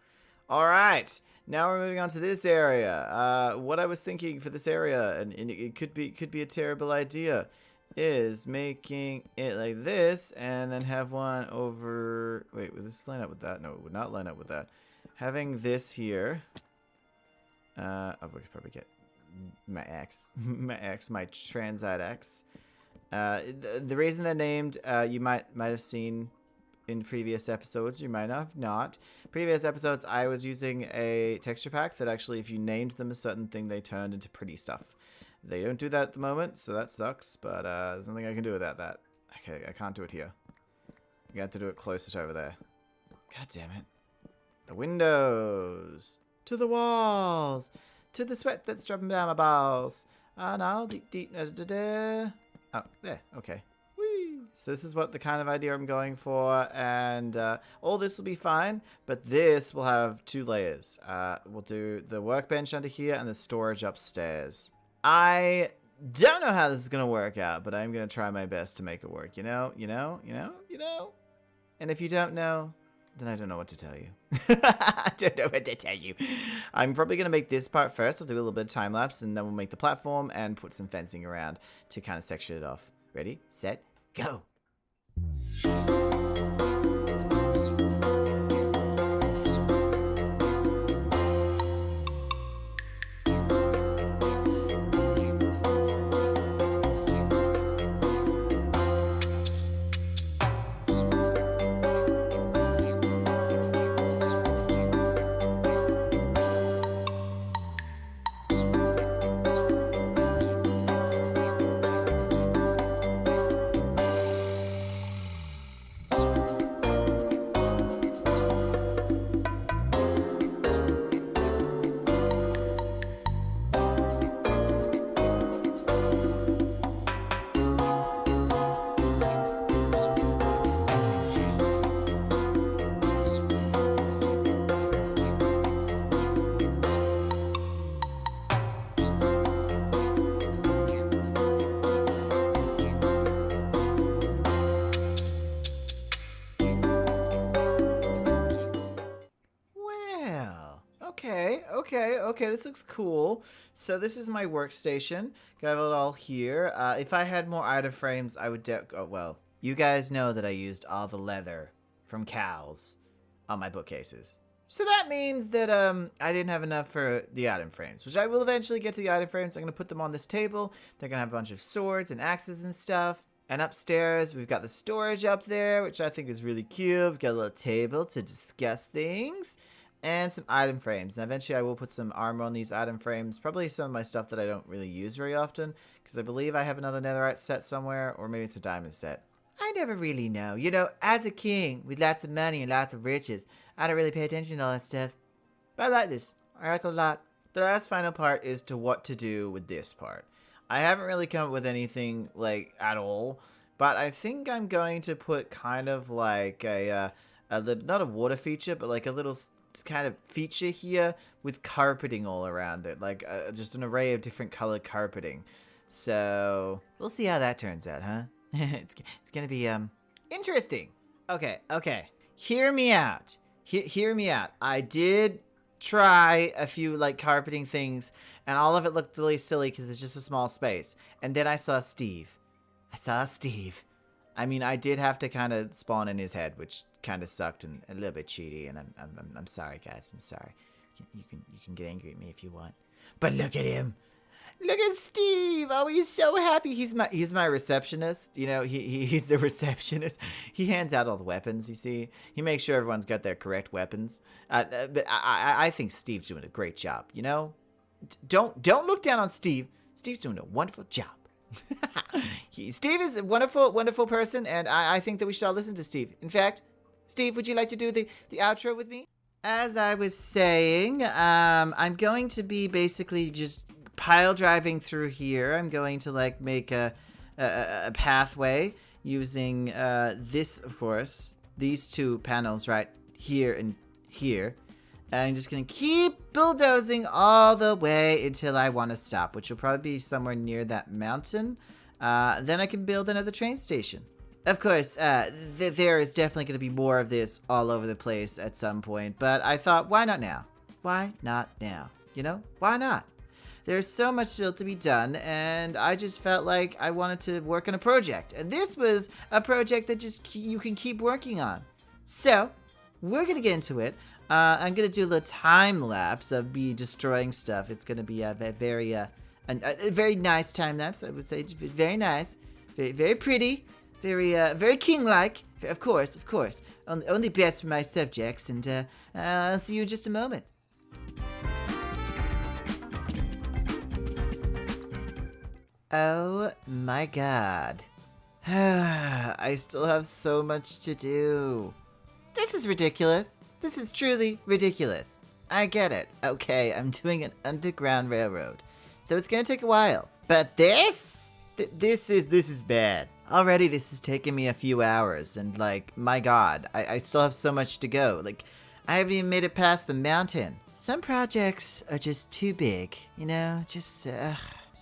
All right. Now we're moving on to this area. What I was thinking for this area, and it could be a terrible idea, is making it like this, and then have one over. Wait, would this line up with that? No, it would not line up with that. Having this here. I could probably get my X, my Transite X. The reason they're named, you might have seen in previous episodes. You might have not. Previous episodes, I was using a texture pack that actually, if you named them a certain thing, they turned into pretty stuff. They don't do that at the moment, so that sucks. But there's nothing I can do without that. Okay, I can't do it here. You have to do it closer to over there. God damn it! The windows, to the walls, to the sweat that's dropping down my balls. Ah, now, oh, there. Okay. Whee. So this is what the kind of idea I'm going for, and all this will be fine, but this will have 2 layers. We'll do the workbench under here and the storage upstairs. I don't know how this is gonna work out, but I'm gonna try my best to make it work. You know. And if you don't know, then I don't know what to tell you. I don't know what to tell you. I'm probably going to make this part first. I'll do a little bit of time lapse, and then we'll make the platform and put some fencing around to kind of section it off. Ready, set, go. Okay, this looks cool. So this is my workstation. Got it all here. If I had more item frames, I would well, you guys know that I used all the leather from cows on my bookcases. So that means that I didn't have enough for the item frames, which I will eventually get to the item frames. I'm going to put them on this table. They're going to have a bunch of swords and axes and stuff. And upstairs, we've got the storage up there, which I think is really cute. We've got a little table to discuss things. And some item frames. And eventually I will put some armor on these item frames. Probably some of my stuff that I don't really use very often. Because I believe I have another netherite set somewhere. Or maybe it's a diamond set. I never really know. You know, as a king with lots of money and lots of riches, I don't really pay attention to all that stuff. But I like this. I like it a lot. The last final part is to what to do with this part. I haven't really come up with anything, like, at all. But I think I'm going to put kind of like not a water feature, but like a little kind of feature here with carpeting all around it, like just an array of different colored carpeting. So we'll see how that turns out, huh? It's gonna be interesting. Okay, hear me out. Hear me out. I did try a few like carpeting things, and all of it looked really silly because it's just a small space. And then I saw Steve. I mean, I did have to kind of spawn in his head, which kind of sucked and a little bit cheaty. And I'm sorry, guys. I'm sorry. You can get angry at me if you want. But look at him. Look at Steve. Oh, he's so happy. He's my receptionist. You know, he's the receptionist. He hands out all the weapons. You see, he makes sure everyone's got their correct weapons. But I think Steve's doing a great job. You know, don't look down on Steve. Steve's doing a wonderful job. Steve is a wonderful person, and I think that we should all listen to Steve. In fact, Steve, would you like to do the outro with me? As I was saying, I'm going to be basically just pile driving through here. I'm going to like make a pathway using this, of course, these 2 panels right here and here. And I'm just going to keep bulldozing all the way until I want to stop, which will probably be somewhere near that mountain. then I can build another train station. Of course, there is definitely going to be more of this all over the place at some point, but I thought, why not now? Why not now? You know, why not? There's so much still to be done, and I just felt like I wanted to work on a project. And this was a project that just you can keep working on. So, we're going to get into it. I'm going to do a little time lapse of me destroying stuff. It's going to be a very nice time lapse, I would say. Very nice. Very, very pretty. Very king-like. Of course. Only best for my subjects, and I'll see you in just a moment. Oh my god. I still have so much to do. This is ridiculous. This is truly ridiculous. I get it. Okay, I'm doing an underground railroad. So it's gonna take a while. But this is bad. Already this has taken me a few hours, and like, my god, I still have so much to go. Like, I haven't even made it past the mountain. Some projects are just too big, you know, just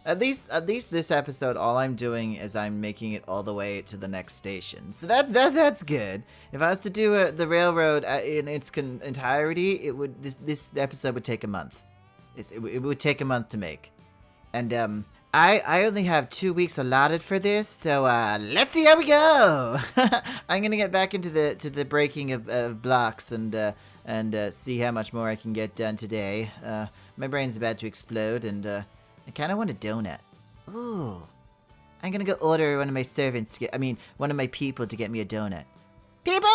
At least this episode, all I'm doing is I'm making it all the way to the next station. So that's good. If I was to do the railroad in its entirety, this episode would take a month. It would take a month to make. And I only have 2 weeks allotted for this, so let's see how we go. I'm gonna get back into the breaking of blocks and see how much more I can get done today. My brain's about to explode, and I kind of want a donut. Ooh. I'm gonna go order one of my servants one of my people to get me a donut. People?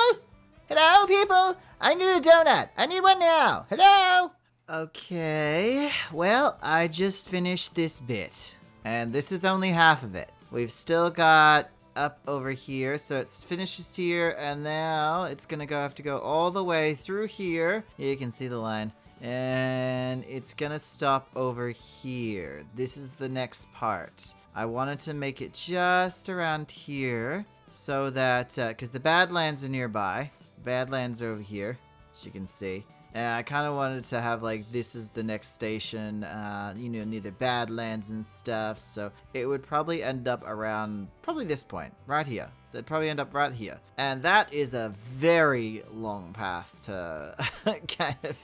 Hello, people? I need a donut. I need one now. Hello? Okay. Well, I just finished this bit. And this is only half of it. We've still got up over here. So it finishes here. And now it's gonna have to go all the way through here. You can see the line. And it's gonna stop over here. This is the next part. I wanted to make it just around here so that, because the Badlands are nearby. Badlands are over here, as you can see. And I kind of wanted to have, like, this is the next station, near the Badlands and stuff. So it would probably end up around, probably this point, right here. They'd probably end up right here. And that is a very long path to kind of...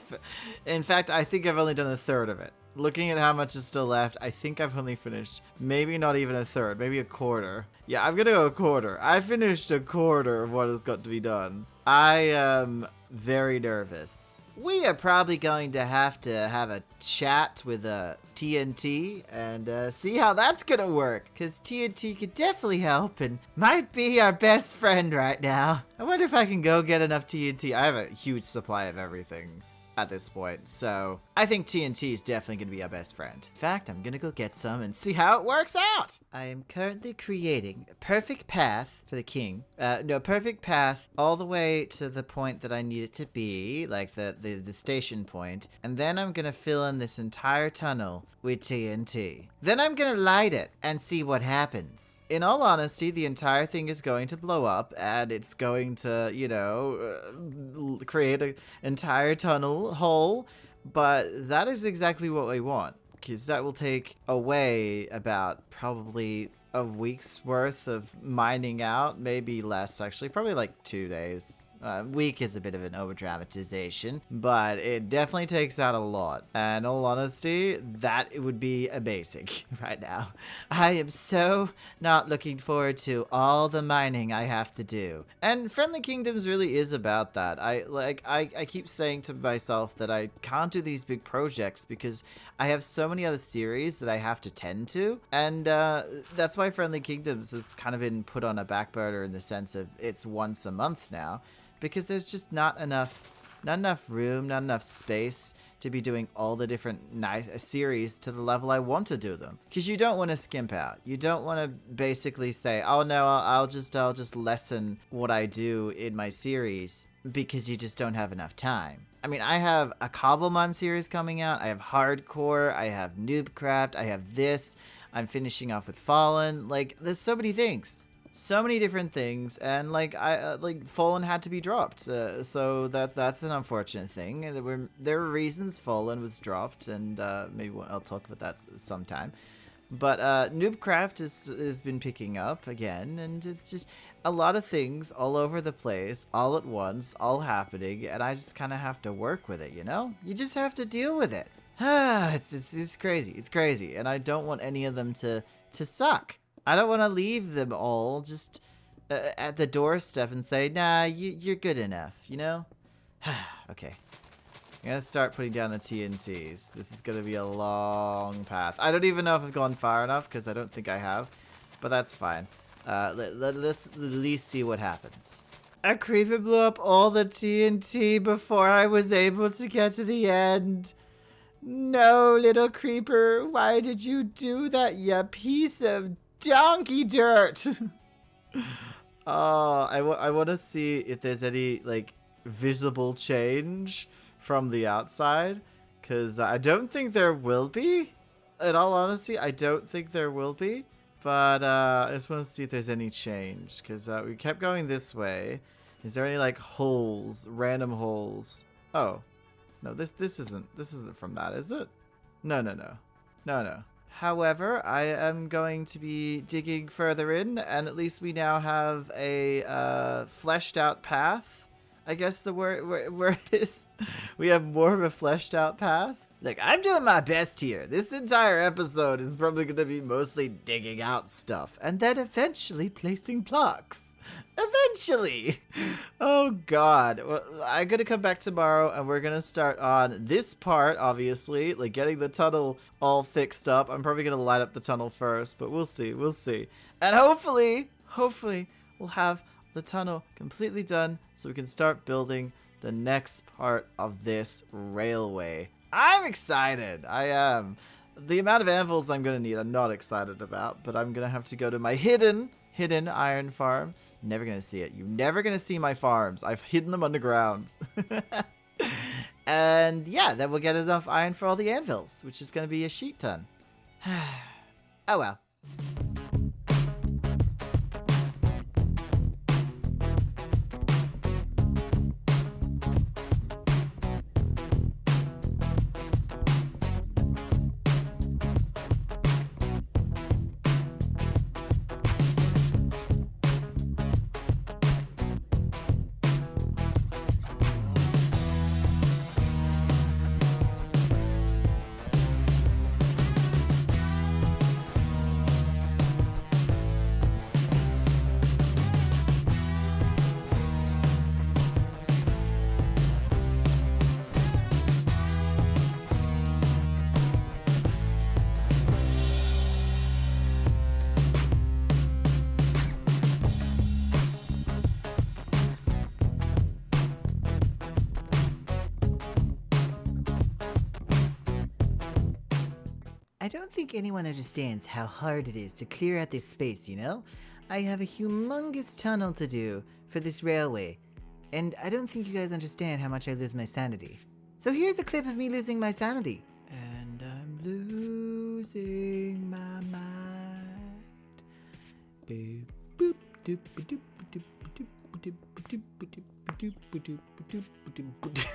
In fact, I think I've only done a third of it. Looking at how much is still left, I think I've only finished maybe not even a third, maybe a quarter. Yeah, I'm gonna go a quarter. I finished a quarter of what has got to be done. I am very nervous. We are probably going to have a chat with TNT and see how that's gonna work. Because TNT could definitely help and might be our best friend right now. I wonder if I can go get enough TNT. I have a huge supply of everything at this point, so I think TNT is definitely going to be our best friend. In fact, I'm going to go get some and see how it works out. I am currently creating a perfect path for the king. Perfect path all the way to the point that I need it to be, like the station point, and then I'm going to fill in this entire tunnel with TNT. Then I'm going to light it and see what happens. In all honesty, the entire thing is going to blow up, and it's going to, create an entire tunnel hole, but that is exactly what we want, because that will take away about probably a week's worth of mining out, maybe less actually, probably like 2 days. Week is a bit of an over-dramatization, but it definitely takes out a lot. And in all honesty, that it would be amazing right now. I am so not looking forward to all the mining I have to do. And Friendly Kingdoms really is about that. I keep saying to myself that I can't do these big projects because I have so many other series that I have to tend to. And that's why Friendly Kingdoms has kind of been put on a back burner in the sense of it's once a month now. Because there's just not enough room, not enough space to be doing all the different series to the level I want to do them. Because you don't want to skimp out. You don't want to basically say, oh no, I'll just lessen what I do in my series because you just don't have enough time. I mean, I have a Cobblemon series coming out. I have Hardcore. I have Noobcraft. I have this. I'm finishing off with Fallen. Like, there's so many things. So many different things, and Fallen had to be dropped, so that's an unfortunate thing. There were reasons Fallen was dropped, and maybe I'll talk about that sometime. But Noobcraft has been picking up again, and it's just a lot of things all over the place, all at once, all happening, and I just kind of have to work with it, you know? You just have to deal with it. It's crazy. It's crazy, and I don't want any of them to suck. I don't want to leave them all just at the doorstep and say, nah, you're good enough, you know? Okay. I'm gonna start putting down the TNTs. This is gonna be a long path. I don't even know if I've gone far enough, because I don't think I have. But that's fine. Let's at least see what happens. A creeper blew up all the TNT before I was able to get to the end. No, little creeper, why did you do that, you piece of donkey dirt? Oh, I want to see if there's any, like, visible change from the outside, because I don't think there will be. In all honesty, I don't think there will be. But I just want to see if there's any change, because we kept going this way. Is there any, like, holes, random holes? Oh, no, this isn't from that, is it? No. However, I am going to be digging further in, and at least we now have a fleshed out path. I guess the word is we have more of a fleshed out path. Look, I'm doing my best here. This entire episode is probably going to be mostly digging out stuff and then eventually placing blocks. Eventually. Oh, God. Well, I'm going to come back tomorrow and we're going to start on this part, obviously, like getting the tunnel all fixed up. I'm probably going to light up the tunnel first, but we'll see. We'll see. And hopefully, we'll have the tunnel completely done so we can start building the next part of this railway. I'm excited. I am. The amount of anvils I'm going to need, I'm not excited about, but I'm going to have to go to my hidden iron farm. Never going to see it. You're never going to see my farms. I've hidden them underground. And yeah, then we'll get enough iron for all the anvils, which is going to be a sheet ton. Oh well. I don't think anyone understands how hard it is to clear out this space, you know? I have a humongous tunnel to do for this railway, and I don't think you guys understand how much I lose my sanity. So here's a clip of me losing my sanity. And I'm losing my mind. Boop, boop, doop, doop, doop, doop, doop, doop, doop, doop, doop, doop, doop.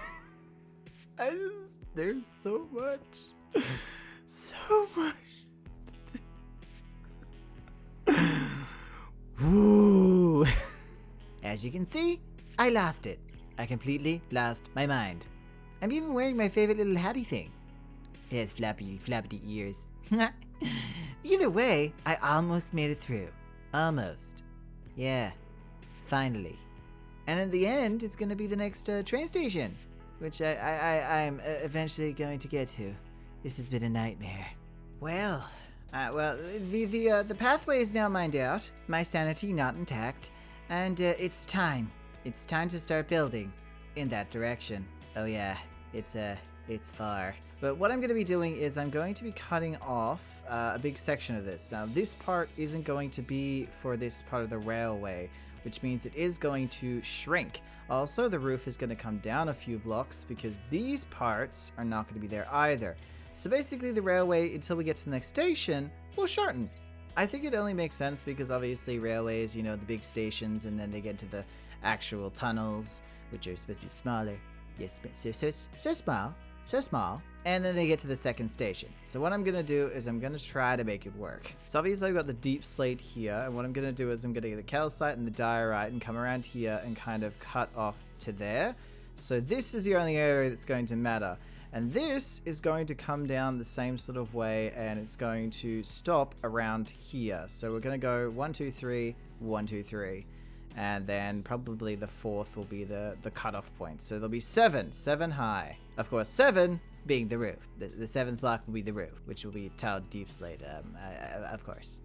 There's so much. So much to do. Ooh. As you can see, I lost it. I completely lost my mind. I'm even wearing my favorite little hatty thing. It has flappy ears. Either way, I almost made it through. Almost. Yeah. Finally. And in the end, it's gonna be the next train station, which I'm eventually going to get to. This has been a nightmare. Well, the pathway is now mined out, my sanity not intact, and it's time. It's time to start building in that direction. Oh yeah, it's far. But what I'm going to be doing is I'm going to be cutting off a big section of this. Now, this part isn't going to be for this part of the railway, which means it is going to shrink. Also, the roof is going to come down a few blocks because these parts are not going to be there either. So basically the railway, until we get to the next station, will shorten. I think it only makes sense because obviously railways, you know, the big stations, and then they get to the actual tunnels, which are supposed to be smaller. Yes, so small. and then they get to the second station. So what I'm gonna do is I'm gonna try to make it work. So obviously I've got the deep slate here, and what I'm gonna do is I'm gonna get the calcite and the diorite and come around here and kind of cut off to there. So this is the only area that's going to matter. And this is going to come down the same sort of way, and it's going to stop around here. So we're going to go 1, 2, 3, 1, 2, 3. And then probably the fourth will be the cutoff point. So there'll be 7 high. Of course, 7 being the roof. The seventh block will be the roof, which will be tiled deep slate, of course.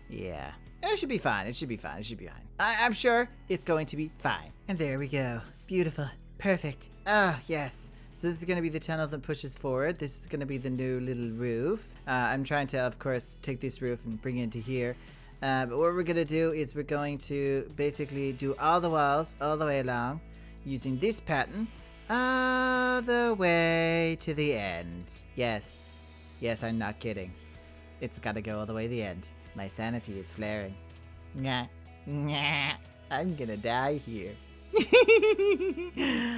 Yeah. It should be fine. It should be fine. It should be fine. I'm sure it's going to be fine. And there we go. Beautiful. Perfect. Ah, yes. So this is going to be the tunnel that pushes forward. This is going to be the new little roof. I'm trying to, of course, take this roof and bring it into here. But what we're going to do is we're going to basically do all the walls all the way along using this pattern all the way to the end. Yes. Yes, I'm not kidding. It's got to go all the way to the end. My sanity is flaring. Nyah. Nyah. I'm going to die here.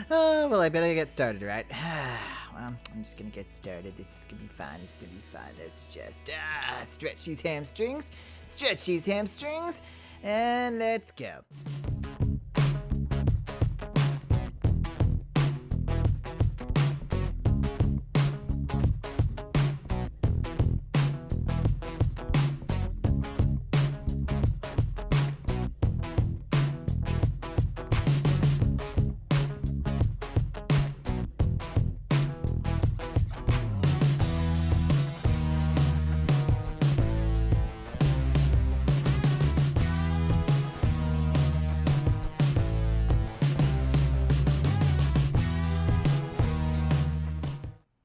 Oh, well, I better get started, right? Well, I'm just gonna get started. This is gonna be fun. It's gonna be fun. Let's just stretch these hamstrings. Stretch these hamstrings. And let's go.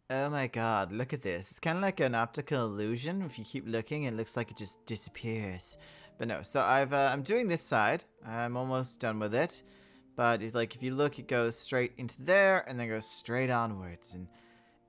Oh my god, look at this. It's kind of like an optical illusion. If you keep looking, it looks like it just disappears. But no, so I'm doing this side. I'm almost done with it. But it's like if you look, it goes straight into there and then goes straight onwards. And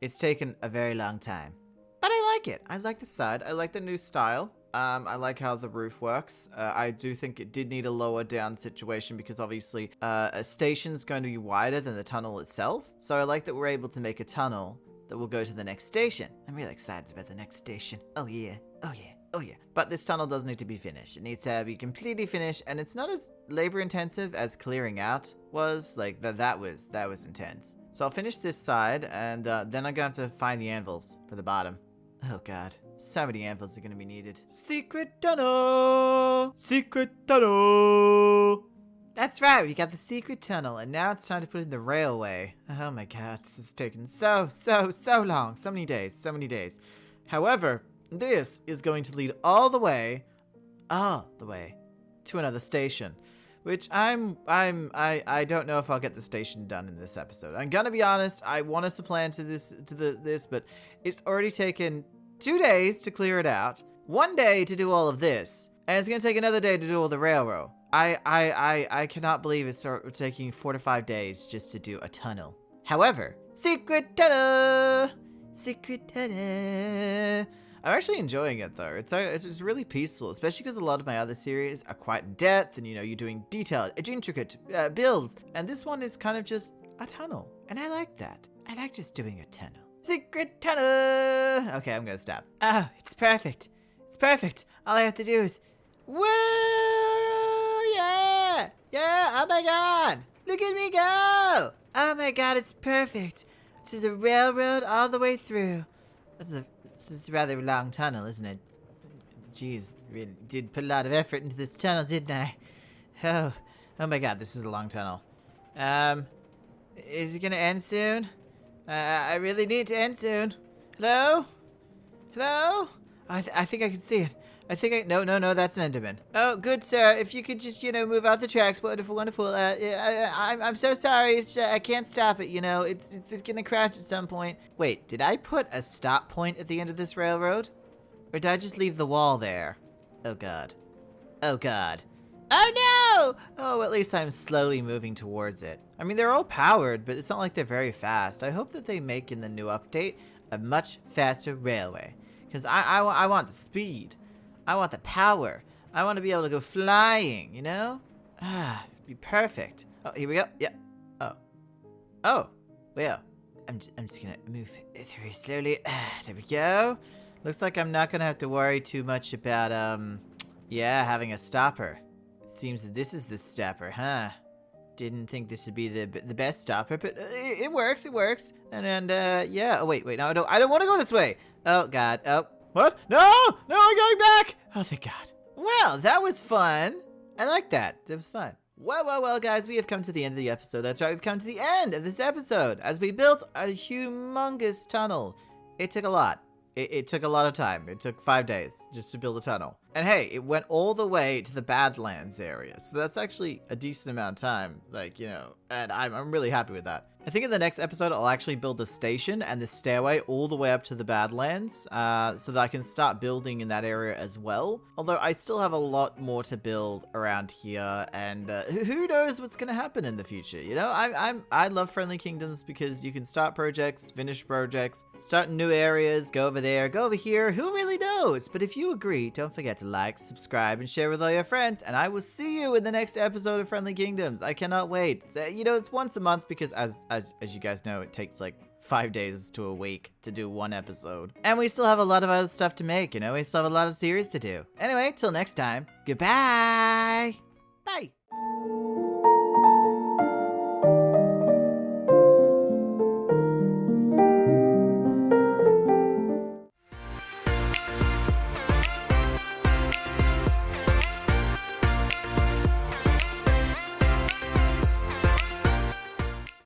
it's taken a very long time. But I like it. I like the side. I like the new style. I like how the roof works. I do think it did need a lower down situation because obviously a station's going to be wider than the tunnel itself. So I like that we're able to make a tunnel that will go to the next station. I'm really excited about the next station. Oh yeah, oh yeah, oh yeah. But this tunnel does need to be finished. It needs to be completely finished, and it's not as labor intensive as clearing out was. Like that was intense. So I'll finish this side, and then I'm gonna have to find the anvils for the bottom. Oh god, so many anvils are gonna be needed. Secret tunnel! Secret tunnel! That's right, we got the secret tunnel, and now it's time to put in the railway. Oh my god, this is taking so long. So many days. However, this is going to lead all the way to another station. Which I don't know if I'll get the station done in this episode. I'm gonna be honest, I wanted to plan to this, but it's already taken 2 days to clear it out, 1 day to do all of this, and it's gonna take another day to do all the railroad. I cannot believe it's taking 4 to 5 days just to do a tunnel. However, secret tunnel! Secret tunnel! I'm actually enjoying it though. It's really peaceful, especially because a lot of my other series are quite in depth and you know, you're doing detailed, intricate builds. And this one is kind of just a tunnel. And I like that. I like just doing a tunnel. Secret tunnel! Okay, I'm gonna stop. Oh, it's perfect. It's perfect. All I have to do is... Woo! Yeah! Yeah! Oh my god! Look at me go! Oh my god, it's perfect. This is a railroad all the way through. This is a rather long tunnel, isn't it? Jeez, really did put a lot of effort into this tunnel, didn't I? Oh my god, this is a long tunnel. Is it gonna end soon? I really need to end soon. Hello? Hello? I think I can see it. No, that's an Enderman. Oh, good sir, if you could just, move out the tracks, wonderful. I'm so sorry, I can't stop it, it's gonna crash at some point. Wait, did I put a stop point at the end of this railroad? Or did I just leave the wall there? Oh god. Oh god. Oh no! Oh, at least I'm slowly moving towards it. I mean, they're all powered, but it's not like they're very fast. I hope that they make in the new update a much faster railway. Because I want the speed. I want the power. I want to be able to go flying, it'd be perfect. Oh, here we go. Yeah. Oh. Well. I'm just gonna move through slowly. There we go. Looks like I'm not gonna have to worry too much about, yeah, having a stopper. It seems that this is the stopper, huh? Didn't think this would be the best stopper, but it works, it works. And yeah. Oh, wait, no, I don't want to go this way. Oh, God. Oh, what? No, I'm going back. Oh, thank God. Well, that was fun. I like that. That was fun. Well, guys, we have come to the end of the episode. That's right, we've come to the end of this episode as we built a humongous tunnel. It took a lot. It took a lot of time. It took 5 days just to build a tunnel. And hey, it went all the way to the Badlands area. So that's actually a decent amount of time. Like, you know, and I'm really happy with that. I think in the next episode, I'll actually build the station and the stairway all the way up to the Badlands so that I can start building in that area as well. Although I still have a lot more to build around here, and who knows what's going to happen in the future. You know, I love Friendly Kingdoms because you can start projects, finish projects, start new areas, go over there, go over here. Who really knows? But if you agree, don't forget to like, subscribe, and share with all your friends. And I will see you in the next episode of Friendly Kingdoms. I cannot wait. You know, it's once a month because as you guys know, it takes like 5 days to a week to do one episode. And we still have a lot of other stuff to make, you know? We still have a lot of series to do. Anyway, till next time, goodbye! Bye!